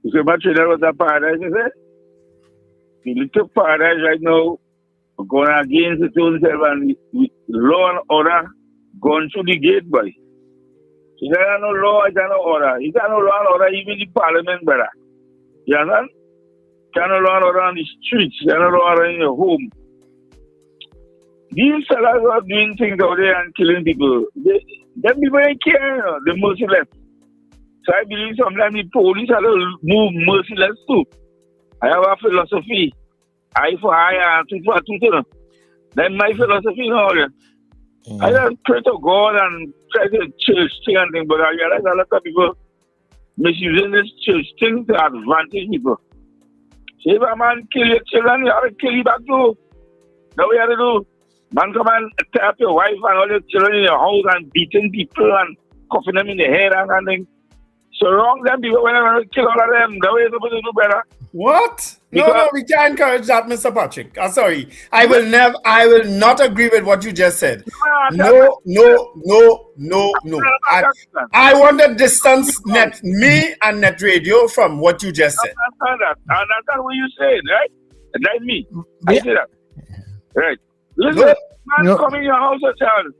Speaker 3: You say, but Trinidad was a paradise, is it? The little paradise right now, going against its own self, and with law and order going through the gate, boy. So there are no law, there are no order. If there are no law and order, even the parliament, brother. You understand? There are no law and order on the streets, there are no law and order in your home. These fellas are doing things out there and killing people. Them people ain't care, they're merciless. So I believe sometimes the police are move merciless too. I have a philosophy. Eye for eye and tooth for tooth. That's my philosophy now. I just pray to God and try to church thing and thing, but I realize a lot of people misusing this church thing to advantage people. So if a man kill your children, you have to kill you back too. That's what you have to do. Man come and tap your wife and all your children in your house and beating people and cuffing them in the head and things. So wrong them people when I kill all of them. That way you're supposed to do better.
Speaker 7: What? No, we can't encourage that, Mr. Patrick. I'm sorry. I will not agree with what you just said. No. I want to distance me and NETT Radio from what you just said.
Speaker 3: I understand what you said, right? That's me. I say that. Right. Listen, man, come in your house, child.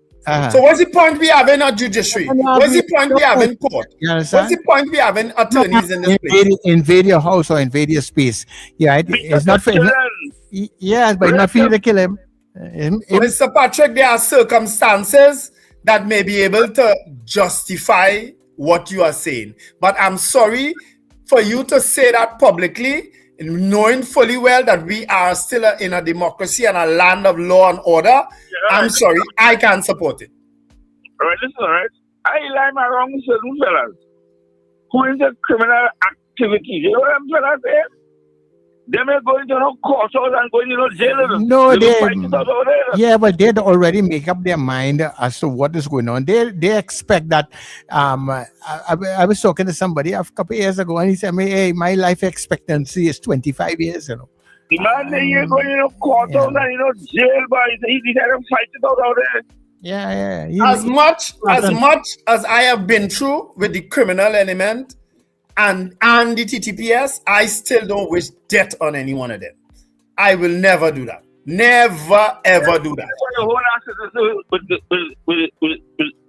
Speaker 7: So what's the point we have in our judiciary? What's the point we have in court? What's the point we have in attorneys in this place?
Speaker 2: Invade your house or invade your space. Yeah, it's not for but it's not for you to kill him.
Speaker 7: Mr. Patrick, there are circumstances that may be able to justify what you are saying. But I'm sorry for you to say that publicly, knowing fully well that we are still in a democracy and a land of law and order. Yeah, I'm sorry, I can't support it.
Speaker 3: All right, listen, all right. I lie my wrong with certain fellas who is a criminal activity. You know what I'm fellas saying? They may go into no court and go into jail.
Speaker 2: No, but they'd already make up their mind as to what is going on. They expect that. I was talking to somebody a couple of years ago, and he said, "Hey, my life expectancy is 25 years."
Speaker 3: The man they going into court and jail, but he decided to fight it out there.
Speaker 2: Yeah.
Speaker 7: As much as I have been through with the criminal element and the TTPS, I still don't wish death on any one of them. I will never do that. Never, ever do that.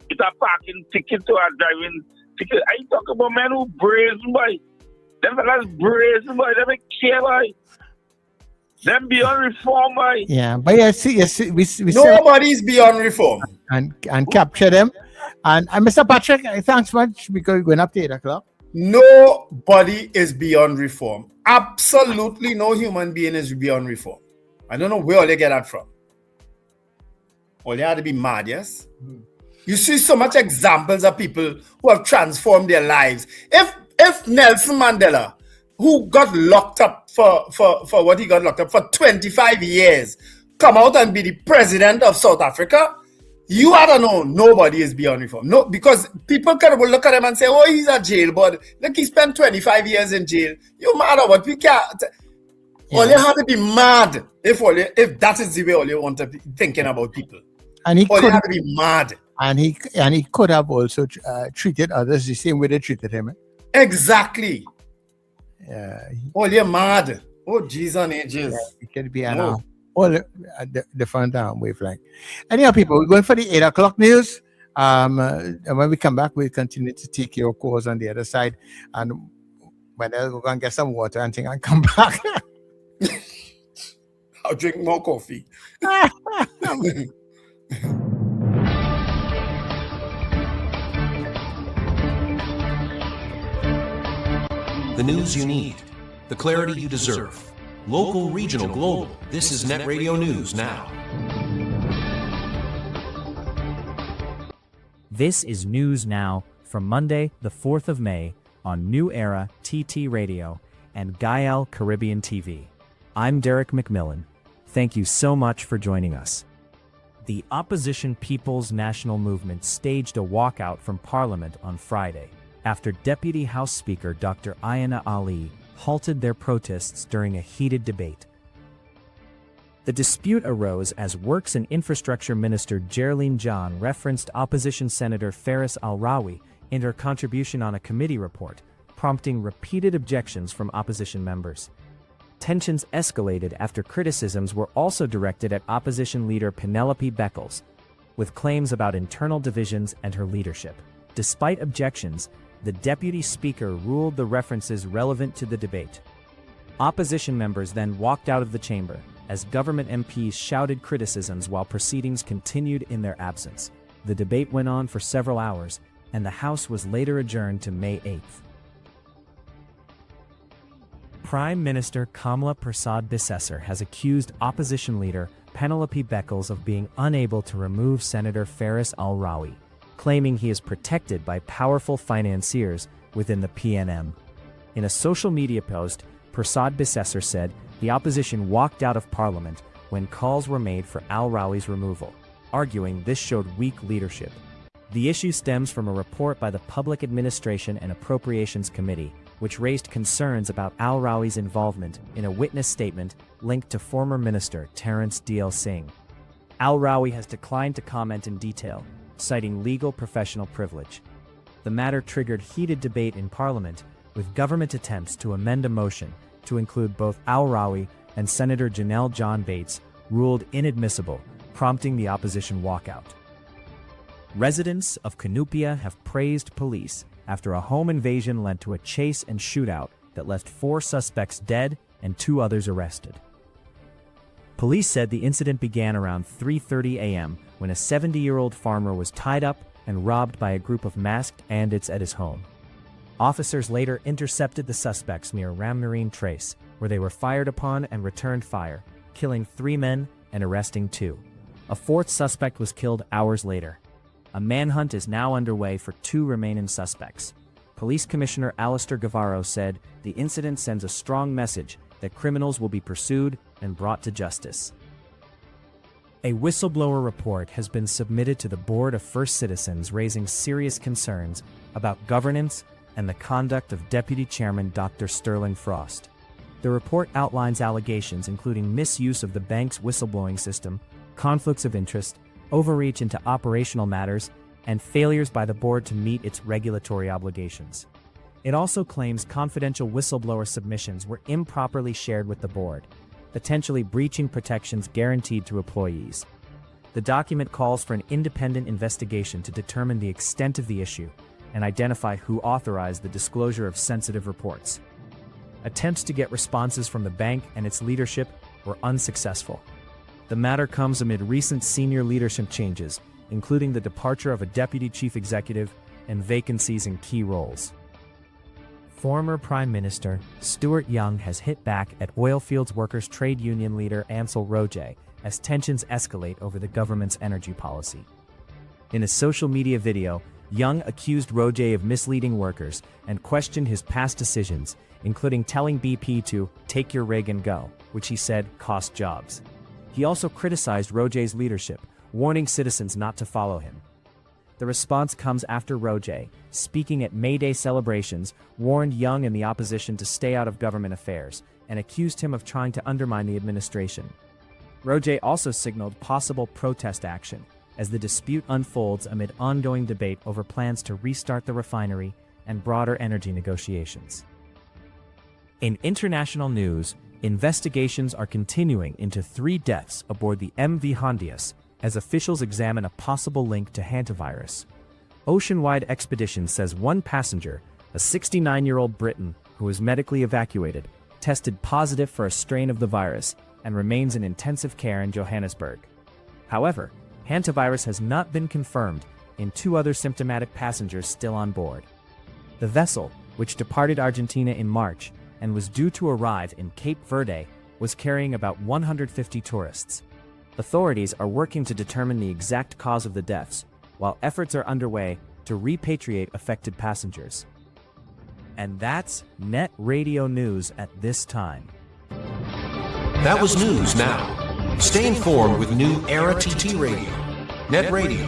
Speaker 3: It's a parking ticket to a driving ticket. I talk about men who brazen, boy. Them fellas brazen, boy. They don't care, boy. Them beyond reform, boy.
Speaker 2: Yeah, but we
Speaker 7: nobody's beyond reform.
Speaker 2: And capture them. And Mr. Patrick, thanks much because we're going up to 8 o'clock.
Speaker 7: Nobody is beyond reform. Absolutely no human being is beyond reform. I don't know where they get that from. All you had to be mad, yes? You see so much examples of people who have transformed their lives. If Nelson Mandela, who got locked up for what he got locked up for 25 years, come out and be the president of South Africa, you I don't know, nobody is beyond reform. No, because people can look at him and say, oh, he's a jail, but look, he spent 25 years in jail. You mad about we can't. All you have to be mad if that is the way all you want to be thinking about people.
Speaker 2: And he
Speaker 7: all
Speaker 2: could
Speaker 7: you have to be mad.
Speaker 2: And he could have also treated others the same way they treated him.
Speaker 7: Exactly.
Speaker 2: Yeah.
Speaker 7: All you're mad. Oh, Jesus and ages.
Speaker 2: Yeah, it could be an all different wavelength. Anyhow, people, we're going for the 8 o'clock news. And when we come back, we'll continue to take your calls on the other side. And when we're going to get some water and things and come back.
Speaker 7: I'll drink more coffee.
Speaker 5: The news you need, the clarity you deserve. Local, regional, global. This is NETT Radio News Now.
Speaker 18: This is News Now from Monday, the 4th of May on New Era TT Radio and Gael Caribbean TV. I'm Derek McMillan. Thank you so much for joining us. The Opposition People's National Movement staged a walkout from Parliament on Friday after Deputy House Speaker Dr. Ayana Ali halted their protests during a heated debate. The dispute arose as Works and Infrastructure Minister Geraldine John referenced opposition Senator Faris Al-Rawi in her contribution on a committee report, prompting repeated objections from opposition members. Tensions escalated after criticisms were also directed at opposition leader Penelope Beckles, with claims about internal divisions and her leadership. Despite objections, the deputy speaker ruled the references relevant to the debate. Opposition members then walked out of the chamber as government MPs shouted criticisms while proceedings continued in their absence. The debate went on for several hours, and the House was later adjourned to May 8th. Prime Minister Kamla Persad-Bissessar has accused opposition leader Penelope Beckles of being unable to remove Senator Faris Al-Rawi, claiming he is protected by powerful financiers within the PNM. In a social media post, Persad-Bissessar said the opposition walked out of Parliament when calls were made for Al-Rawi's removal, arguing this showed weak leadership. The issue stems from a report by the Public Administration and Appropriations Committee, which raised concerns about Al-Rawi's involvement in a witness statement linked to former Minister Terence D.L. Singh. Al-Rawi has declined to comment in detail, citing legal professional privilege. The matter triggered heated debate in Parliament, with government attempts to amend a motion to include both Al-Rawi and Senator Janelle John Bates ruled inadmissible, prompting the opposition walkout. Residents of Cunupia have praised police after a home invasion led to a chase and shootout that left 4 suspects dead and 2 others arrested. Police said the incident began around 3:30 a.m. when a 70-year-old farmer was tied up and robbed by a group of masked bandits at his home. Officers later intercepted the suspects near Rammarine Trace, where they were fired upon and returned fire, killing 3 men and arresting 2. A 4th suspect was killed hours later. A manhunt is now underway for 2 remaining suspects. Police Commissioner Alistair Guevara said the incident sends a strong message that criminals will be pursued and brought to justice. A whistleblower report has been submitted to the Board of First Citizens raising serious concerns about governance and the conduct of Deputy Chairman Dr. Sterling Frost. The report outlines allegations including misuse of the bank's whistleblowing system, conflicts of interest, overreach into operational matters, and failures by the board to meet its regulatory obligations. It also claims confidential whistleblower submissions were improperly shared with the board, potentially breaching protections guaranteed to employees. The document calls for an independent investigation to determine the extent of the issue and identify who authorized the disclosure of sensitive reports. Attempts to get responses from the bank and its leadership were unsuccessful. The matter comes amid recent senior leadership changes, including the departure of a deputy chief executive and vacancies in key roles. Former Prime Minister Stuart Young has hit back at oilfields workers trade union leader Ansel Roje as tensions escalate over the government's energy policy. In a social media video, Young accused Roje of misleading workers and questioned his past decisions, including telling BP to take your rig and go, which he said cost jobs. He also criticized Roje's leadership, warning citizens not to follow him. The response comes after Roje, speaking at May Day celebrations, warned Young and the opposition to stay out of government affairs and accused him of trying to undermine the administration. Roje also signaled possible protest action as the dispute unfolds amid ongoing debate over plans to restart the refinery and broader energy negotiations. In international news, investigations are continuing into 3 deaths aboard the MV Hondias as officials examine a possible link to hantavirus. Oceanwide Expedition says one passenger, a 69-year-old Briton who was medically evacuated, tested positive for a strain of the virus and remains in intensive care in Johannesburg. However, hantavirus has not been confirmed in 2 other symptomatic passengers still on board. The vessel, which departed Argentina in March and was due to arrive in Cape Verde, was carrying about 150 tourists. Authorities are working to determine the exact cause of the deaths, while efforts are underway to repatriate affected passengers. And that's NETT Radio News at this time.
Speaker 5: That was news now. Stay informed with New Era TT Radio. NETT Radio.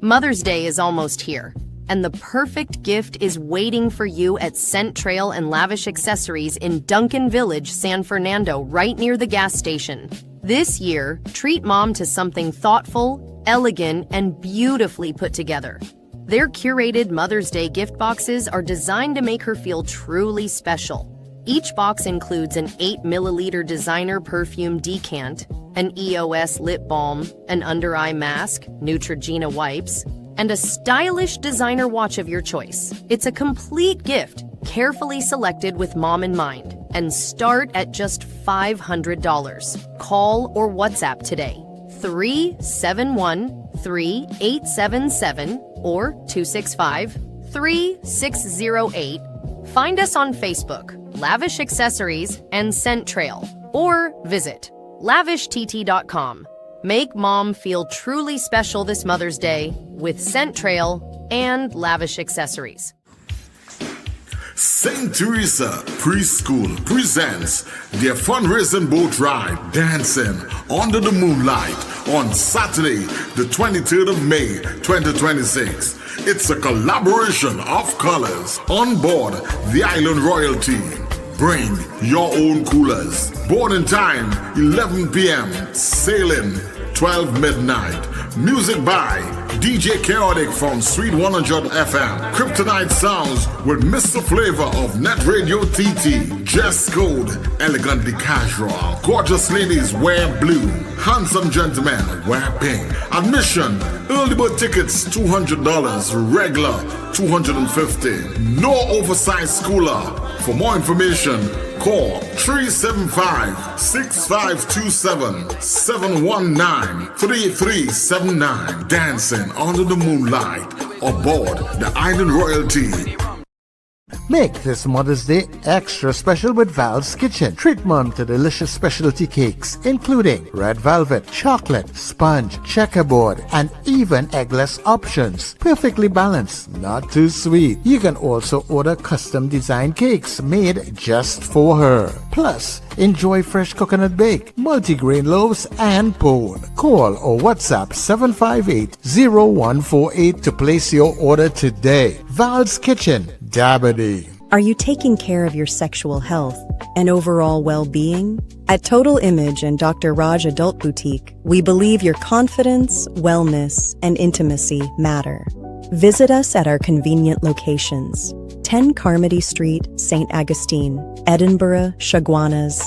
Speaker 11: Mother's Day is almost here, and the perfect gift is waiting for you at Scent Trail and Lavish Accessories in Duncan Village, San Fernando, right near the gas station. This year, treat mom to something thoughtful, elegant, and beautifully put together. Their curated Mother's Day gift boxes are designed to make her feel truly special. Each box includes an 8-milliliter designer perfume decant, an EOS lip balm, an under-eye mask, Neutrogena wipes, and a stylish designer watch of your choice. It's a complete gift, carefully selected with mom in mind, and start at just $500. Call or WhatsApp today, 371-3877 or 265-3608. Find us on Facebook, Lavish Accessories and Scent Trail, or visit lavishtt.com. Make mom feel truly special this Mother's Day with Scent Trail and Lavish Accessories.
Speaker 9: St. Teresa Preschool presents their fundraising boat ride, Dancing Under the Moonlight, on Saturday, the 23rd of May, 2026. It's a collaboration of colors on board the Island Royalty. Bring your own coolers. Boarding time, 11 p.m. Sailing, 12 midnight. Music by DJ Chaotic from Sweet 100 FM. Kryptonite Sounds with Mr. Flavor of NETT Radio TT. Dress code, elegantly casual. Gorgeous ladies wear blue. Handsome gentlemen wear pink. Admission, early bird tickets $200. Regular $250. No oversized schooler. For more information, call 375-6527-719-3379. Dancing Under the Moonlight aboard the Island Royalty.
Speaker 2: Make this Mother's Day extra special with Val's Kitchen. Treat mom to delicious specialty cakes, including red velvet, chocolate, sponge, checkerboard, and even eggless options. Perfectly balanced, not too sweet. You can also order custom designed cakes made just for her. Plus, enjoy fresh coconut bake, multigrain loaves, and pone. Call or WhatsApp 758-0148 to place your order today. Val's Kitchen, Dabadee.
Speaker 12: Are you taking care of your sexual health and overall well-being? At Total Image and Dr. Raj Adult Boutique, we believe your confidence, wellness, and intimacy matter. Visit us at our convenient locations: 10 Carmody Street, St. Augustine, Edinburgh, Chaguanas.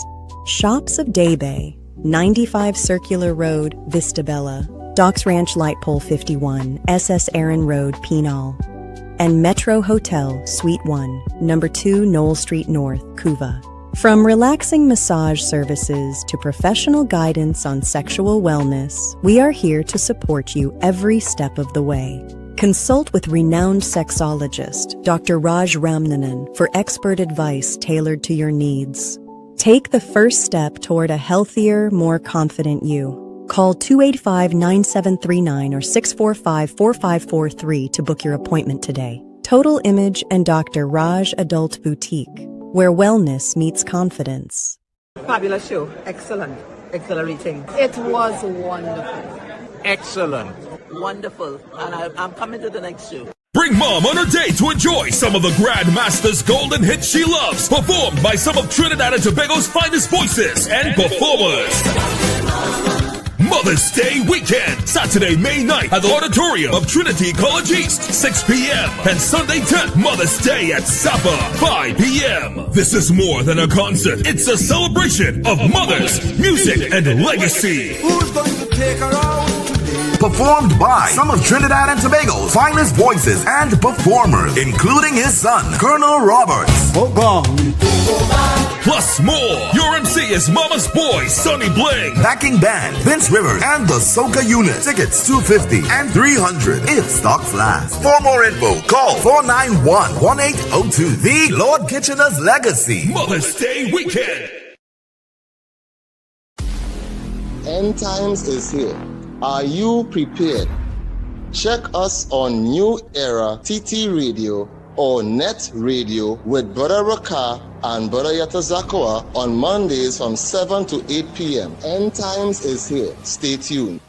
Speaker 12: Shops of Daybay, 95 Circular Road, Vistabella. Docks Ranch Light Pole 51, SS Aaron Road, Penal. And Metro Hotel, Suite 1, Number 2 Knoll Street North, Couva. From relaxing massage services to professional guidance on sexual wellness, we are here to support you every step of the way. Consult with renowned sexologist Dr. Raj Ramnanan for expert advice tailored to your needs. Take the first step toward a healthier, more confident you. Call 285-9739 or 645-4543 to book your appointment today. Total Image and Dr. Raj Adult Boutique, where wellness meets confidence.
Speaker 6: Fabulous show. Excellent. Exhilarating. It was wonderful.
Speaker 13: Excellent.
Speaker 6: Wonderful. And I'm coming to the next show.
Speaker 14: Bring mom on her day to enjoy some of the Grandmaster's golden hits she loves, performed by some of Trinidad and Tobago's finest voices and performers. Mother's Day weekend, Saturday, May 9th at the auditorium of Trinity College East, 6 p.m. and Sunday 10th, Mother's Day at Sapa, 5 p.m. This is more than a concert. It's a celebration of mothers, music, and legacy.
Speaker 15: Who's going to take her out? Performed by some of Trinidad and Tobago's finest voices and performers, including his son, Colonel Roberts.
Speaker 14: Plus more. Your MC is Mama's Boy, Sonny Bling.
Speaker 15: Backing band, Vince Rivers and the Soca Unit. Tickets $250 and $300 if stocks last. For more info, call 491-1802. The Lord Kitchener's Legacy.
Speaker 14: Mother's Day weekend.
Speaker 19: End times is here. Are you prepared? Check us on New Era TT Radio or NETT Radio with Brother Raka and Brother Yata Zakawa on Mondays from 7 to 8 p.m. End times is here. Stay tuned.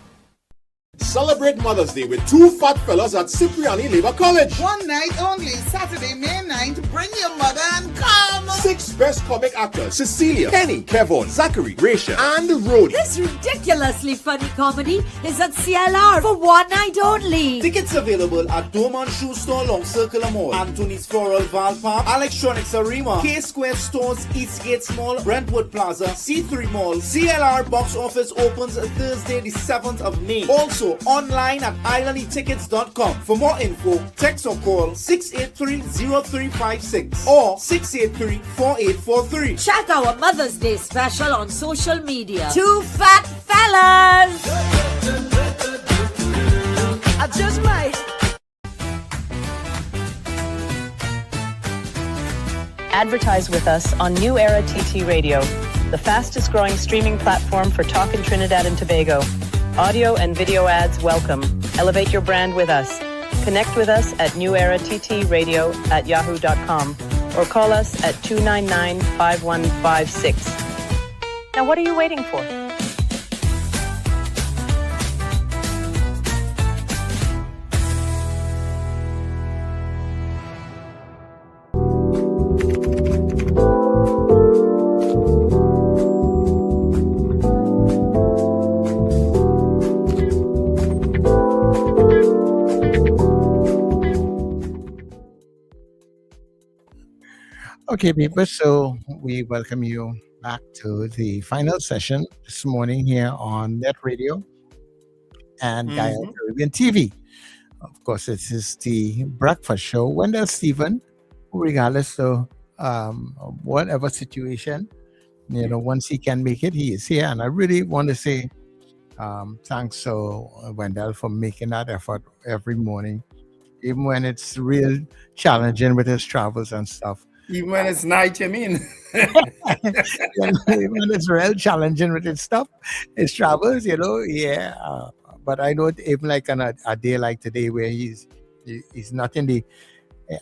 Speaker 8: Celebrate Mother's Day with two fat fellas at Cipriani Labor College.
Speaker 22: One night only, Saturday, May 9th. Bring your mother and come.
Speaker 8: 6 best comic actors: Cecilia, Penny, Kevon, Zachary, Raisha, and Rhodey.
Speaker 23: This ridiculously funny comedy is at CLR for one night only.
Speaker 24: Tickets available at Dorman Shoe Store, Long Circular Mall, Anthony's Floral Val Park, Electronics Arima, K Square Stores, Eastgate Mall, Brentwood Plaza, C3 Mall. CLR box office opens Thursday the 7th of May. Also online at islandetickets.com. For more info, text or call 683-0356 or 683-4843.
Speaker 23: Check our Mother's Day special on social media. Two fat fellas. I just might.
Speaker 10: Advertise with us on New Era TT Radio, the fastest growing streaming platform for talk in Trinidad and Tobago. Audio and video ads welcome. Elevate your brand with us. Connect with us at newerattradio@yahoo.com or call us at 299-5156. Now what are you waiting for?
Speaker 2: Okay, people, so we welcome you back to the final session this morning here on NETT Radio and Gaia Caribbean TV. Of course, this is the breakfast show. Wendell Stephen, regardless of whatever situation, once he can make it, he is here. And I really want to say thanks to Wendell for making that effort every morning, even when it's real challenging with his travels and stuff.
Speaker 7: Even when it's night, you mean?
Speaker 2: When it's real challenging with his stuff, his travels, but I know even like on a day like today where he's not in the,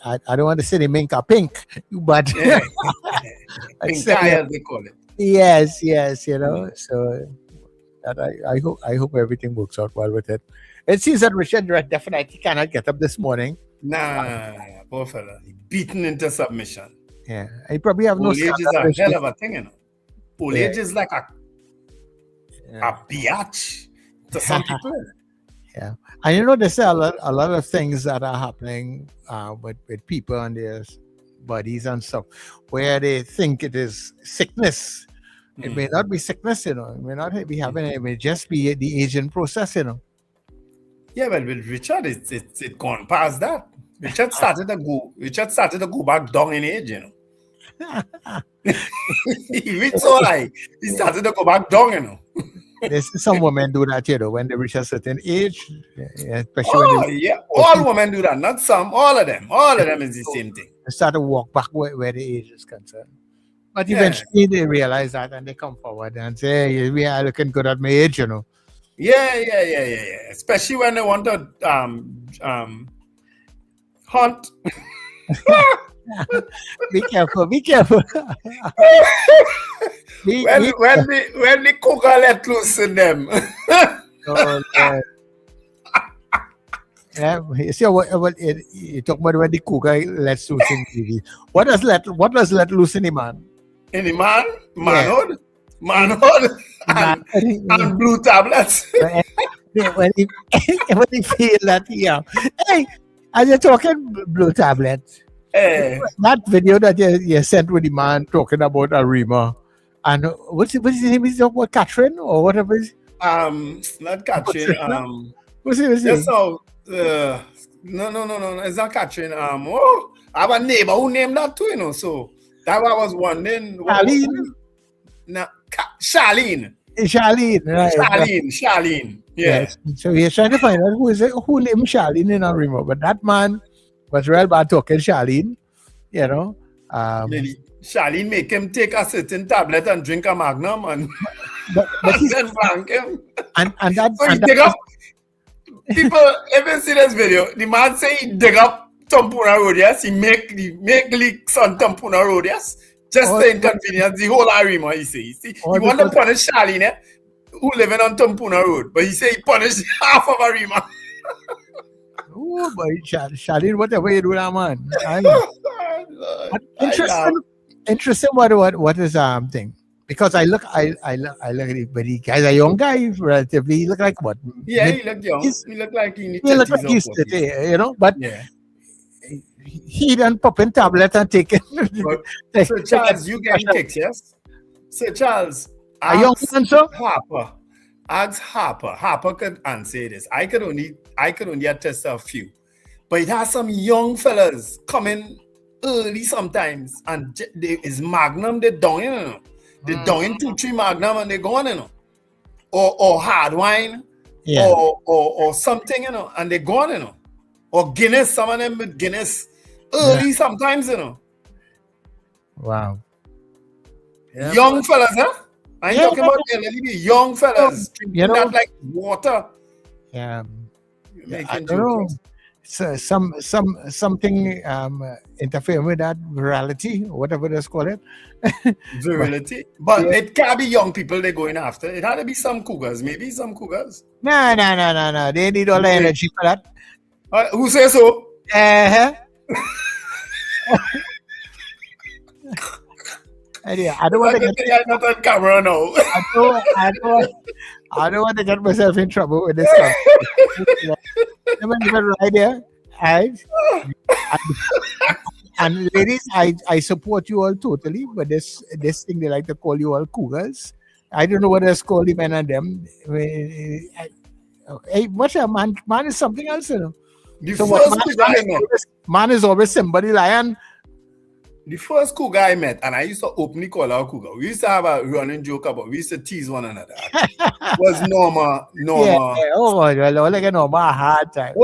Speaker 2: I don't want to say the mink or pink, but
Speaker 7: pink eye, as they call it.
Speaker 2: Yes, so that I hope everything works out well with it. It seems that Richard definitely cannot get up this morning.
Speaker 7: Nah, poor fella. Beaten into submission.
Speaker 2: Yeah. I probably have no
Speaker 7: Old age is a hell of a thing, Old age is like a biatch to some people.
Speaker 2: Yeah. And there's a lot of things that are happening with people and their bodies and stuff where they think it is sickness. It may not be sickness, it may not be having it may just be the aging process,
Speaker 7: Yeah, well, with Richard, it's gone past that. Richard started to go back down in age, He reached so high, he started to go back down, you know.
Speaker 2: Some women do that, you know, when they reach a certain age, especially when they,
Speaker 7: all women do that, not some, all of them is the same thing.
Speaker 2: They start to walk back where the age is concerned. But eventually they realize that and they come forward and say, hey, we are looking good at my age, you know.
Speaker 7: Yeah. Especially when they want to hunt.
Speaker 2: Be careful.
Speaker 7: When the cougar let loose in them.
Speaker 2: You see what you talk about when the cougar lets loose in TV. What does let loose in the man?
Speaker 7: In the man? Manhood? And blue tablets.
Speaker 2: when he feel that, hey, as you're talking blue tablets, that video that you sent with the man talking about Arima, and what's his name? Is it Catherine or whatever?
Speaker 7: Not Catherine.
Speaker 2: What's his name?
Speaker 7: No, it's not Catherine. I have a neighbor who named that too, you know. So that was wondering. Charlene.
Speaker 2: Right?
Speaker 7: Charlene. Yeah.
Speaker 2: So we're trying to find out who named Charlene in Arima, but that man was real bad talking Charlene, you know.
Speaker 7: Charlene make him take a certain tablet and drink a Magnum and then blank him.
Speaker 2: And that,
Speaker 7: so he dig up. People, if you see this video, the man say he dig up Tampuna Road, yes. He make leaks on Tampuna Road, yes. Just to inconvenience the whole Arima, he say. He want to punish Charlene, who living on Tampuna Road, but he say he punished half of Arima.
Speaker 2: Oh, boy, Charlene, whatever you do, that man. Interesting. What is thing? Because I look at it, but the guy's a young guy, relatively. He look like what?
Speaker 7: Yeah, he look young. He look like
Speaker 2: he's 30, you know. But he done popping tablet and taking.
Speaker 7: Sir Charles, you getting kicks, yes? Sir Charles,
Speaker 2: a young man, sir.
Speaker 7: Ask Harper. Harper could answer this. I could only attest to a few. But it has some young fellas coming early sometimes, and is Magnum, they're down, you know. They're down 2-3 Magnum and they're going, you know. Or hard wine, or something, you know, and they're going, you know. Or Guinness, some of them with Guinness early sometimes, you know.
Speaker 2: Wow.
Speaker 7: Young fellas, huh? I'm talking about young fellas drinking that like water.
Speaker 2: Yeah. I don't know. So something interfering with that virality, whatever they call it.
Speaker 7: Virility? But it can't be young people they're going after. It had to be some cougars. Maybe some cougars.
Speaker 2: No. They need all the energy for that.
Speaker 7: Who says so?
Speaker 2: Anyway, I don't want to get
Speaker 7: not on camera now.
Speaker 2: I don't want to get myself in trouble with this stuff. Right there, and ladies, I support you all totally, but this thing they like to call you all cougars. I don't know what else call the men and them. Hey, what's a man? Man is something else, you know. Man is always somebody lion.
Speaker 7: The first cougar I met, and I used to openly call her cougar. We used to have a running joke about. We used to tease one another. Was Norma?
Speaker 2: Yeah. Oh, well, like a Norma a hard time.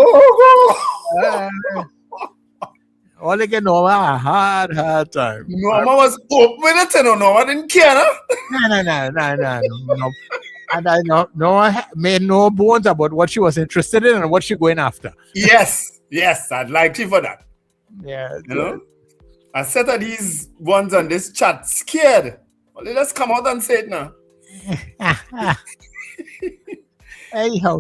Speaker 2: All like a Norma a hard time.
Speaker 7: Norma was open with it, you know. Norma didn't care, huh?
Speaker 2: No. And I Norma made no bones about what she was interested in and what she going after.
Speaker 7: Yes, I'd like you for that.
Speaker 2: Yeah,
Speaker 7: you know. A set of these ones on this chat scared. Well, let's come out and say it now.
Speaker 2: Anyhow,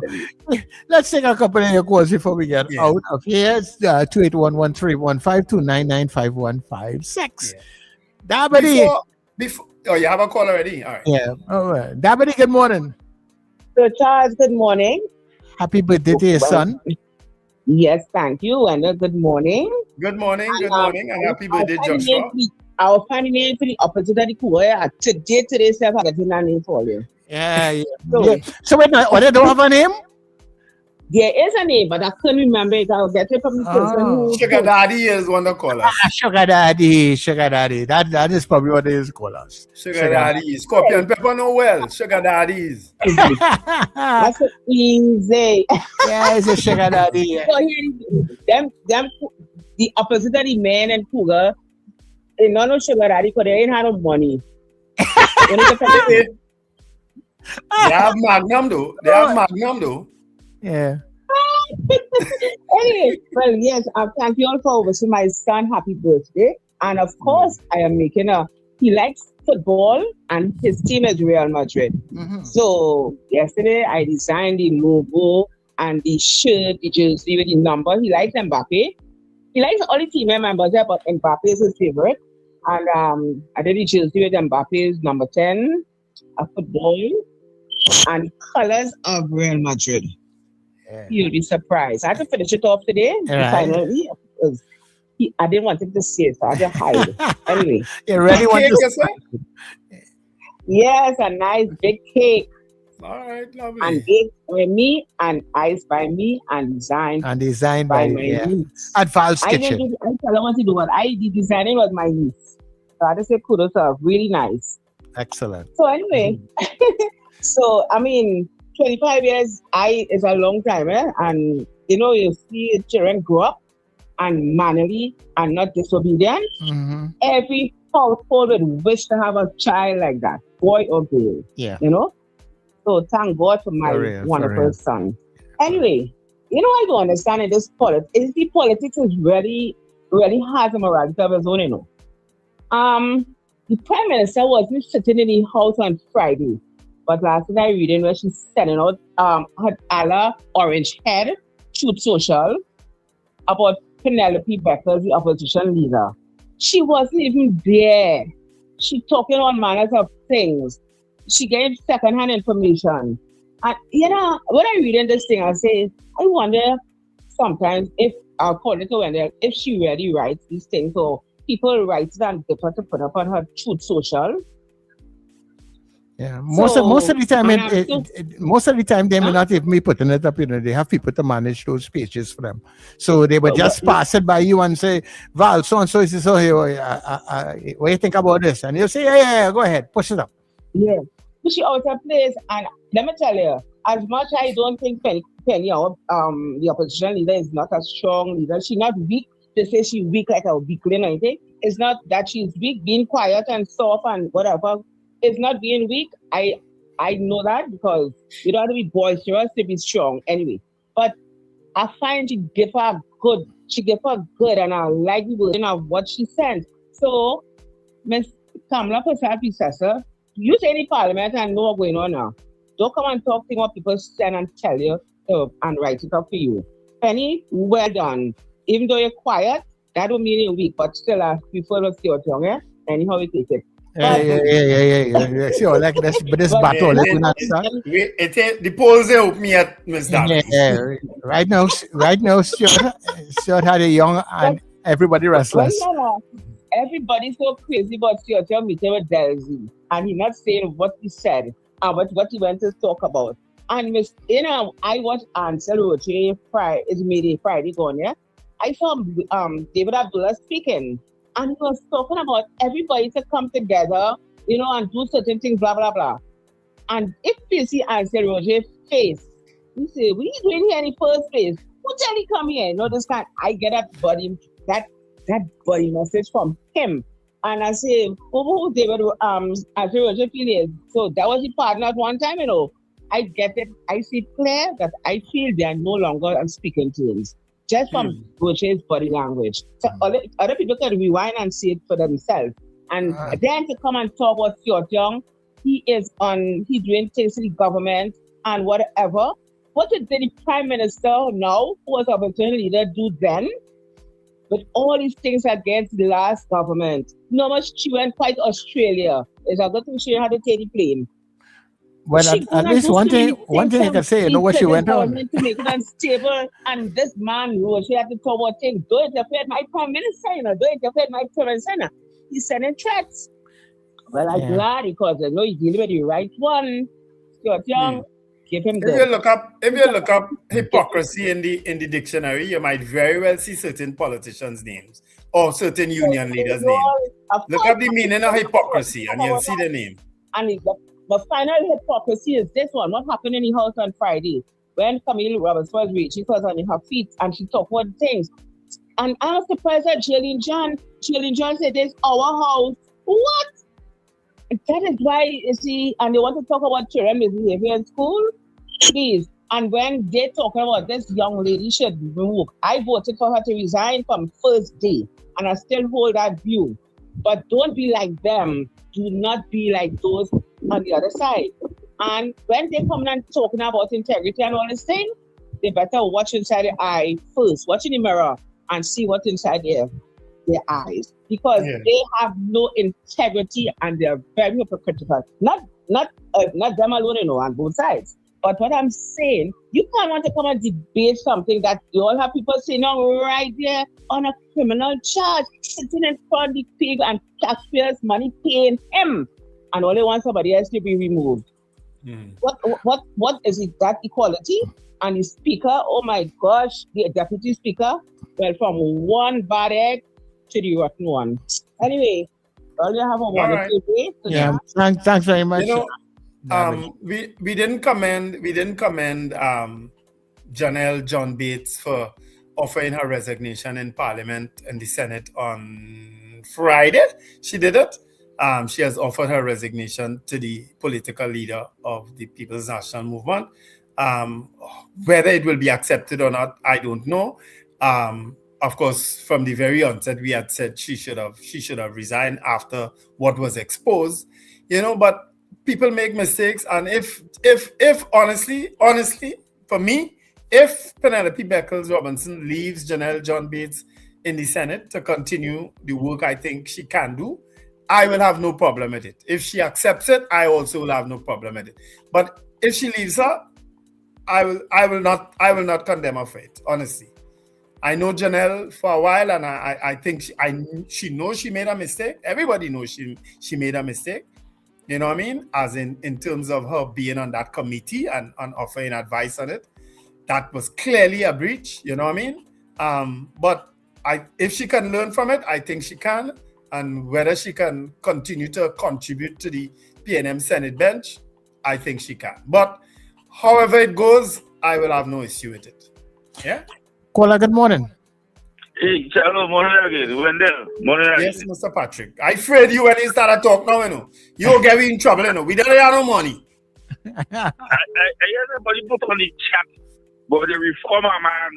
Speaker 2: let's take a couple of your calls before we get out of here. It's 281-1315-299-5156. Dabadi.
Speaker 7: Oh, you have a call already? All right.
Speaker 2: Yeah. All right. Dabadi, good morning.
Speaker 13: Sir Charles, good morning.
Speaker 2: Happy birthday to your son.
Speaker 13: Yes, thank you. And good morning.
Speaker 7: Good morning, and happy birthday, Joshua.
Speaker 13: Our funny name for the opposite of the cougar. Today, self, I got a name for you.
Speaker 2: Yeah. So wait, they don't have a name?
Speaker 13: There is a name, but I couldn't remember it. I'll get it from the person who...
Speaker 7: Sugar Daddy is one they call us.
Speaker 2: Sugar Daddy. That is probably what they is call us.
Speaker 7: Sugar Daddies. Scorpion Pepper know well. Sugar Daddies.
Speaker 13: That's easy.
Speaker 2: Yeah, it's a Sugar Daddy. Yeah.
Speaker 13: So them, the opposite of the man and cougar, they don't know Sugar Daddy because they ain't had no money.
Speaker 7: They have Magnum though.
Speaker 2: Yeah.
Speaker 13: Anyway, well, yes, thank you all for wishing my son happy birthday. And of course, I am making he likes football and his team is Real Madrid.
Speaker 2: Mm-hmm.
Speaker 13: So yesterday I designed the logo and the shirt, the jersey with the number. He likes Mbappe. He likes all the team members there, but Mbappe is his favorite. And I did the jersey with Mbappe's number 10, a football, and colors of Real Madrid. Yeah. You'll be surprised. I had to finish it off today.
Speaker 2: Right.
Speaker 13: Finally, because I didn't want him to see it, so I just hide it. Anyway.
Speaker 2: You really want to see?
Speaker 13: Yes, a nice big cake.
Speaker 7: All right, lovely.
Speaker 13: And baked by me, and iced by me, and designed
Speaker 2: by
Speaker 13: my niece.
Speaker 2: At Val's Kitchen.
Speaker 13: I tell her what to do. What the designing was my niece. So I just say kudos to her. Really nice.
Speaker 2: Excellent.
Speaker 13: So anyway, so I mean, 25 years is a long time, eh? And you see children grow up and manly and not disobedient.
Speaker 2: Mm-hmm.
Speaker 13: Every household would wish to have a child like that, boy or girl.
Speaker 2: Yeah.
Speaker 13: So thank God for my wonderful son. Anyway, I don't understand in this politics. The politics is really, really has a morality of its own, The Prime Minister wasn't sitting in the house on Friday, but last night I reading where she's sending out her Ala Orange Head, Truth Social, about Penelope Beckers, the opposition leader. She wasn't even there. She talking on manners of things. She gave second-hand information. And, when I read in this thing, I say, I wonder sometimes if if she really writes these things, or people write it and differ to put up on her Truth Social.
Speaker 2: Yeah, most of the time, they may not even be putting it up. They have people to manage those pages for them, so they would just pass it by you and say, "Val, so and so is so here. What do you think about this?" And you say, "Yeah, go ahead, push it up."
Speaker 13: Yeah, but she out of place, and let me tell you, as much I don't think Penny, the opposition leader is not a strong leader. She's not weak. They say she's weak like a weakling or anything. It's not that she's weak, being quiet and soft and whatever. It's not being weak. I know that because you don't have to be boisterous to be strong anyway. But I find she gave her good, and I like the wording of what she sent. So, Miss Kamala Persad, you say in the parliament and know what's going on now. Don't come and talk to what people send and tell you and write it up for you. Penny, well done. Even though you're quiet, that don't mean you're weak, but still I prefer to see your tongue, eh? Anyhow we take it.
Speaker 2: Yeah. See, like this battle.
Speaker 7: The polls help me at Miss Davis.
Speaker 2: Yeah. Right now, Stuart had a young and everybody restless.
Speaker 13: Everybody's so crazy about Stuart meeting with Delzy, and he's not saying what he said and what he went to talk about. And I watched Ansel Roche Friday gone, yeah. I saw David Abdullah speaking. And he was talking about everybody to come together, and do certain things, blah, blah, blah. And if you see Ansel Roger's face, you say, what are you doing here in the first place? Who tell you come here? This kind. I get that body message from him. And I say, who David Ansel Roger feel is? So that was the partner at one time, I get it. I see clear that I feel they are no longer on speaking terms. Just from Roche's body language. So other people can rewind and see it for themselves. And then to come and talk about Stuart Young, he's doing things to the government and whatever. What did the Prime Minister now, who was opposition leader, do then? With all these things against the last government. She went quite Australia. It's a good thing she had to take the plane.
Speaker 2: Well, at least one thing I can say, what she went on.
Speaker 13: To make it unstable, and this man, she had to talk about things. Don't interfere with my Prime Minister, don't interfere with my Prime Minister. He's sending threats. Well, I'm glad because I know he's dealing with the right one. Stuart Young, Give him
Speaker 7: If
Speaker 13: this.
Speaker 7: you look up hypocrisy in the dictionary, you might very well see certain politicians' names or certain union leaders' names. Look up the meaning of hypocrisy and you'll see the name.
Speaker 13: And the final hypocrisy is this one. What happened in the house on Friday? When Camille Roberts was reached, she was on her feet and she talked about things. And I was surprised that Jillian John said, "This our house." What? That is why, you see, and they want to talk about children misbehavior in school. Please. And when they're talking about this young lady should be removed, I voted for her to resign from first day. And I still hold that view. But don't be like them. Do not be like those on the other side. And when they come and talking about integrity and all this thing, they better watch inside the eye first. Watch in the mirror and see what's inside their eyes. Because they have no integrity and they're very hypocritical. Not them alone, on both sides. But what I'm saying, you can't want to come and debate something that you all have people sitting on right there on a criminal charge, sitting in front of the pig and taxpayers' money paying him, and only want somebody else to be removed. What is it? That equality? And the speaker, oh my gosh, the deputy speaker, well, from one bad egg to the rotten one. Anyway, all you have a wonderful day.
Speaker 2: Yeah, thanks very much.
Speaker 7: We didn't commend Janelle John Bates for offering her resignation in Parliament and the Senate on Friday. She did it. She has offered her resignation to the political leader of the People's National Movement. Whether it will be accepted or not, I don't know. Of course, from the very onset, we had said she should have resigned after what was exposed, but people make mistakes. And if honestly, for me, if Penelope Beckles-Robinson leaves Janelle John Bates in the Senate to continue the work I think she can do, I will have no problem with it. If she accepts it, I also will have no problem with it. But if she leaves her, I will not condemn her for it, honestly. I know Janelle for a while, and I think she knows she made a mistake. Everybody knows she made a mistake. You know what I mean? As in terms of her being on that committee and offering advice on it. That was clearly a breach, you know what I mean? But if she can learn from it, I think she can. And whether she can continue to contribute to the PNM Senate bench, I think she can. But however it goes, I will have no issue with it. Yeah?
Speaker 2: Kola, good morning.
Speaker 3: Hey, hello, morning again. Wendell, morning again.
Speaker 7: Yes, Mr. Patrick. I afraid you when you start talk now, you'll get me in trouble, We don't have no money.
Speaker 3: I hear somebody put on the chat about the reformer man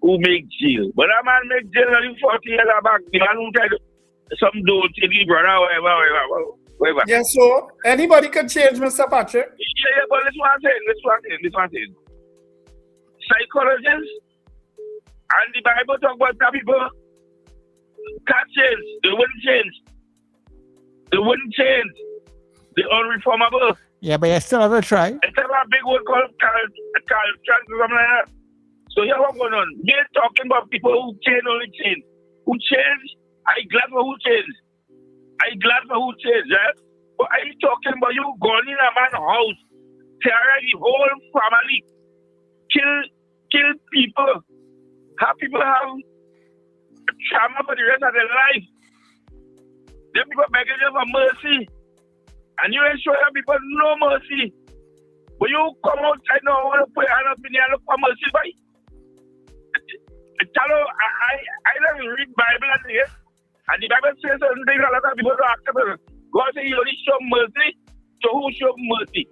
Speaker 3: who make jail. But that man make jail only 40 years back. The man who tried some do to the brother, whatever.
Speaker 7: Yeah, so anybody can change, Mr. Patrick.
Speaker 3: Yeah, but this one thing. Psychologists and the Bible talk about that people can't change. They wouldn't change. The unreformable.
Speaker 2: Yeah, but you still have to try.
Speaker 3: It's a big word called trans or something like that. So yeah, what's going on? They're talking about people who change. Who change? I'm glad for who change. Yeah? But are you talking about you going in a man's house, tear the whole family, kill people, have people have trauma for the rest of their life? Then people begging you for mercy. And you ain't showing people no mercy. But you come outside now, I want to put your hand up in the air, look for mercy, boy. I don't read Bible and this. And the Bible says certain things a lot of people don't accept. God says he only show mercy to who show mercy.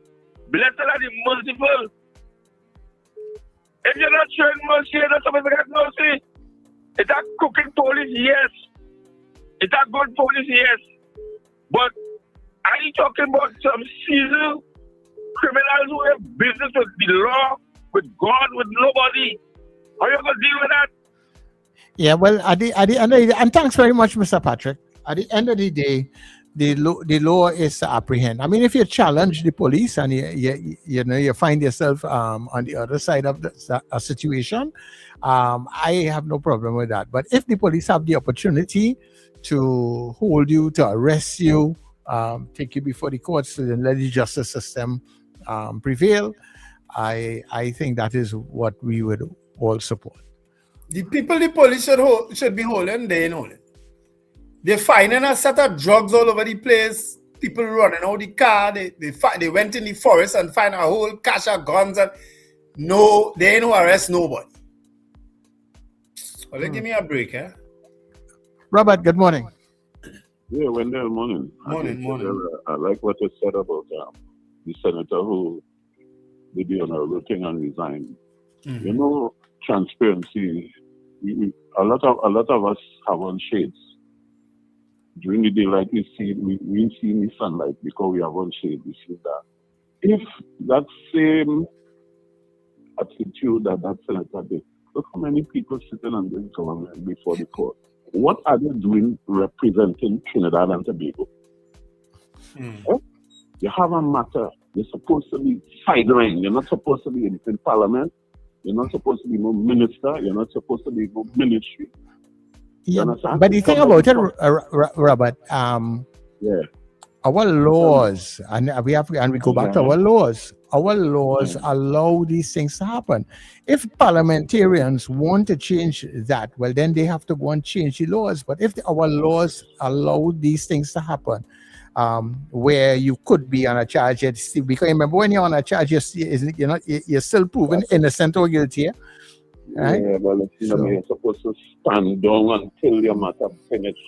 Speaker 3: Blessed are the merciful. If you're not showing mercy, you're not supposed to get mercy. It's a cooking police, yes. It's a good police, yes. But are you talking about some seasoned criminals who have business with the law, with God, with nobody? How are you going to deal with that?
Speaker 2: Yeah, well, at the end of the day, and thanks very much, Mr. Patrick. At the end of the day, the law is to apprehend. I mean, if you challenge the police and you find yourself on the other side of a situation, I have no problem with that. But if the police have the opportunity to hold you, to arrest you, take you before the courts, to then let the justice system prevail, I think that is what we would all support.
Speaker 7: The people the police should be holding, they ain't holding. They're finding a set of drugs all over the place. People running out the car. They went in the forest and find a whole cache of guns. And no, they ain't no arrest nobody. Well, give me a break, eh?
Speaker 2: Robert, good morning.
Speaker 16: Yeah, Wendell, morning.
Speaker 7: Morning.
Speaker 16: I like what you said about the senator who did the honorable thing and resigned.
Speaker 7: Mm-hmm.
Speaker 16: You know, transparency. A lot of us have on shades. During the day, like we see in the sunlight because we have on shade. We see that. If that same attitude that senator did, look how many people sitting on this government before the court. What are they doing representing Trinidad and Tobago? You have a matter. You're supposed to be sidelined. You're not supposed to be in parliament. You're not supposed to be no minister. You're not supposed to be no ministry.
Speaker 2: Yeah, but the thing about it, Robert, our laws, and we go back to our laws. Our laws allow these things to happen. If parliamentarians want to change that, well, then they have to go and change the laws. But if our laws allow these things to happen, where you could be on a charge, because remember when you're on a charge, you're still proven innocent or guilty. Right?
Speaker 16: Yeah, but you're supposed to stand down until your matter finished.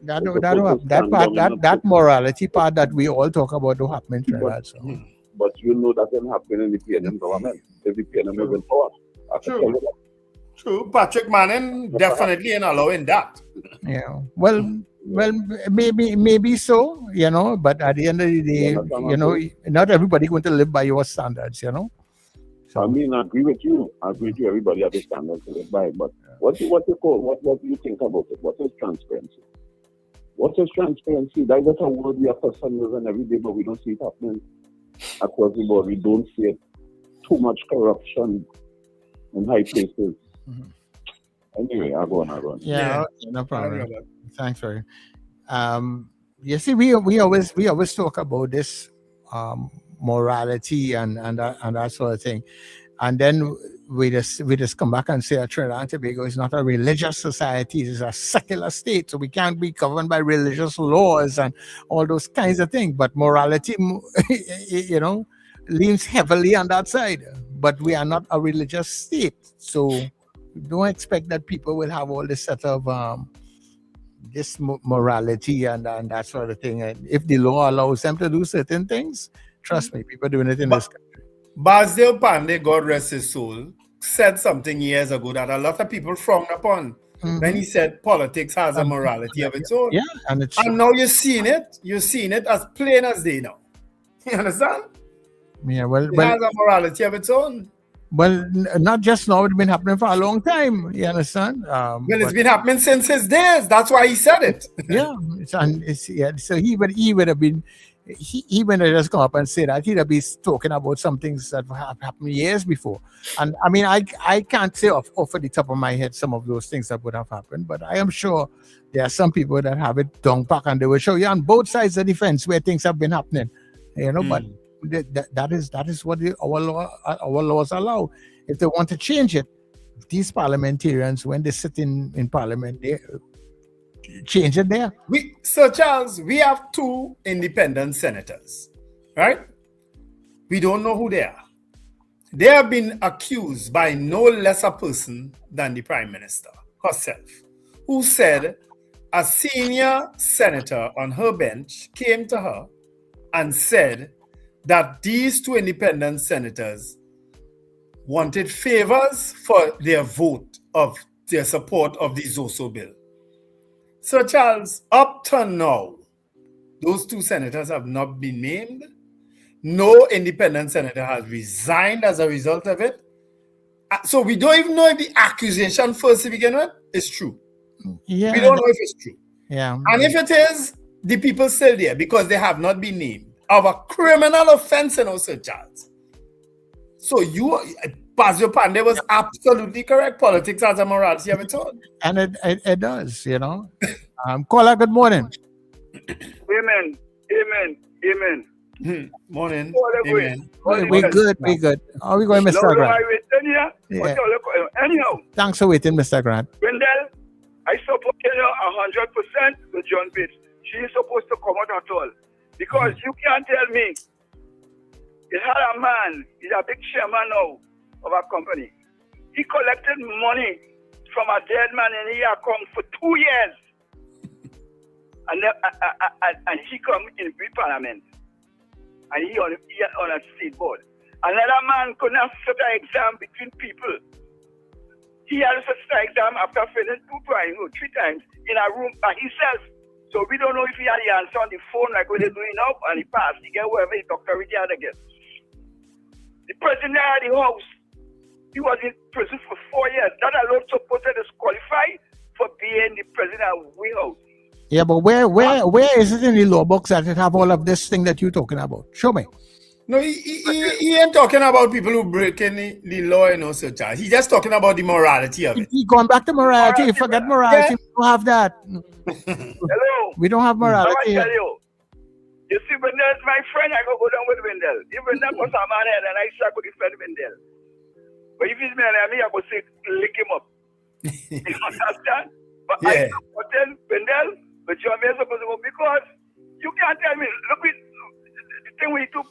Speaker 2: That morality part that we all talk about don't happen in Trinidad.
Speaker 16: But you know that doesn't happen in the PNM government. If the PNM is in power.
Speaker 7: True. Patrick Manning definitely ain't allowing that.
Speaker 2: Yeah. Well, maybe so, but at the end of the day, not everybody going to live by your standards, So.
Speaker 16: I mean, I agree with you. Everybody has a standard to live by. But what do you think about it? What is transparency? What is transparency? That is a word we are using every day, but we don't see it happening across the board. We don't see it. Too much corruption in high places. Mm-hmm. Anyway, I'll go on.
Speaker 2: Yeah, no problem. Thanks, very. You see, we always talk about this morality and that sort of thing, and then we just come back and say that Trinidad and Tobago is not a religious society; it's a secular state, so we can't be governed by religious laws and all those kinds of things. But morality, leans heavily on that side. But we are not a religious state, so don't expect that people will have all this set of this morality and that sort of thing. And if the law allows them to do certain things, trust me, people doing it in this country.
Speaker 7: Basdeo Pandey, God rest his soul, said something years ago that a lot of people frowned upon when he said politics has a morality of its own.
Speaker 2: Yeah, and
Speaker 7: now you're seeing it. You're seeing it as plain as day now. You understand?
Speaker 2: Yeah, well,
Speaker 7: it has a morality of its own.
Speaker 2: Well, not just now, it's been happening for a long time. You understand?
Speaker 7: It's been happening since his days. That's why he said it.
Speaker 2: So he would have been. He would have just come up and say that he'd have been talking about some things that have happened years before. And I mean, I can't say off the top of my head some of those things that would have happened, but I am sure there are some people that have it down pack and they will show you on both sides of the fence where things have been happening. But that is what our laws allow. If they want to change it, these parliamentarians, when they sit in parliament, they change it there.
Speaker 7: Sir Charles, we have 2 independent senators, right? We don't know who they are. They have been accused by no less a person than the Prime Minister herself, who said a senior senator on her bench came to her and said that these 2 independent senators wanted favors for their vote of their support of the Zoso bill. Sir Charles, up to now, those 2 senators have not been named. No independent senator has resigned as a result of it. So we don't even know if the accusation first to begin with is true.
Speaker 2: Yeah,
Speaker 7: we don't know if it's true.
Speaker 2: Yeah.
Speaker 7: And if it is, the people still there because they have not been named of a criminal offense, Sir Charles. So Basdeo Pandey was absolutely correct. Politics has a morality of its own.
Speaker 2: And it does, Caller, good morning.
Speaker 3: Amen.
Speaker 7: Morning.
Speaker 2: Amen. We're good. We're good. How are we going, Mr. Grant? Yeah.
Speaker 3: Anyhow.
Speaker 2: Thanks for waiting, Mr. Grant.
Speaker 3: Wendell, I support you 100% with John Bates. She is supposed to come out at all. Because you can't tell me. It had a man, he's a big chairman now of a company. He collected money from a dead man in the account for 2 years. And he come in the parliament. And he on a state board. Another man could not set an exam between people. He had to set an exam after failing 3 times in a room by himself. So we don't know if he had the answer on the phone like what they're doing now, and he passed. He get wherever he Dr. Richard again. The president had the house. He was in prison for 4 years. That alone supposed to disqualify for being the president of we house.
Speaker 2: Yeah, but where is it in the law books that it have all of this thing that you're talking about? Show me.
Speaker 7: No, he ain't talking about people who break the law, Sir Charles. He's just talking about the morality of it.
Speaker 2: He going back to morality. Forget morality.
Speaker 7: Yeah.
Speaker 2: We don't have that.
Speaker 3: Hello.
Speaker 2: We don't have morality.
Speaker 3: I tell you. You see, Wendell's my friend. I go down with Wendell. If Wendell was a man head, and I say I could defend Wendell. But if he's man and me, I go say lick him up. You understand? But I support Wendell, but John Mayer supposed to go because you can't tell me. Look at the thing with the 2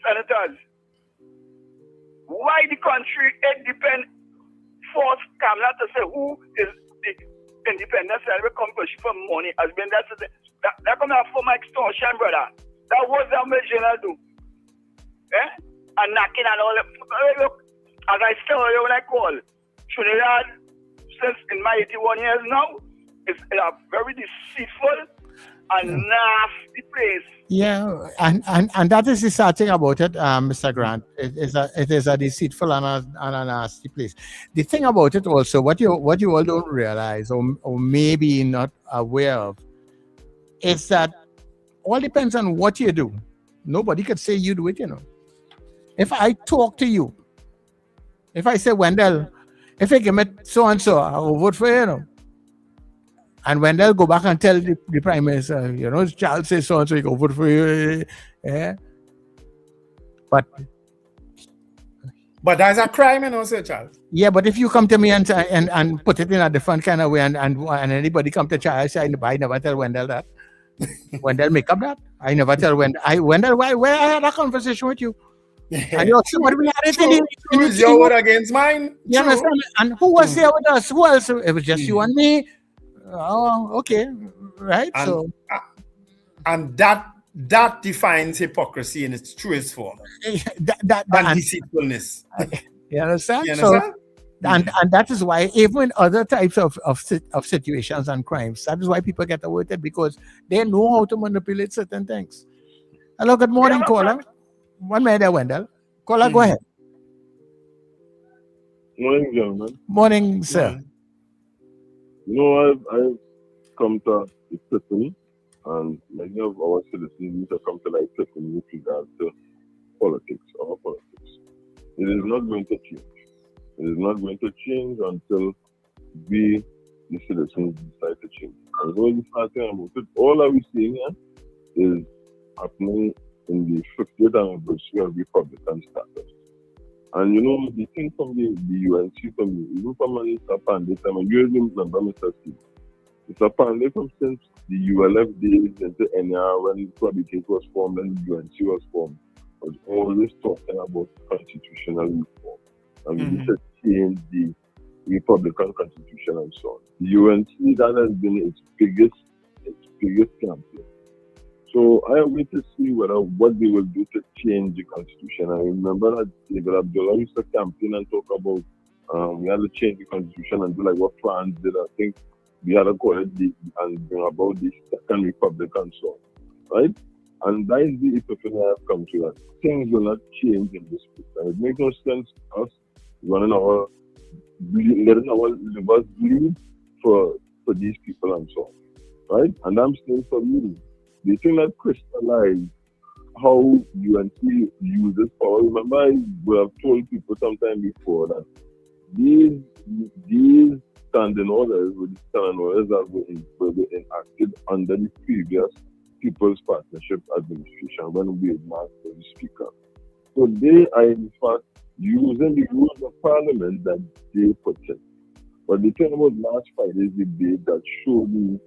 Speaker 3: senators. Why the country independent force come not to say who is the independent senator come push for money as been that come out for my extortion, brother. That was the American do. And knocking and all that. Look, as I tell you when I call, Trinidad, since in my 81 years now, is a very deceitful and nasty place.
Speaker 2: Yeah, and that is the sad thing about it, Mr. Grant. It is a deceitful and a nasty place. The thing about it also, what you all don't realize or maybe not aware of, is that all depends on what you do. Nobody could say you do it, If I talk to you, if I say, Wendell, if I give me so and so, I'll vote for you, And Wendell go back and tell the Prime Minister, Charles says so and so, you go vote for you. Yeah.
Speaker 7: But that's a crime, Sir Charles.
Speaker 2: Yeah, but if you come to me and put it in a different kind of way, and anybody come to Charles, say, I never tell Wendell that. Wendell make up that. I never tell Wendell, where I had a conversation with you. And you see what we had it
Speaker 7: in your word against mine.
Speaker 2: You understand? And who was there with us? Who else? It was just you and me. Oh, okay. Right.
Speaker 7: And that defines hypocrisy in its truest form. And deceitfulness.
Speaker 2: You understand? So, and that is why even in other types of situations and crimes, that is why people get awarded, because they know how to manipulate certain things. Hello, good morning, caller. 1 minute there, Wendell. Caller, go ahead.
Speaker 16: Morning, gentlemen.
Speaker 2: Morning, sir.
Speaker 16: I've come to epiphany, and many of our citizens need to come to the epiphany with regard to politics, our politics. It is not going to change. It is not going to change until we, the citizens, decide to change. And all this talking about it, all that we're seeing here is happening in the 50th anniversary of Republican status. And the thing from the UNC from me, even from Mr. Pandey time, and you remember Mr. Steve. Mr. Pandey from since the ULF days into NR when the Republic was formed and the UNC was formed, was always talking about constitutional reform. And we need to change the Republican Constitution and so on. The UNC, that has been its biggest campaign. So I wait to see what they will do to change the Constitution. I remember that David Abdullah used to campaign and talk about we had to change the Constitution and do like what France did. I think we had to call it and bring about the Second Republic and so on. Right? And that is the epiphany I have come to, that things will not change in this place. And it makes no sense us letting our livers bleed for these people and so on. Right? And I'm still for me. The thing that crystallized how UNC uses power. Remember, I would have told people sometime before that these standing orders that were enacted under the previous People's Partnership Administration when Wade Mark was Speaker. So they are in fact using the rules of Parliament that they put in. But the thing about last Friday's debate that showed me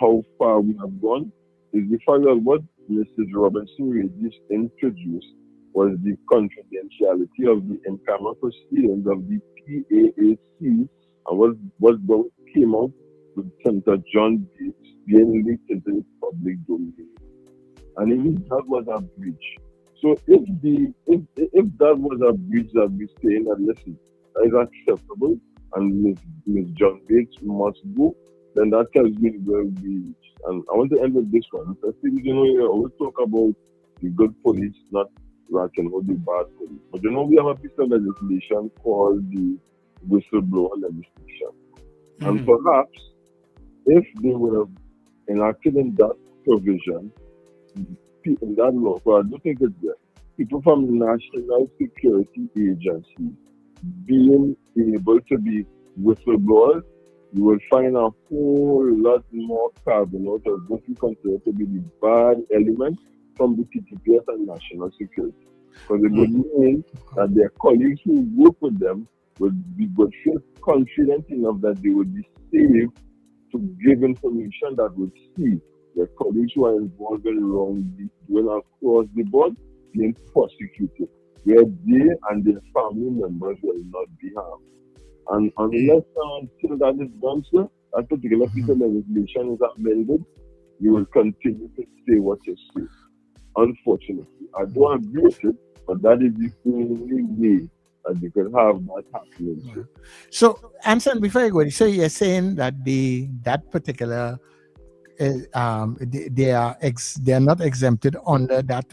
Speaker 16: how far we have gone is the fact that what Mrs. Robinson Regis introduced was the confidentiality of the in-camera proceedings of the PAAC and what came out with Senator John Bates being leaked into the public domain. And even that was a breach. So if that was a breach that we're saying that listen, that is acceptable and Ms. John Bates must go, then that tells me where we reach. And I want to end with this one. I think, we always talk about the good police not racking out the bad police. But we have a piece of legislation called the whistleblower legislation. Mm-hmm. And perhaps if they would have enacted in that provision, in that law, but I don't think it's there, people from national security agencies being able to be whistleblowers, you will find a whole lot more carbon out of what we consider to be the bad element from the TTPS and national security. Because it would mean that their colleagues who work with them would feel confident enough that they would be safe to give information that would see their colleagues who are involved in wrongdoing across the board being prosecuted, where they and their family members will not be harmed. And unless until that is done, sir, that particular piece of legislation is amended, you will continue to say what you say. Unfortunately, I don't agree with it, but that is the only way that you can have that happening.
Speaker 2: Yeah. So, Anson, before you go, so you're saying that that particular they are not exempted under that.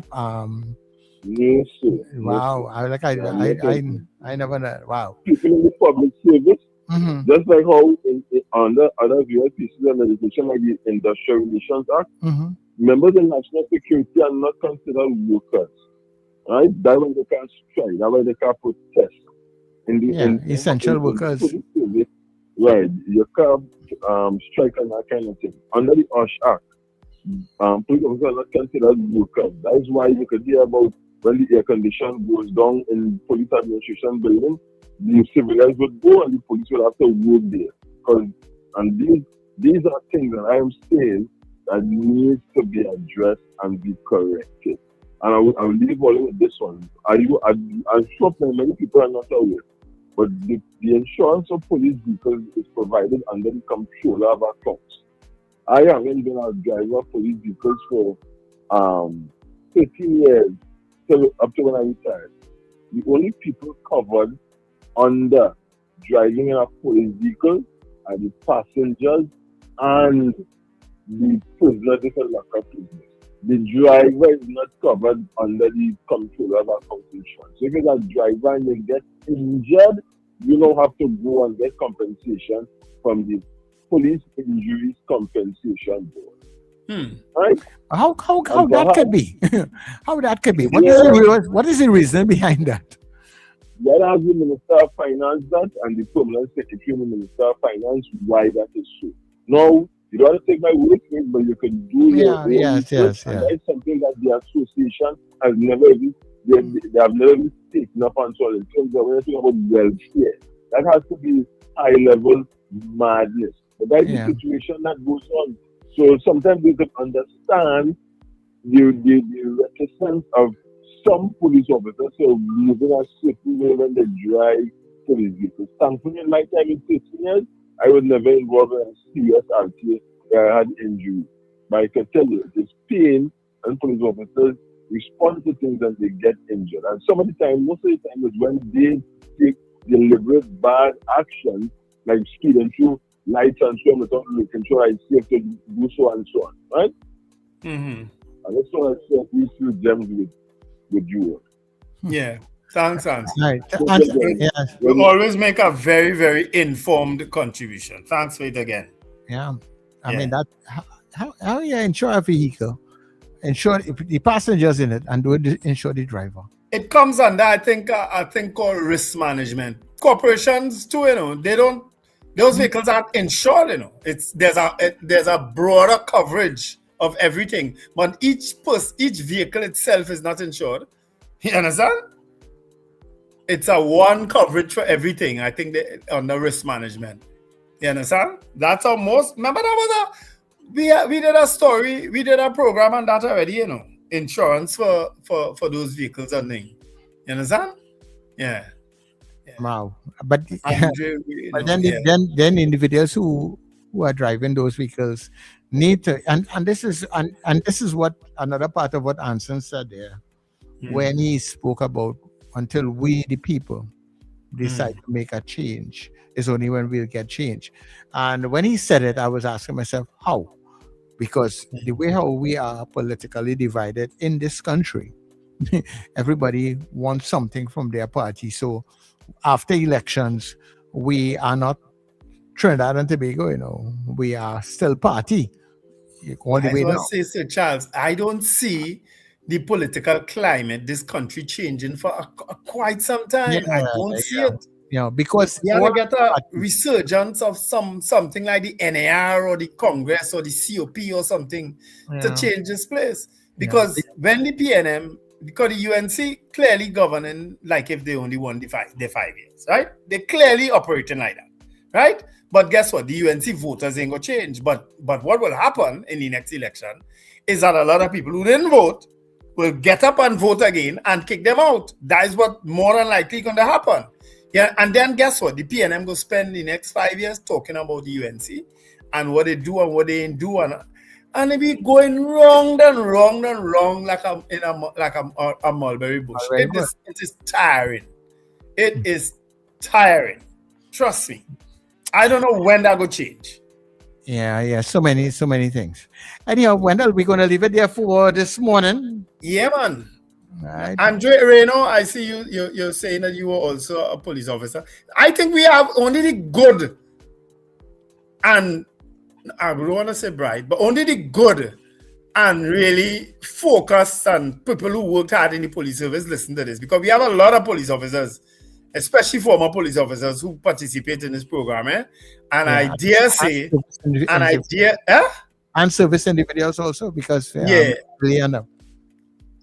Speaker 16: Yes, sir.
Speaker 2: Wow, I never know. Wow.
Speaker 16: People in the public service, just like how under other VI pieces of legislation like the Industrial Relations Act, members of national security are not considered workers. Right? That's when they can strike, that's when they can protest.
Speaker 2: Essential workers.
Speaker 16: Service, right, you can strike and that kind of thing. Under the OSH Act, police officers are not considered workers. That is why you could hear about when the air condition goes down in police administration building, the civilians would go and the police would have to work there. And these are things that I am saying that needs to be addressed and be corrected. And I will leave all with this one. I'm sure many people are not aware, but the insurance of police vehicles is provided under the Comptroller of Accounts. I haven't been a driver of police vehicles for 13 years, up to when I retired. The only people covered under driving in a police vehicle are the passengers and the prisoner disallocated prisoners. The driver is not covered under the Comptroller of Accounts insurance. So if you're a driver and you get injured, you don't have to go and get compensation from the Police Injuries Compensation Board. Right?
Speaker 2: How that could be? How that could be? What is the reason behind that?
Speaker 16: That has the Minister of Finance and the Permanent Secretary of the Minister of Finance why that is so. Now, you don't have to take my word for it, but you can do your own research, and that is something that the association has never even, they have never been taken up on. So in terms of when you talk about welfare, that has to be high-level madness. But that is the situation that goes on. So sometimes we can understand the reticence of some police officers living a certain way when they drive police vehicles. Thankfully, in my time in 15 years, I was never involved in a serious accident where I had injury. But I can tell you, it is pain and police officers respond to things and they get injured. And some of the time, most of the time is when they take deliberate bad action, like speeding through lights and so on without looking sure it's safe to do so and so on, right? And that's what I said, these few gems with you.
Speaker 7: Yeah. Thanks, Hans.
Speaker 2: Right.
Speaker 7: You always make a very, very informed contribution. Thanks for it again.
Speaker 2: Yeah. I mean, that how you insure a vehicle, insure the passengers in it, and do it insure the driver.
Speaker 7: It comes under, I think called risk management. Corporations too, they don't. Those vehicles aren't insured, There's a broader coverage of everything. But each vehicle itself is not insured. You understand? It's a one coverage for everything. I think under risk management. You understand? That's how most. Remember that was we did a story. We did a program on that already. You know, insurance for those vehicles and things. You understand? Yeah.
Speaker 2: Wow. But
Speaker 7: but
Speaker 2: then individuals who are driving those vehicles need to, and this is what another part of what Anson said there when he spoke about until we the people decide to make a change is only when we'll get change. And when he said it, I was asking myself how, because the way how we are politically divided in this country, everybody wants something from their party. So after elections, we are not Trinidad and Tobago, you know, we are still party all the way down.
Speaker 7: Say, Sir Charles, I don't see the political climate this country changing for quite some time. I don't see it.
Speaker 2: Yeah, because
Speaker 7: we have to get a resurgence of something like the NAR or the Congress or the COP or something to change this place. Because when the PNM, because the UNC clearly governing like if they only won the 5 years, right? They're clearly operating like that, right? But guess what? The UNC voters ain't gonna change. But what will happen in the next election is that a lot of people who didn't vote will get up and vote again and kick them out. That is what more than likely going to happen. Yeah, and then guess what? The PNM will spend the next 5 years talking about the UNC and what they do and what they ain't do, and they be going wrong like a mulberry bush. It is tiring. It is tiring. Trust me. I don't know when that will change.
Speaker 2: Yeah. So many things. Anyhow, Wendell, we're going to leave it there for this morning.
Speaker 7: Yeah, man.
Speaker 2: Right.
Speaker 7: Andre Reno, I see you're saying that you were also a police officer. I think we have only the good, and I don't want to say bright, but only the good and really focused and people who worked hard in the police service listen to this, because we have a lot of police officers, especially former police officers, who participate in this program, and I dare say,
Speaker 2: and service individuals also, because really enough.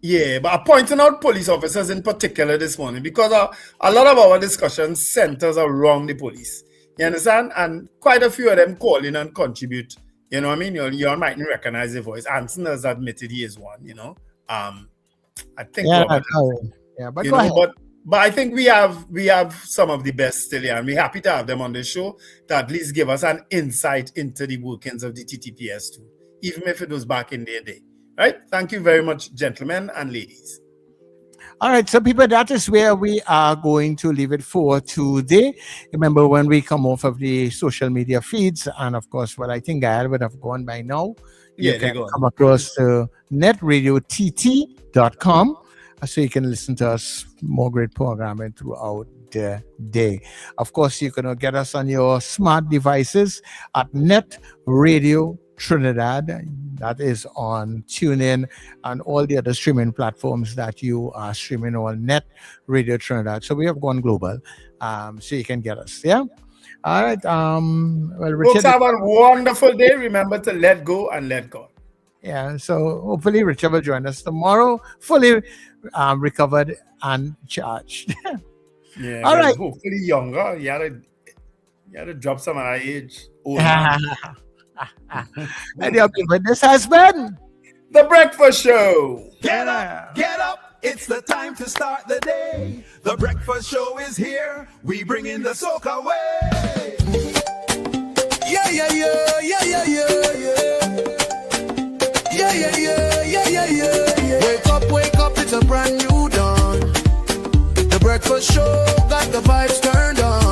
Speaker 7: Yeah, but I'm pointing out police officers in particular this morning because a lot of our discussion centers around the police. You understand? And quite a few of them call in and contribute. You know what I mean? You all mightn't recognize the voice. Anson has admitted he is one, you know. I think
Speaker 2: but go ahead.
Speaker 7: But I think we have some of the best still here, and we're happy to have them on the show to at least give us an insight into the workings of the TTPS too, even if it was back in their day. Right? Thank you very much, gentlemen and ladies.
Speaker 2: All right, so people, that is where we are going to leave it for today. Remember, when we come off of the social media feeds, and of course, I think Gael would have gone by now. You can come across to netradiott.com, so you can listen to us more great programming throughout the day. Of course, you can get us on your smart devices at NETT Radio Trinidad. That is on TuneIn and all the other streaming platforms that you are streaming on NETT Radio Trinidad. So we have gone global, so you can get us. Yeah. All right. Well, Richard,
Speaker 7: folks, have a wonderful day. Remember to let go and let God.
Speaker 2: Yeah. So hopefully Richard will join us tomorrow, fully recovered and charged.
Speaker 7: Yeah.
Speaker 2: All right.
Speaker 7: Hopefully younger. You had to drop some of our age.
Speaker 2: But this has been
Speaker 7: The Breakfast Show.
Speaker 14: Get up, it's the time to start the day. The Breakfast Show is here, we bring in the soca way. Yeah. Wake up, it's a brand new dawn. The Breakfast Show got the vibes turned on.